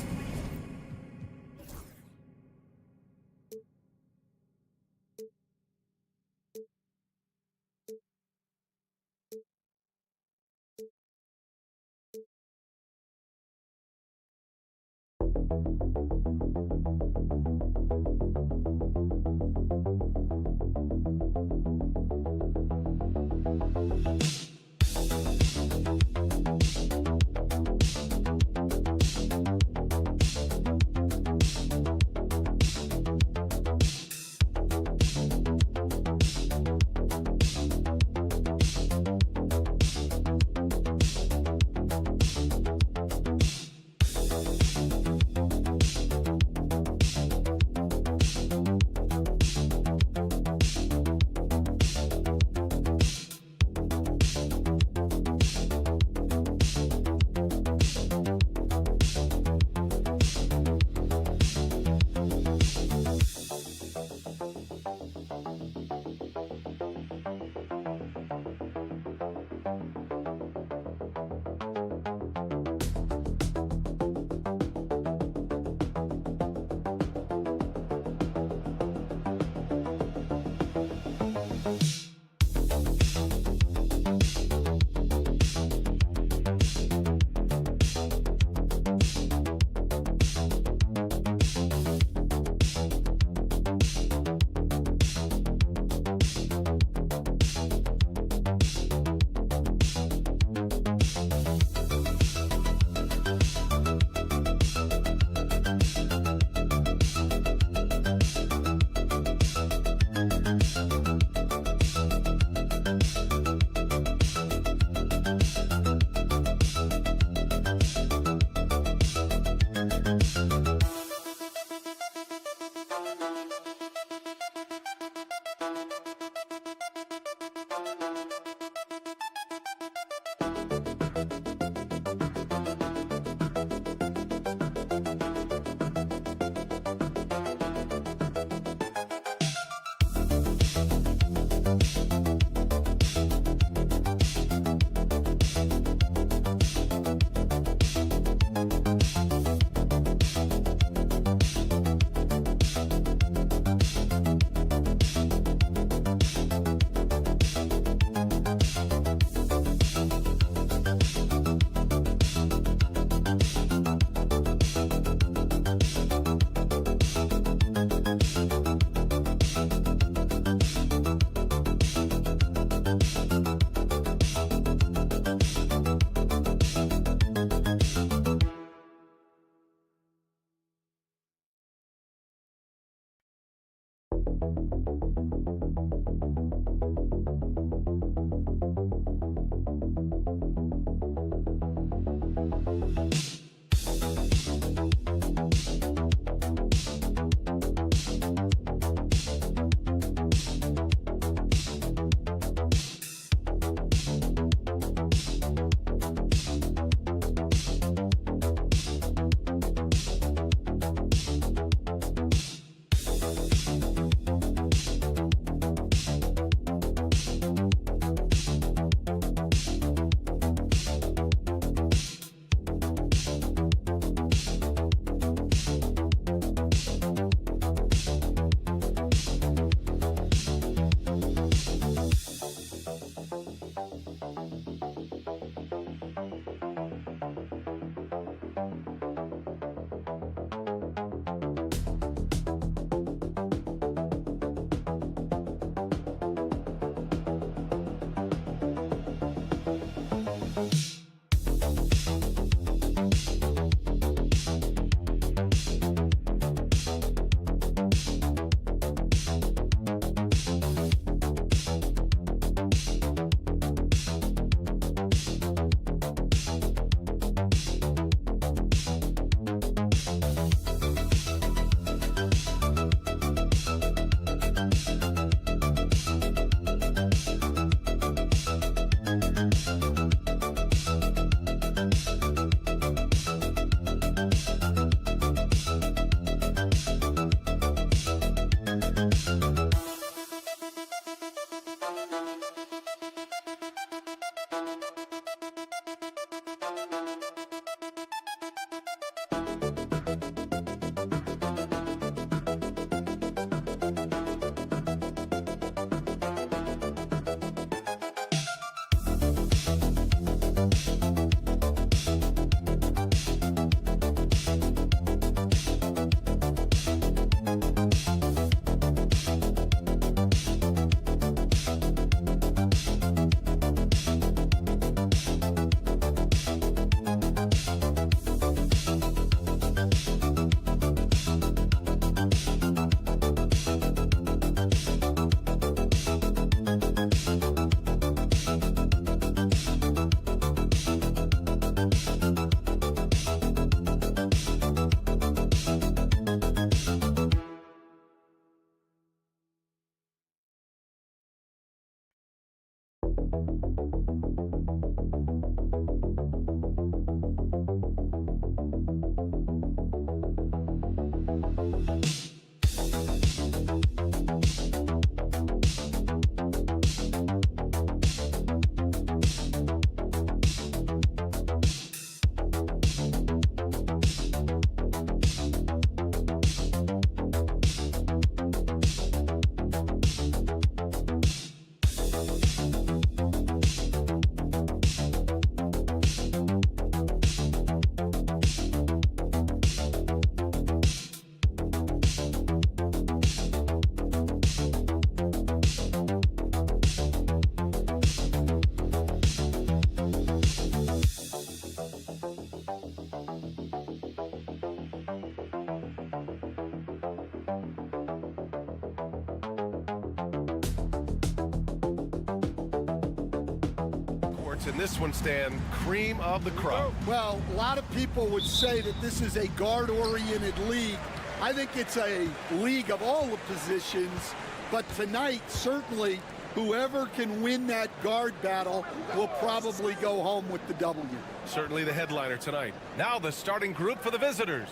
starts in this one, Stan. Cream of the crop. Well, a lot of people would say that this is a guard-oriented league. I think it's a league of all the positions, but tonight, certainly, whoever can win that guard battle will probably go home with the W. Certainly the headliner tonight. Now the starting group for the visitors.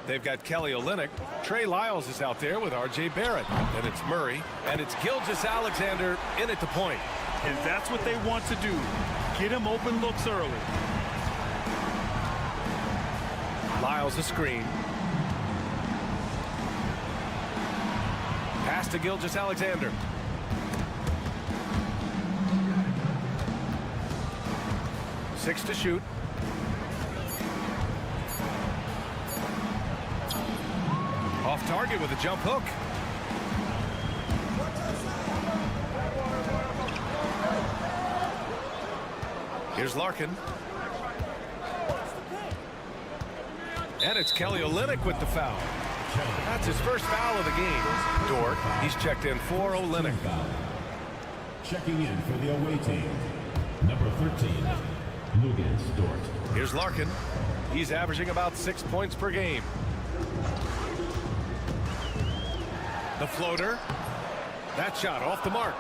They've got Kelly Olynyk. Trey Lyles is out there with R.J. Barrett. And it's Murray. And it's Gilgeous-Alexander in at the point. And that's what they want to do. Get him open looks early. Lyles a screen. Pass to Gilgeous-Alexander. Six to shoot. Off target with a jump hook. Here's Larkin. And it's Kelly Olynyk with the foul. That's his first foul of the game. Dort, he's checked in for Olynyk. Checking in for the away team, number 13, Lucas Dort. Here's Larkin. He's averaging about 6 points per game. The floater. That shot off the mark.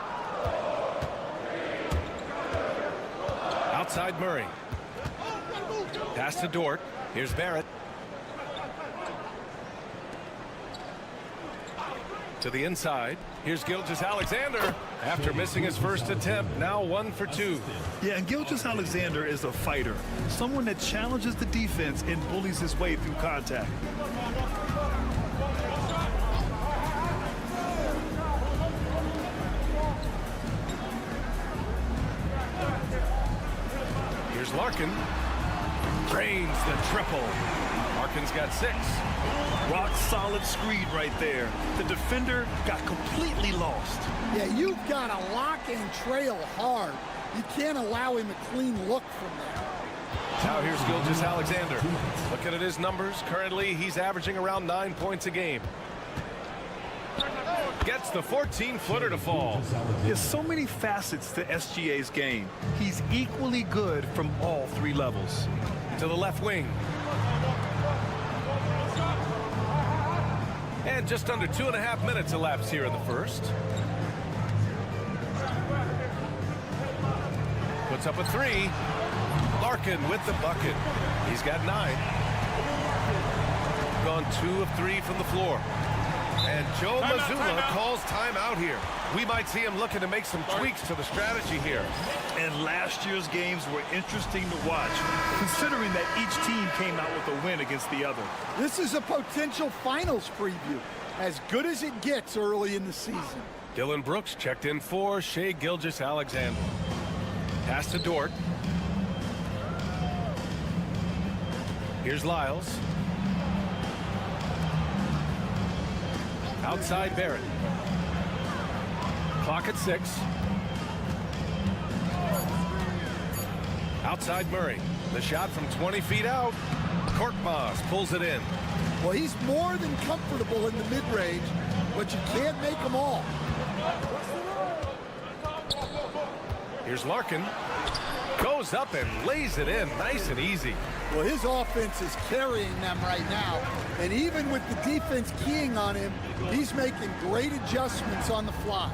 Outside Murray. Pass to Dort. Here's Barrett. To the inside. Here's Gilgeous-Alexander. After missing his first attempt, now 1 for 2. Yeah, and Gilgeous-Alexander is a fighter. Someone that challenges the defense and bullies his way through contact. Here's Larkin. Drains the triple. Larkin's got 6. Rock solid screen right there. The defender got completely lost. Yeah, you've got to lock and trail hard. You can't allow him a clean look from there. Now here's Gilgeous-Alexander. Looking at his numbers, currently he's averaging around 9 points a game. Gets the 14-footer to fall. There's so many facets to SGA's game. He's equally good from all 3 levels. To the left wing. And just under 2.5 minutes elapsed here in the first. Puts up a 3. Larkin with the bucket. He's got 9. Gone 2 of 3 from the floor. And Joe Mazzulla calls timeout here. We might see him looking to make some tweaks to the strategy here. And last year's games were interesting to watch, considering that each team came out with a win against the other. This is a potential finals preview, as good as it gets early in the season. Dylan Brooks checked in for Shai Gilgeous-Alexander. Pass to Dort. Here's Lyles. Outside Barrett. Clock at 6. Outside Murray. The shot from 20 feet out. Korkmaz pulls it in. Well, he's more than comfortable in the mid-range, but you can't make them all. Here's Larkin. Goes up and lays it in nice and easy. Well, his offense is carrying them right now. And even with the defense keying on him, he's making great adjustments on the fly.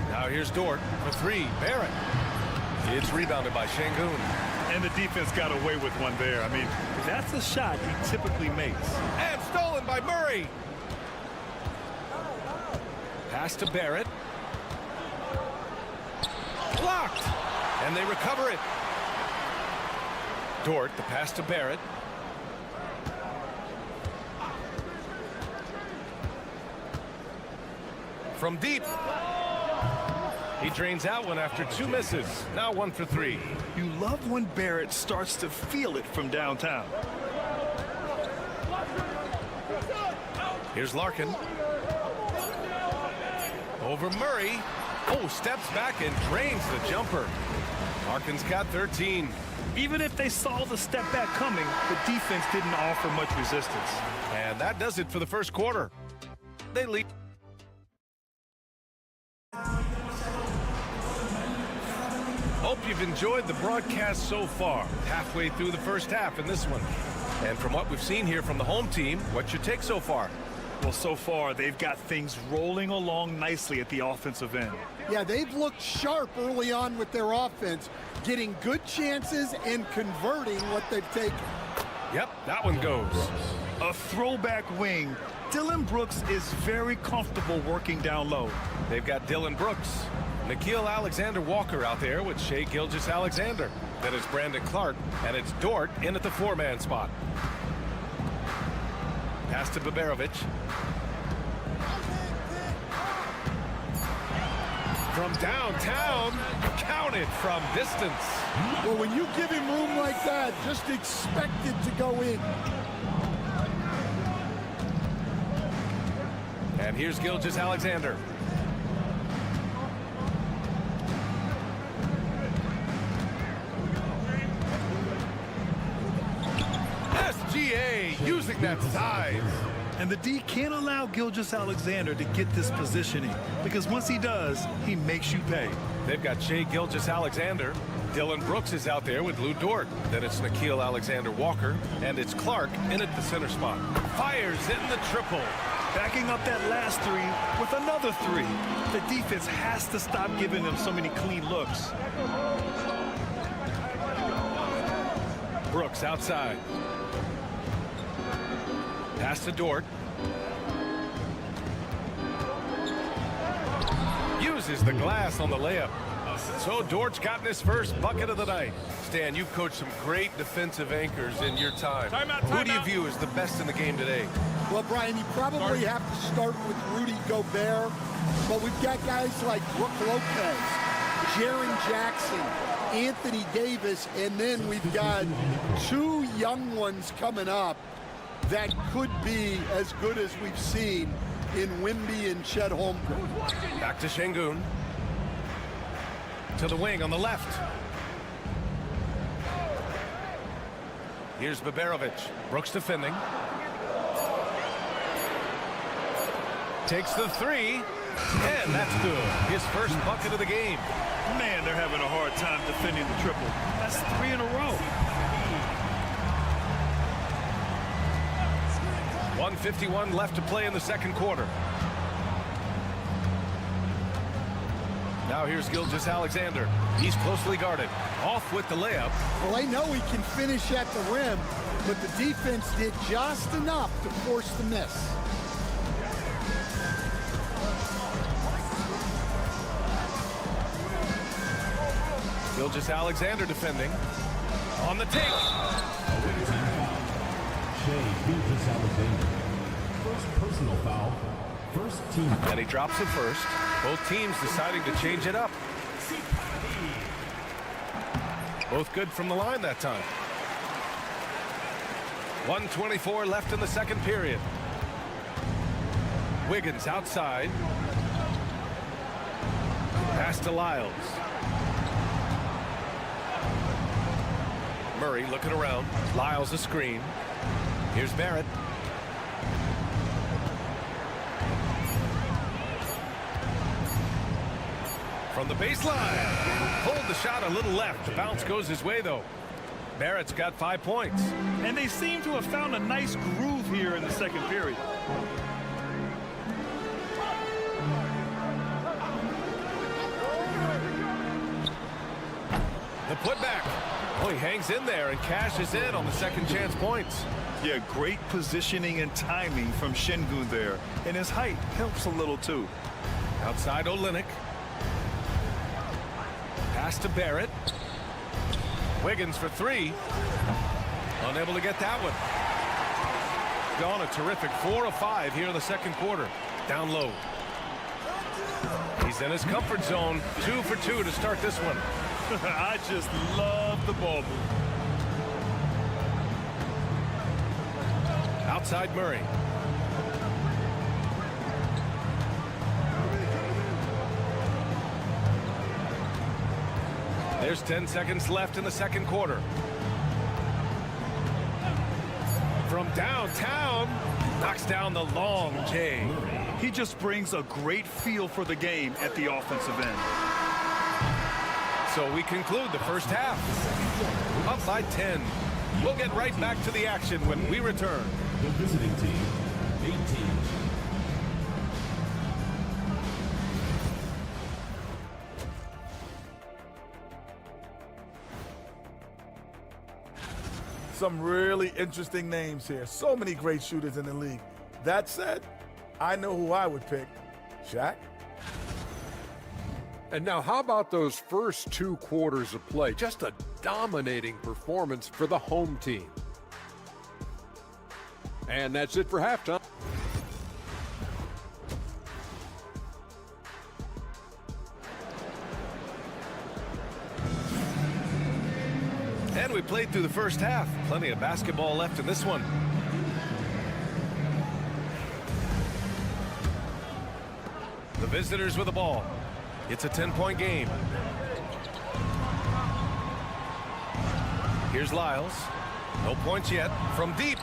Now here's Dort for 3. Barrett. It's rebounded by Şengün. And the defense got away with one there. I mean, that's a shot he typically makes. And stolen by Murray. Pass to Barrett. Blocked. And they recover it. Dort, the pass to Barrett. From deep. He drains out one after 2 misses. Now 1 for 3. You love when Barrett starts to feel it from downtown. Here's Larkin. Over Murray. Oh, steps back and drains the jumper. Larkin's got 13. Even if they saw the step back coming, the defense didn't offer much resistance. And that does it for the first quarter. They lead. Hope you've enjoyed the broadcast so far. Halfway through the first half in this one. And from what we've seen here from the home team, what's your take so far? Well, so far, they've got things rolling along nicely at the offensive end. Yeah, they've looked sharp early on with their offense, getting good chances and converting what they've taken. Yep, that one goes. A throwback wing. Dylan Brooks is very comfortable working down low. They've got Dylan Brooks, Nikhil Alexander-Walker out there with Shai Gilgeous-Alexander. Then it's Brandon Clark, and it's Dort in at the 4-man spot. Pass to Baberovic. From downtown, counted from distance. Well, when you give him room like that, just expect it to go in. And here's Gilgeous-Alexander. SGA using that size. And the D can't allow Gilgeous-Alexander to get this positioning, because once he does, he makes you pay. They've got Shai Gilgeous-Alexander. Dylan Brooks is out there with Lou Dort. Then it's Nikhil Alexander-Walker, and it's Clark in at the center spot. Fires in the triple. Backing up that last three with another three. The defense has to stop giving them so many clean looks. Brooks outside. Pass to Dort. Uses the glass on the layup. So Dort's gotten his first bucket of the night. Stan, you've coached some great defensive anchors in your time. Who do you view as the best in the game today? Well, Brian, you probably have to start with Rudy Gobert, but we've got guys like Brook Lopez, Jaren Jackson, Anthony Davis, and then we've got two young ones coming up that could be as good as we've seen in Wimby and Chet Holmgren. Back to Şengün. To the wing on the left. Here's Baberovic. Brooks defending. Takes the three, and that's good. His first bucket of the game. Man, they're having a hard time defending the triple. That's 3 in a row. 1:51 left to play in the second quarter. Now here's Gilgeous-Alexander. He's closely guarded. Off with the layup. Well, they know he can finish at the rim, but the defense did just enough to force the miss. Gilgeous-Alexander defending. On the take. Shai Gilgeous-Alexander. First personal foul. First team. And he drops it first. Both teams deciding to change it up. Both good from the line that time. 1:24 left in the second period. Wiggins outside. Pass to Lyles. Murray looking around. Lyles a screen. Here's Barrett. From the baseline. Pulled the shot a little left. The bounce goes his way, though. Barrett's got 5 points. And they seem to have found a nice groove here in the second period. The putback. Oh, he hangs in there and cashes in on the second chance points. Yeah, great positioning and timing from Şengün there. And his height helps a little, too. Outside Olynyk. Pass to Barrett. Wiggins for 3. Unable to get that one. Gone a terrific 4 of 5 here in the second quarter. Down low. He's in his comfort zone. 2 for 2 to start this one. I just love the ball move. Outside Murray. There's 10 seconds left in the second quarter. From downtown, knocks down the long J. He just brings a great feel for the game at the offensive end. So So we conclude the first half. Up by 10. We'll get right back to the action when we return. The visiting team, 18. Some really interesting names here. So many great shooters in the league. That said, I know who I would pick. Shaq? And now how about those first 2 quarters of play? Just a dominating performance for the home team. And that's it for halftime. And we played through the first half. Plenty of basketball left in this one. The visitors with the ball. It's a 10-point game. Here's Lyles. No points yet. From deep.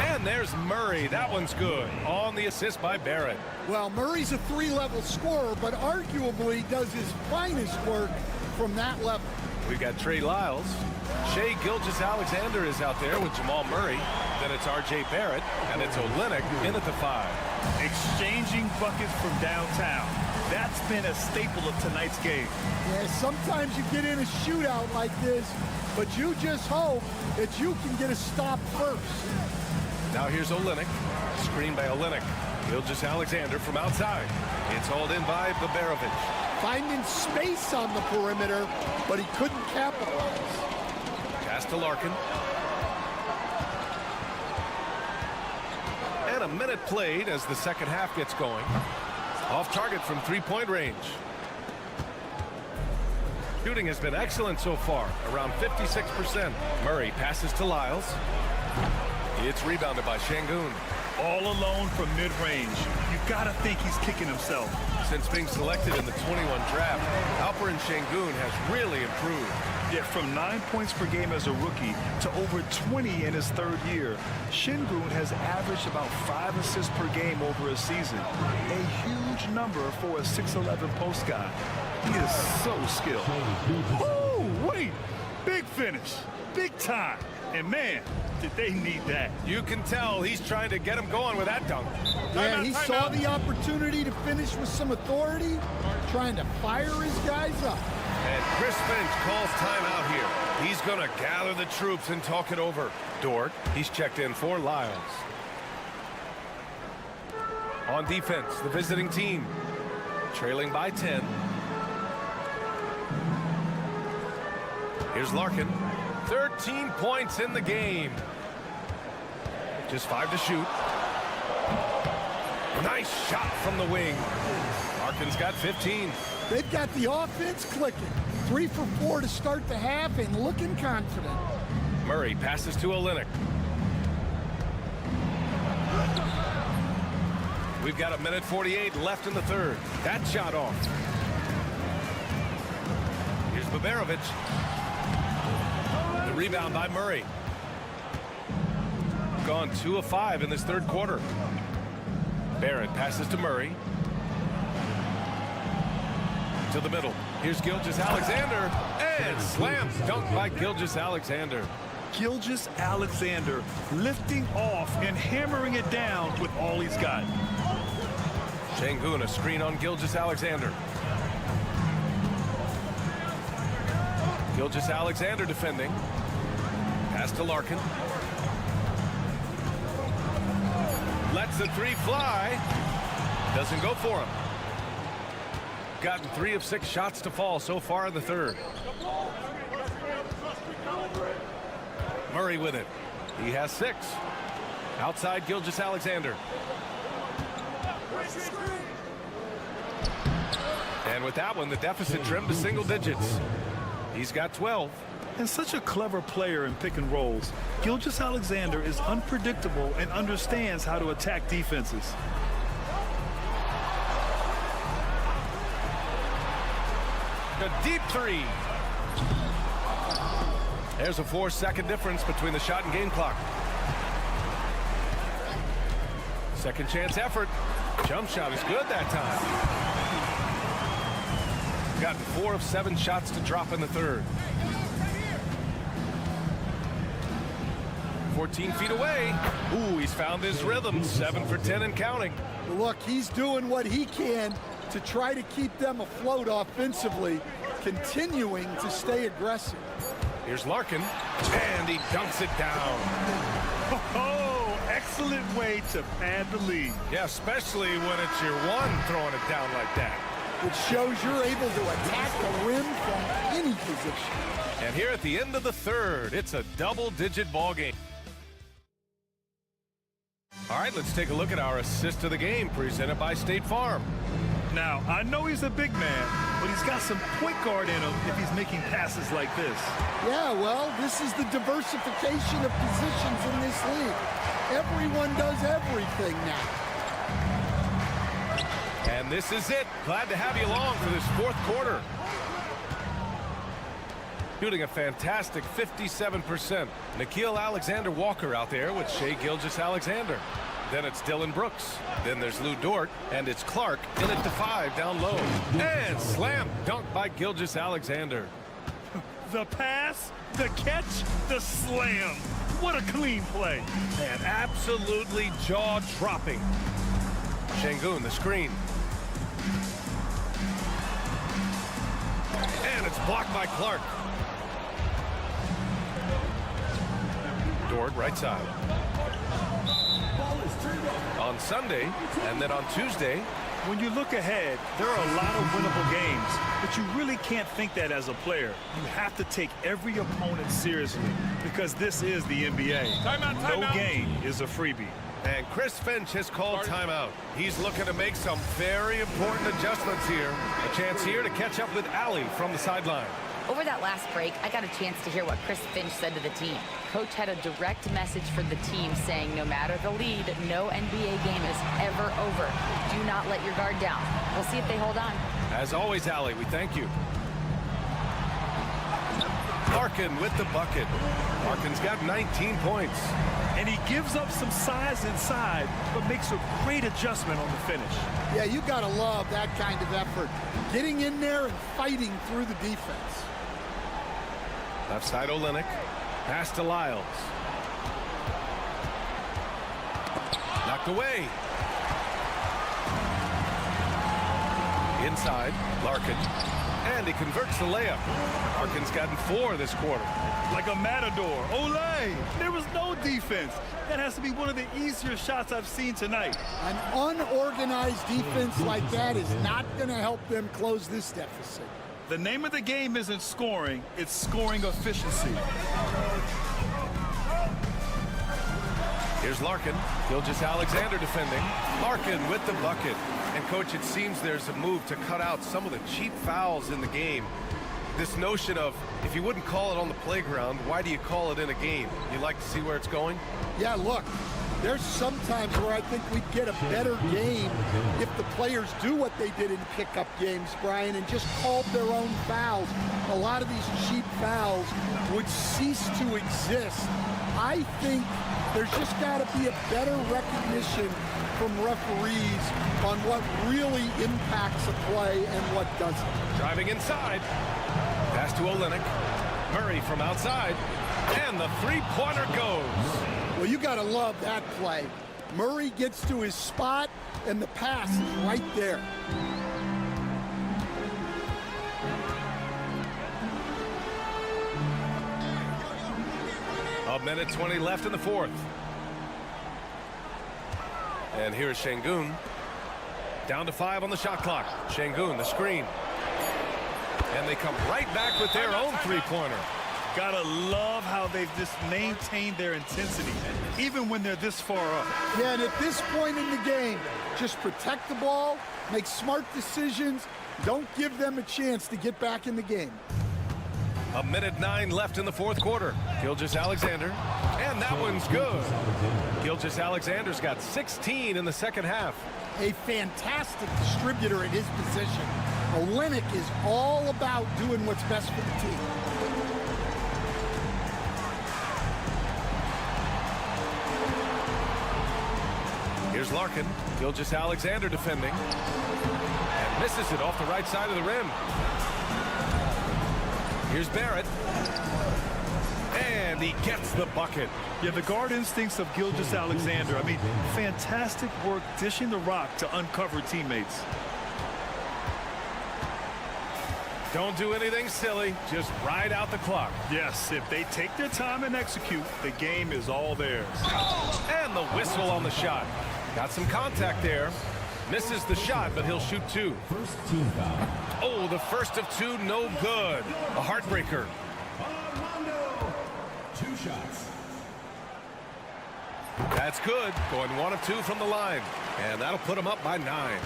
And there's Murray. That one's good. On the assist by Barrett. Well, Murray's a 3-level scorer, but arguably does his finest work from that level. We've got Trey Lyles. Shai Gilgeous-Alexander is out there with Jamal Murray. Then it's R.J. Barrett, and it's Olynyk in at the 5. Exchanging buckets from downtown. That's been a staple of tonight's game. Yeah, sometimes you get in a shootout like this, but you just hope that you can get a stop first. Now here's Olynyk. Screen by Olynyk. Gilgeous-Alexander from outside. It's hauled in by Baberovic. Finding space on the perimeter, but he couldn't capitalize. Pass to Larkin. And a minute played as the second half gets going. Off target from 3-point range. Shooting has been excellent so far, around 56%. Murray passes to Lyles. It's rebounded by Şengün. All alone from mid-range. You gotta think he's kicking himself. Since being selected in the 21 draft, Alperen Şengün has really improved. Yeah, from 9 points per game as a rookie to over 20 in his third year, Şengün has averaged about 5 assists per game over a season. A huge number for a 6'11" post guy. He is so skilled. Oh, wait! Big finish. Big time. And man, did they need that. You can tell he's trying to get him going with that dunk. Yeah, he saw the opportunity to finish with some authority, trying to fire his guys up. And Chris Finch calls timeout here. He's going to gather the troops and talk it over. Dort, he's checked in for Lyles. On defense, the visiting team. Trailing by 10. Here's Larkin. 13 points in the game. Just 5 to shoot. Nice shot from the wing. Larkin's got 15. They've got the offense clicking. 3 for 4 to start the half and looking confident. Murray passes to Olynyk. We've got a minute 48 left in the third. That shot off. Here's Baberovic. The rebound by Murray. Gone 2 of 5 in this third quarter. Barrett passes to Murray. To the middle. Here's Gilgeous-Alexander. And slam dunk by Gilgeous-Alexander. Gilgeous-Alexander lifting off and hammering it down with all he's got. Şengün, a screen on Gilgeous-Alexander. Gilgeous-Alexander defending. Pass to Larkin. Lets the 3 fly. Doesn't go for him. Gotten 3 of 6 shots to fall so far in the third. Murray with it. He has 6. Outside Gilgeous-Alexander. And with that one, the deficit trimmed to single digits. He's got 12. And such a clever player in pick and rolls. Gilgeous-Alexander is unpredictable and understands how to attack defenses. A deep 3. There's a 4-second difference between the shot and game clock. Second chance effort. Jump shot is good that time. gotten 4 of 7 shots to drop in the third. 14 feet away. Ooh, he's found his rhythm. 7 for 10 and counting. Look, he's doing what he can to try to keep them afloat offensively, continuing to stay aggressive. Here's Larkin, and he dunks it down. Oh, excellent way to pad the lead. Yeah, especially when it's your one throwing it down like that. It shows you're able to attack the rim from any position. And here at the end of the third, it's a double-digit ball game. All right, let's take a look at our assist of the game presented by State Farm. Now, I know he's a big man, but he's got some point guard in him if he's making passes like this. Yeah, well, this is the diversification of positions in this league. Everyone does everything now. And this is it. Glad to have you along for this fourth quarter. Shooting a fantastic 57%. Nickeil Alexander-Walker out there with Shai Gilgeous-Alexander. Then it's Dylan Brooks. Then there's Lou Dort. And it's Clark in at the 5 down low. And slam dunk by Gilgeous-Alexander. The pass, the catch, the slam. What a clean play. And absolutely jaw-dropping. Şengün, the screen. And it's blocked by Clark. Dort, right side. On Sunday, and then on Tuesday. When you look ahead, there are a lot of winnable games, but you really can't think that as a player. You have to take every opponent seriously because this is the NBA. Timeout, no timeout. game is a freebie. And Chris Finch has called timeout. He's looking to make some very important adjustments here. A chance here to catch up with Allie from the sideline. Over that last break, I got a chance to hear what Chris Finch said to the team. Coach had a direct message for the team saying no matter the lead, no NBA game is ever over. Do not let your guard down. We'll see if they hold on. As always, Allie, we thank you. Larkin with the bucket. Larkin's got 19 points. And he gives up some size inside, but makes a great adjustment on the finish. Yeah, you got to love that kind of effort. Getting in there and fighting through the defense. Left side Olynyk. Pass to Lyles. Knocked away. Inside, Larkin. And he converts the layup. Larkin's gotten 4 this quarter. Like a matador. Olay! There was no defense. That has to be one of the easier shots I've seen tonight. An unorganized defense like that is not going to help them close this deficit. The name of the game isn't scoring, it's scoring efficiency. Here's Larkin. Gilgeous-Alexander defending. Larkin with the bucket. And, Coach, it seems there's a move to cut out some of the cheap fouls in the game. This notion of, if you wouldn't call it on the playground, why do you call it in a game? You like to see where it's going? Yeah, look, there's some times where I think we'd get a better game if the players do what they did in pickup games, Brian, and just called their own fouls. A lot of these cheap fouls would cease to exist. I think there's just got to be a better recognition from referees on what really impacts a play and what doesn't. Driving inside. Pass to Olynyk. Murray from outside. And the three-pointer goes. Well, you got to love that play. Murray gets to his spot, and the pass is right there. A minute 20 left in the fourth. And here's Şengün. Down to 5 on the shot clock. Şengün, the screen. And they come right back with their own three-pointer. Gotta love how they've just maintained their intensity, even when they're this far up. Yeah, and at this point in the game, just protect the ball, make smart decisions, don't give them a chance to get back in the game. A minute 9 left in the fourth quarter. Gilgeous-Alexander, and that one's good. Gilgeous-Alexander's got 16 in the second half. A fantastic distributor at his position. Olynyk is all about doing what's best for the team. Here's Larkin. Gilgeous-Alexander defending. And misses it off the right side of the rim. Here's Barrett. And he gets the bucket. Yeah, the guard instincts of Gilgeous-Alexander. I mean, fantastic work dishing the rock to uncover teammates. Don't do anything silly. Just ride out the clock. Yes, if they take their time and execute, the game is all theirs. And the whistle on the shot. Got some contact there. Misses the shot, but he'll shoot two. First team foul. Oh, the first of two, no good. A heartbreaker. Two shots. That's good. Going 1 of 2 from the line. And that'll put him up by 9.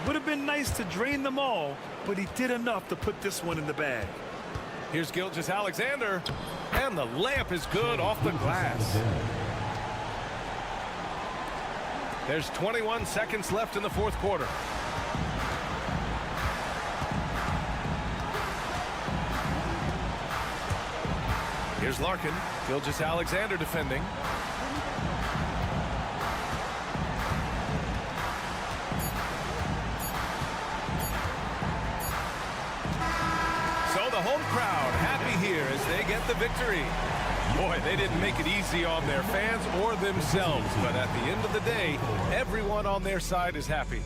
Would have been nice to drain them all, but he did enough to put this one in the bag. Here's Gilgeous-Alexander. And the layup is good off the glass. There's 21 seconds left in the fourth quarter. Here's Larkin. Gilgeous-Alexander defending. So the home crowd happy here as they get the victory. Boy, they didn't make it easy on their fans or themselves, but at the end of the day, everyone on their side is happy.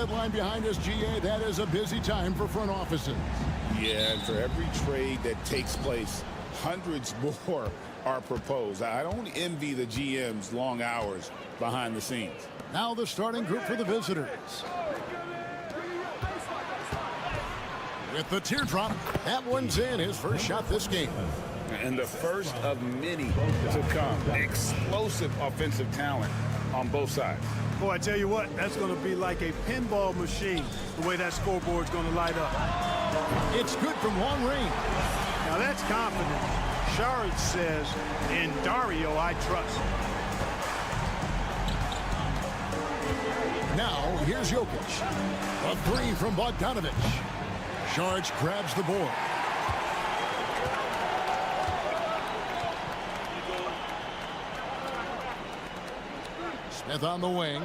deadline behind us, GA. That is a busy time for front offices. Yeah, and for every trade that takes place, hundreds more are proposed. I don't envy the GM's long hours behind the scenes. Now the starting group for the visitors. With the teardrop, that one's in, his first shot this game. And the first of many to come. Explosive offensive talent on both sides. Boy, I tell you what, that's going to be like a pinball machine, the way that scoreboard's going to light up. It's good from long range. Now that's confident. Sharad says, in Dario, I trust. Now, here's Jokic. A three from Bogdanovic. Sharad grabs the board. Smith on the wing.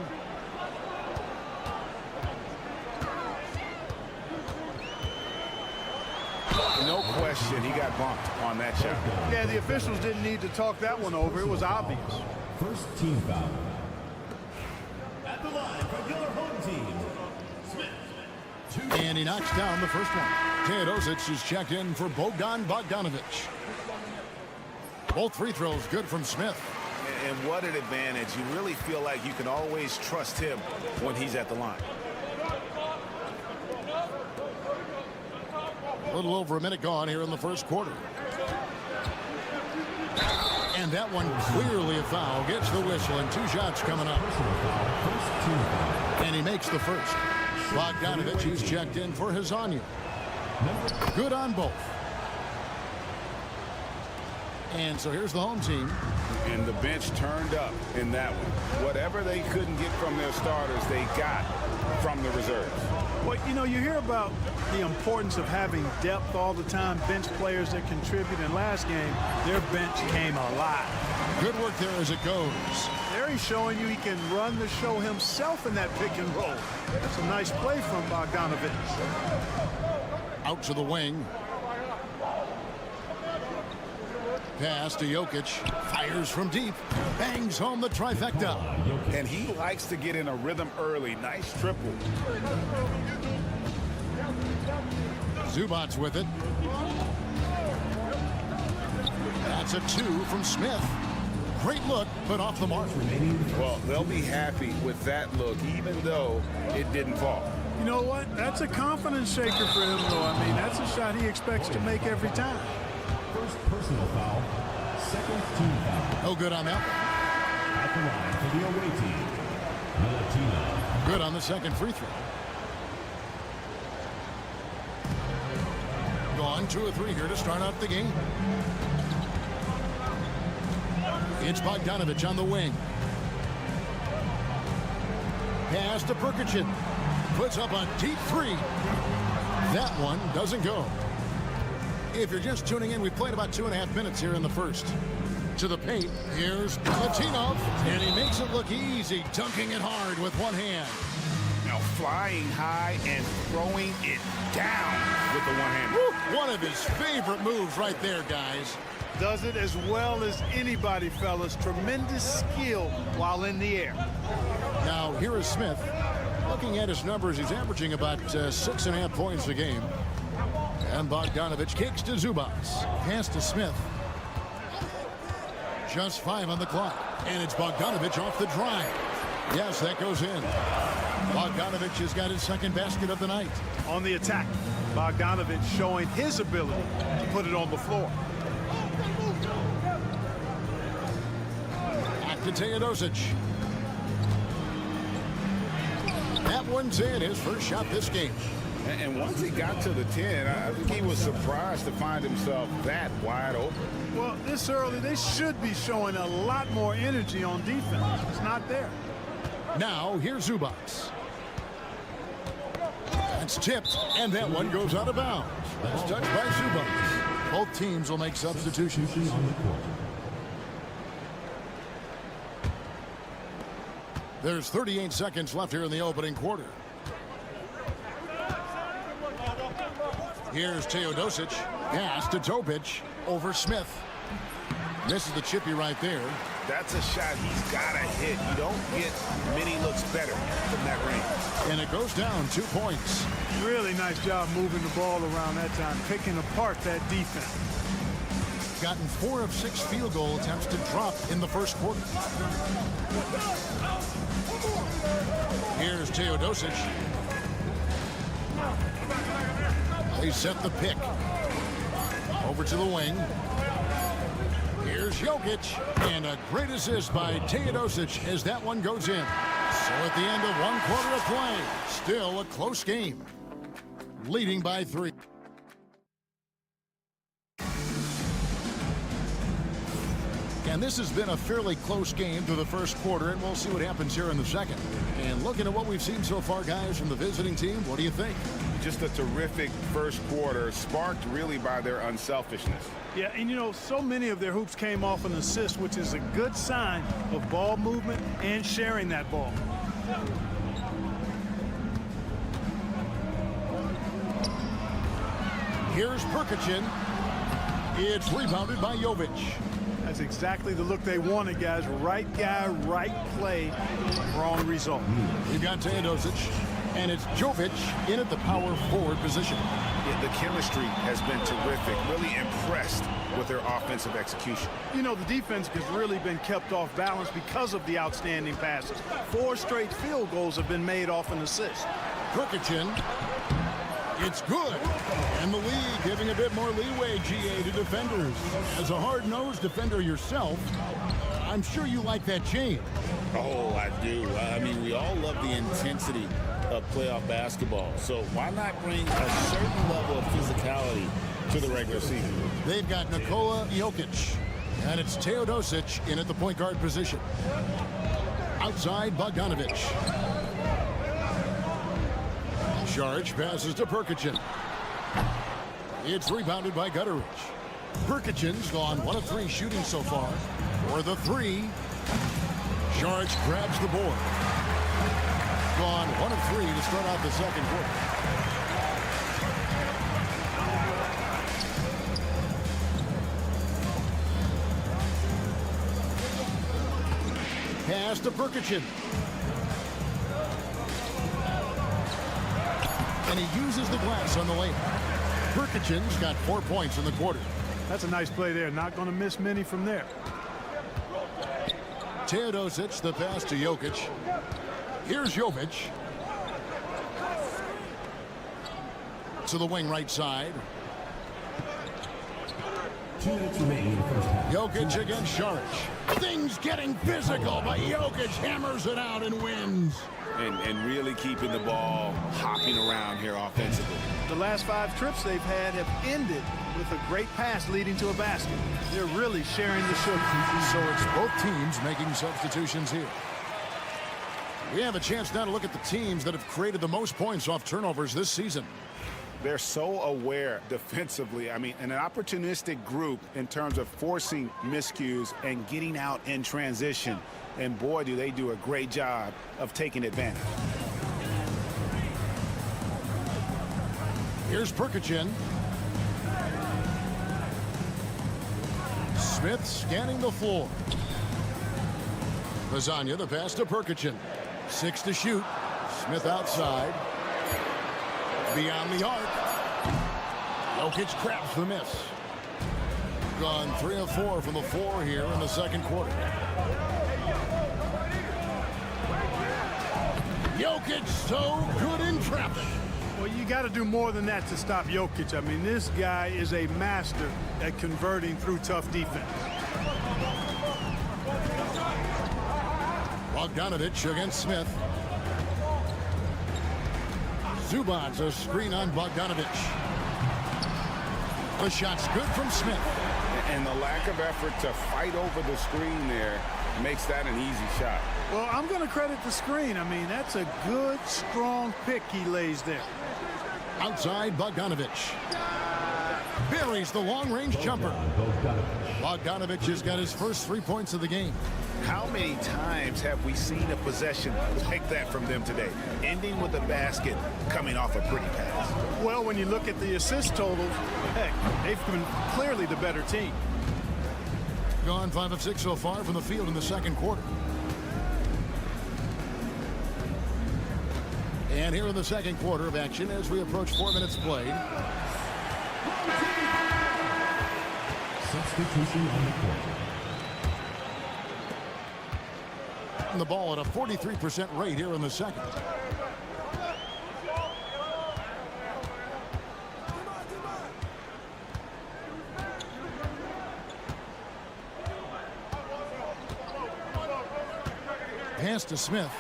No question, he got bumped on that shot. Yeah, the officials didn't need to talk that one over. It was obvious. First team foul. At the line for your home team, Smith. And he knocks down the first one. Teodosic is checked in for Bogdanovic. Both free throws good from Smith. And what an advantage. You really feel like you can always trust him when he's at the line. A little over a minute gone here in the first quarter. And that one clearly a foul. Gets the whistle and 2 shots coming up. And he makes the first. Bogdanovic is checked in for Hazanya. Good on both. And so here's the home team. And the bench turned up in that one. Whatever they couldn't get from their starters, they got from the reserves. Well, you know, you hear about the importance of having depth all the time, bench players that contribute. In last game, their bench came alive. Good work there as it goes. There he's showing you he can run the show himself in that pick and roll. That's a nice play from Bogdanovic. Out to the wing. Pass to Jokic. Fires from deep. Bangs home the trifecta. And he likes to get in a rhythm early. Nice triple. Zubac's with it. That's a 2 from Smith. Great look, but off the mark. Well, they'll be happy with that look, even though it didn't fall. You know what? That's a confidence shaker for him, though. I mean, that's a shot he expects to make every time. First personal foul. Second team foul. No good on that one. At the line for the away team, Latino. Good on the second free throw. Gone 2 or 3 here to start out the game. It's Bogdanovic on the wing. Pass to Perkichin. Puts up a deep 3. That one doesn't go. If you're just tuning in, we've played about 2.5 minutes here in the first. To the paint, here's Latinov, and he makes it look easy, dunking it hard with one hand. Now flying high and throwing it down with the one hand. One of his favorite moves right there, guys. Does it as well as anybody, fellas. Tremendous skill while in the air. Now, here is Smith. Looking at his numbers, he's averaging about 6.5 points a game. And Bogdanovic kicks to Zubac. Pass to Smith. Just 5 on the clock. And it's Bogdanovic off the drive. Yes, that goes in. Bogdanovic has got his second basket of the night. On the attack, Bogdanovic showing his ability to put it on the floor. Back to Teodosic. That one's in, his first shot this game. And once he got to the 10, I think he was surprised to find himself that wide open. Well, this early, they should be showing a lot more energy on defense. It's not there. Now, here's Zubac. That's tipped, and that one goes out of bounds. That's touched by Zubac. Both teams will make substitutions. There's 38 seconds left here in the opening quarter. Here's Teodosic. Pass to Topic over Smith. This is the chippy right there. That's a shot he's got to hit. You don't get many looks better from that range. And it goes down 2 points. Really nice job moving the ball around that time, picking apart that defense. Gotten 4 of 6 field goal attempts to drop in the first quarter. Here's Teodosic. They set the pick. Over to the wing. Here's Jokic. And a great assist by Teodosic as that one goes in. So at the end of 1 quarter of play, still a close game. Leading by 3. And this has been a fairly close game through the first quarter, and we'll see what happens here in the second. And looking at what we've seen so far, guys, from the visiting team, what do you think? Just a terrific first quarter, sparked really by their unselfishness. Yeah, and you know, so many of their hoops came off an assist, which is a good sign of ball movement and sharing that ball. Here's Perkichin. It's rebounded by Jovic. That's exactly the look they wanted, guys. Right guy, right play, wrong result. We've got Teodosic, and it's Jovic in at the power forward position. Yeah, the chemistry has been terrific. Really impressed with their offensive execution. You know, the defense has really been kept off balance because of the outstanding passes. 4 straight field goals have been made off an assist. Perkichin. It's good. And the league giving a bit more leeway, GA, to defenders. As a hard-nosed defender yourself, I'm sure you like that change. Oh, I do. I mean, we all love the intensity of playoff basketball. So why not bring a certain level of physicality to the regular season? They've got Nikola Jokic. And it's Teodosic in at the point guard position. Outside, Bogdanovic. Saric passes to Perkichin. It's rebounded by Gutteridge. Perkichin's gone 1 of 3 shooting so far. For the 3, Saric grabs the board. Gone 1 of 3 to start out the second quarter. Pass to Perkichin. And he uses the glass on the layup. Perkichin's got 4 points in the quarter. That's a nice play there. Not going to miss many from there. Teodosic, the pass to Jokic. Here's Jovic. To the wing right side. 2 minutes remaining in the first half. Jokic against Saric. Things getting physical, but Jokic hammers it out and wins. And really keeping the ball hopping around here offensively. The last 5 trips they've had have ended with a great pass leading to a basket. They're really sharing the sugar. So it's both teams making substitutions here. We have a chance now to look at the teams that have created the most points off turnovers this season. They're so aware defensively. I mean, an opportunistic group in terms of forcing miscues and getting out in transition. And boy, do they do a great job of taking advantage. Here's Perkichin. Smith scanning the floor. Lasagna, the pass to Perkichin. 6 to shoot. Smith outside. Beyond the arc. Jokic grabs the miss. Gone 3 of 4 from the floor here in the second quarter. Jokic so good in traffic. Well, you got to do more than that to stop Jokic. I mean, this guy is a master at converting through tough defense. Bogdanovic against Smith. Zubac's a screen on Bogdanovic. The shot's good from Smith. And the lack of effort to fight over the screen there makes that an easy shot. Well, I'm going to credit the screen. I mean, that's a good, strong pick he lays there. Outside, Bogdanovic. Buries the long-range jumper. Bogdanovic has got his first 3 points of the game. How many times have we seen a possession like that from them today? Ending with a basket, coming off a pretty pass. Well, when you look at the assist totals, heck, they've been clearly the better team. Gone 5 of 6 so far from the field in the second quarter. And here in the second quarter of action as we approach 4 minutes played. Substitution on the court. The ball at a 43% rate here in the second. Pass to Smith.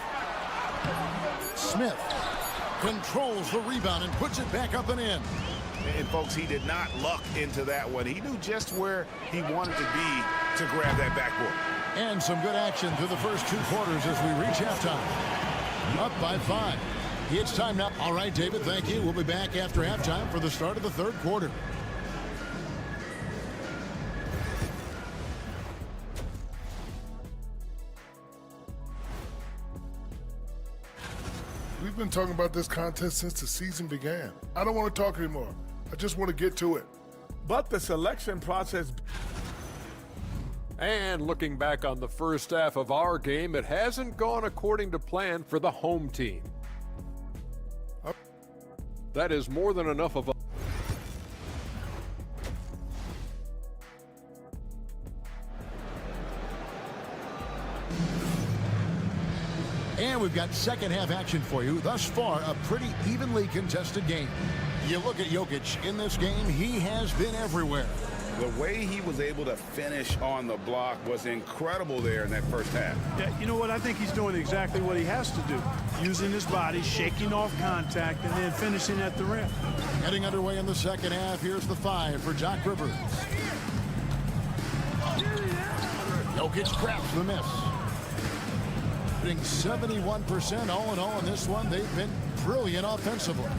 Smith controls the rebound and puts it back up and in. And folks, he did not luck into that one. He knew just where he wanted to be to grab that backboard. And some good action through the first 2 quarters as we reach halftime. Up by 5. It's time now. All right, David, thank you. We'll be back after halftime for the start of the 3rd quarter. We've been talking about this contest since the season began. I don't want to talk anymore. I just want to get to it. But the selection process... And looking back on the first half of our game, it hasn't gone according to plan for the home team. That is more than enough of a... And we've got second half action for you. Thus far, a pretty evenly contested game. You look at Jokic in this game, he has been everywhere. The way he was able to finish on the block was incredible there in that first half. Yeah, you know what? I think he's doing exactly what he has to do. Using his body, shaking off contact, and then finishing at the rim. Getting underway in the second half. Here's the 5 for Doc Rivers. Jokic grabs the miss. Shooting 71% all in all in this one. They've been brilliant offensively.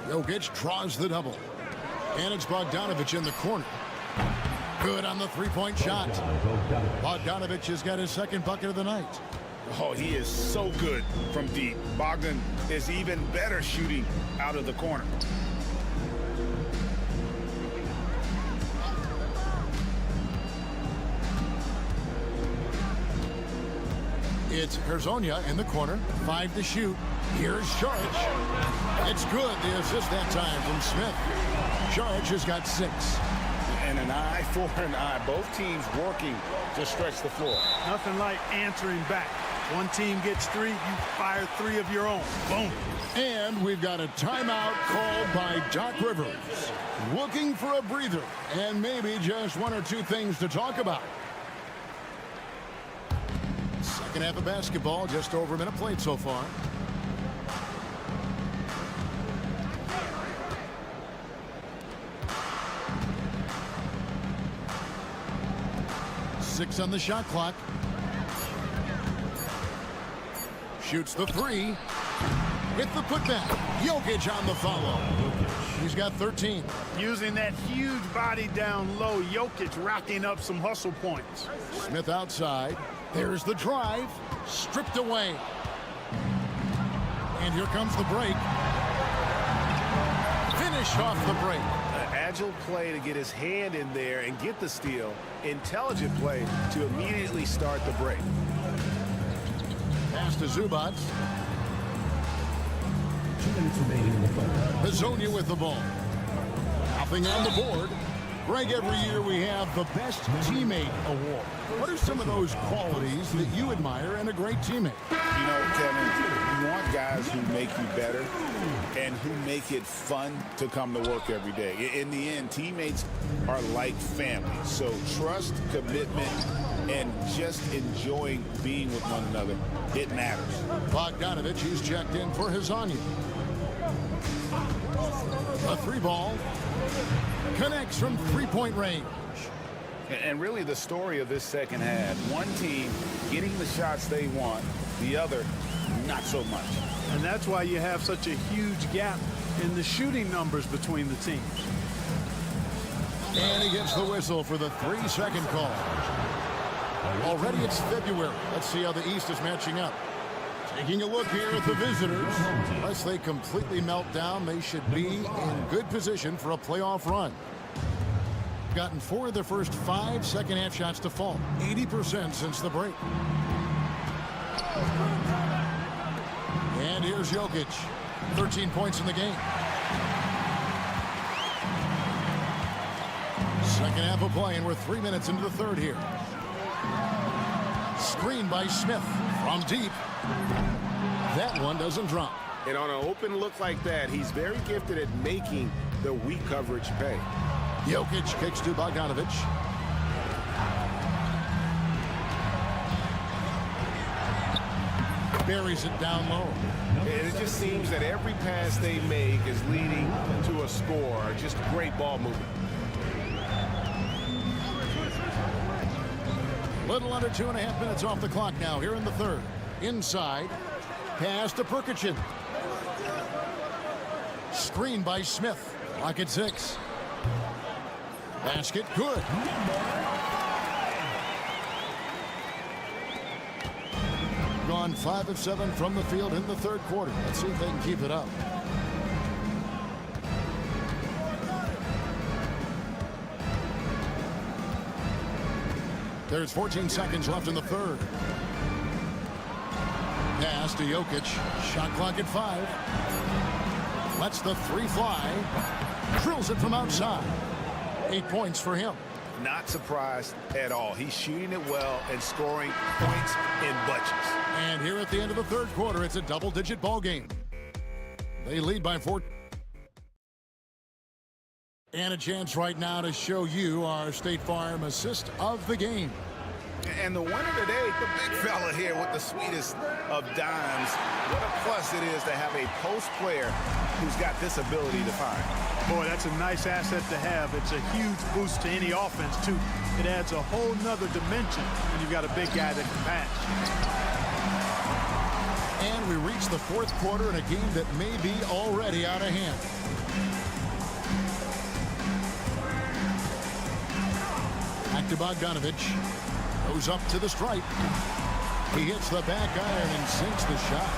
Jokic draws the double. And it's Bogdanovic in the corner. Good on the three-point shot. Bogdanovic has got his second bucket of the night. Oh, he is so good from deep. Bogdan is even better shooting out of the corner. It's Hezonja in the corner. 5 to shoot. Here's Saric. It's good. The assist that time from Smith. Saric has got 6. And an eye for an eye. Both teams working to stretch the floor. Nothing like answering back. One team gets 3, you fire 3 of your own. Boom. And we've got a timeout called by Doc Rivers. Looking for a breather and maybe just 1 or 2 things to talk about. Second half of basketball, just over a minute played so far. Six on the shot clock. Shoots the 3. With the putback. Jokic on the follow. He's got 13. Using that huge body down low, Jokic racking up some hustle points. Smith outside. There's the drive. Stripped away. And here comes the break. Finish off the break. An agile play to get his hand in there and get the steal. Intelligent play to immediately start the break. Pass to Zubac. 2 minutes remaining in the third. Hezonja with the ball. Nothing on the board. Greg, every year we have the Best Teammate Award. What are some of those qualities that you admire in a great teammate? You know, Kevin, you want guys who make you better and who make it fun to come to work every day. In the end, teammates are like family. So trust, commitment, and just enjoying being with one another, it matters. Bogdanovic, he's checked in for Hezonja. A 3-ball. Connects from 3-point range. And really the story of this second half, one team getting the shots they want, the other not so much. And that's why you have such a huge gap in the shooting numbers between the teams. And he gets the whistle for the 3-second call. Already it's February. Let's see how the East is matching up. Taking a look here at the visitors. Unless they completely melt down, they should be in good position for a playoff run. Gotten 4 of their first 5 second-half shots to fall. 80% since the break. And here's Jokic. 13 points in the game. Second half of play, and we're 3 minutes into the third here. Screen by Smith from deep. That one doesn't drop. And on an open look like that, he's very gifted at making the weak coverage pay. Jokic kicks to Bogdanovic. buries it down low. And it just seems that every pass they make is leading to a score. Just great ball movement. Little under 2.5 minutes off the clock now here in the third. Inside. Pass to Perkichin. Screen by Smith. Lock at 6. Basket good. Gone 5 of 7 from the field in the third quarter. Let's see if they can keep it up. There's 14 seconds left in the third. Pass to Jokic. Shot clock at 5. Lets the 3 fly. Drills it from outside. 8 points for him. Not surprised at all. He's shooting it well and scoring points in bunches. And here at the end of the third quarter, it's a double-digit ball game. They lead by 4. And a chance right now to show you our State Farm assist of the game. And the winner today, the big fella here with the sweetest of dimes. What a plus it is to have a post player who's got this ability to find. Boy, that's a nice asset to have. It's a huge boost to any offense, too. It adds a whole nother dimension when you've got a big guy that can pass. And we reach the fourth quarter in a game that may be already out of hand. Back to Bogdanovich. Goes up to the stripe. He hits the back iron and sinks the shot.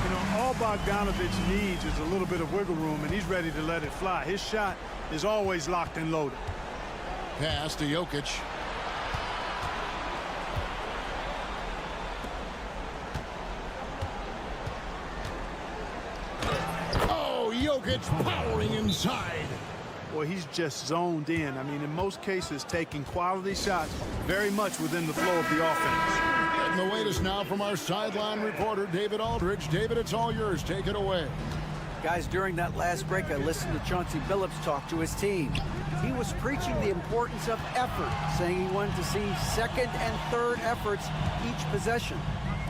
You know, all Bogdanovich needs is a little bit of wiggle room, and he's ready to let it fly. His shot is always locked and loaded. Pass to Jokic. Oh, Jokic powering inside. Boy, he's just zoned in. I mean, in most cases, taking quality shots very much within the flow of the offense. And the latest now from our sideline reporter, David Aldridge. David, it's all yours. Take it away. Guys, during that last break, I listened to Chauncey Billups talk to his team. He was preaching the importance of effort, saying he wanted to see second and third efforts each possession.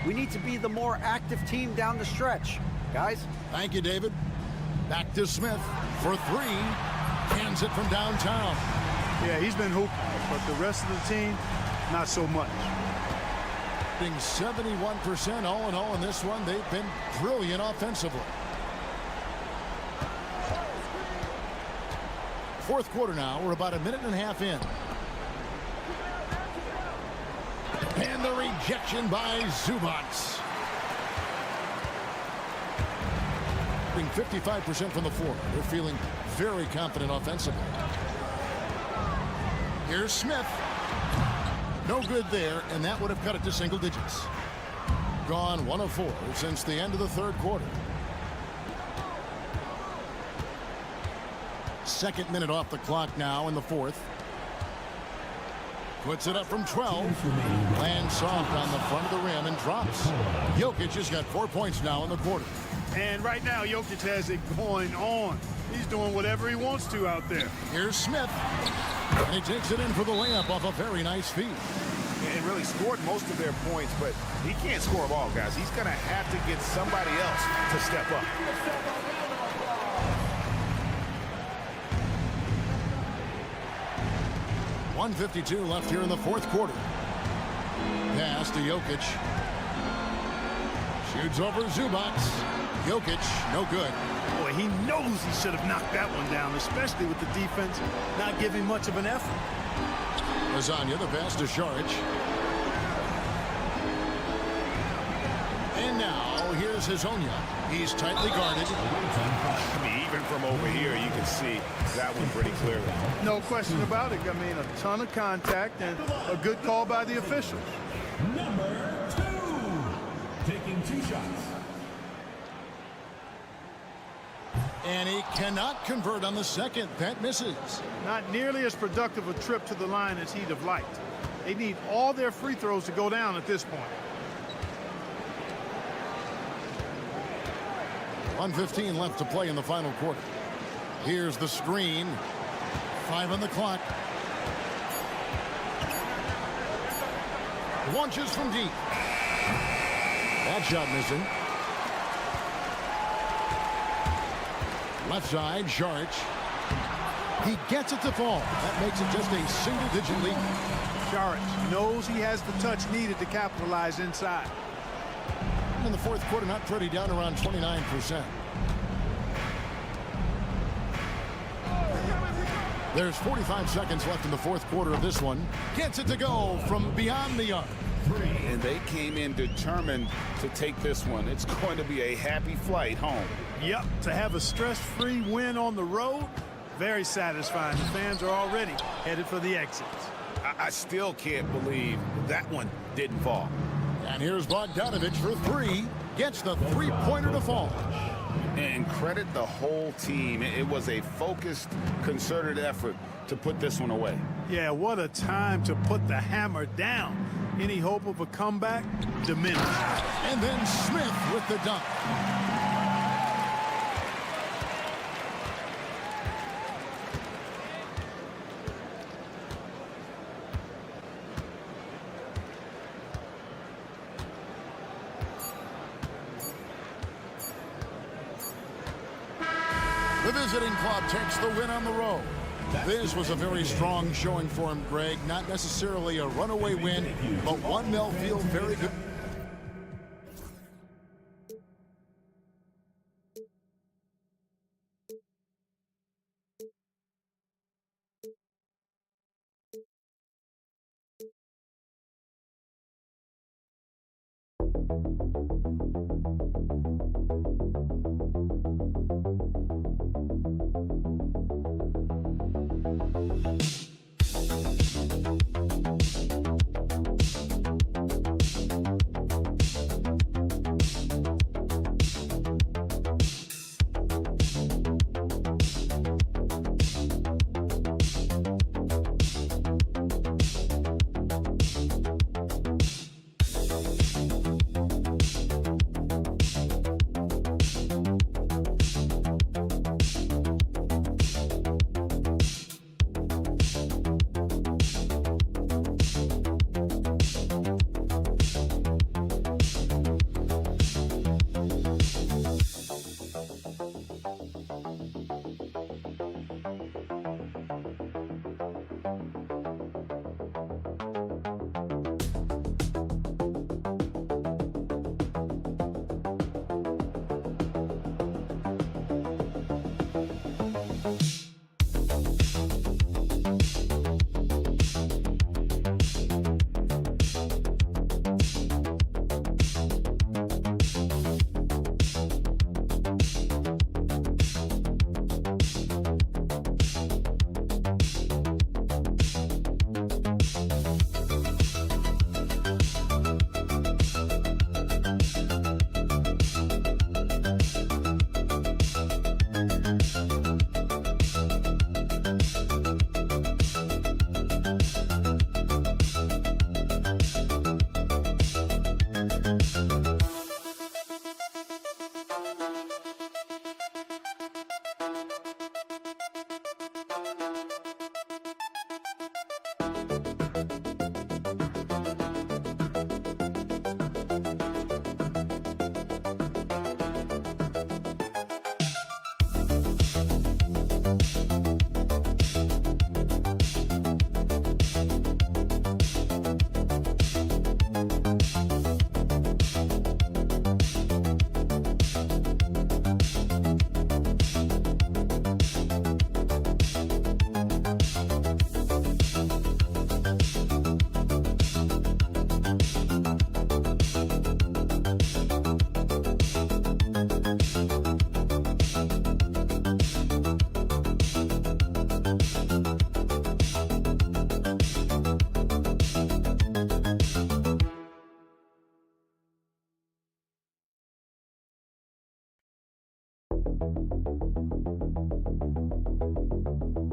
We need to be the more active team down the stretch. Guys? Thank you, David. Back to Smith for 3. Cans it from downtown. Yeah, he's been hooping, but the rest of the team, not so much. Being 71% all in all in this one, they've been brilliant offensively. Fourth quarter now, we're about a minute and a half in. And the rejection by Zubac. Being 55% from the floor. They're feeling very confident offensively. Here's Smith. No good there, and that would have cut it to single digits. Gone 1 of 4 since the end of the third quarter. Second minute off the clock now in the fourth. Puts it up from 12. Lands soft on the front of the rim and drops. Jokic has got 4 points now in the quarter. And right now, Jokic has it going on. He's doing whatever he wants to out there. Here's Smith. And he takes it in for the layup off a very nice feed. And really scored most of their points, but he can't score them all, guys. He's going to have to get somebody else to step up. .152 left here in the fourth quarter. Pass to Jokic. Shoots over Zubac. Jokic, no good. Boy, he knows he should have knocked that one down, especially with the defense not giving much of an effort. Lasagna, the pass to Šarić. And now, here's Hazonia. He's tightly guarded. I mean, even from over here, you can see that one pretty clearly. No question about it. I mean, a ton of contact and a good call by the officials. Number 2, taking 2 shots. And he cannot convert on the second. That misses. Not nearly as productive a trip to the line as he'd have liked. They need all their free throws to go down at this point. 1:15 left to play in the final quarter. Here's the screen. 5 on the clock. Launches from deep. That shot missing. Left side, Sharch. He gets it to fall. That makes it just a single-digit lead. Sharch knows he has the touch needed to capitalize inside. In the fourth quarter, not pretty, down around 29%. There's 45 seconds left in the fourth quarter of this one. Gets it to go from beyond the arc. And they came in determined to take this one. It's going to be a happy flight home. Yep, to have a stress-free win on the road, very satisfying. The fans are already headed for the exits. I still can't believe that one didn't fall. And here's Bogdanovich for three. Gets the three-pointer to fall. And credit the whole team. It was a focused, concerted effort to put this one away. Yeah, what a time to put the hammer down. Any hope of a comeback? Diminished. And then Smith with the dunk. The visiting club takes the win on the road. This was a very strong showing for him, Greg. Not necessarily a runaway win, but one they'll feel very good.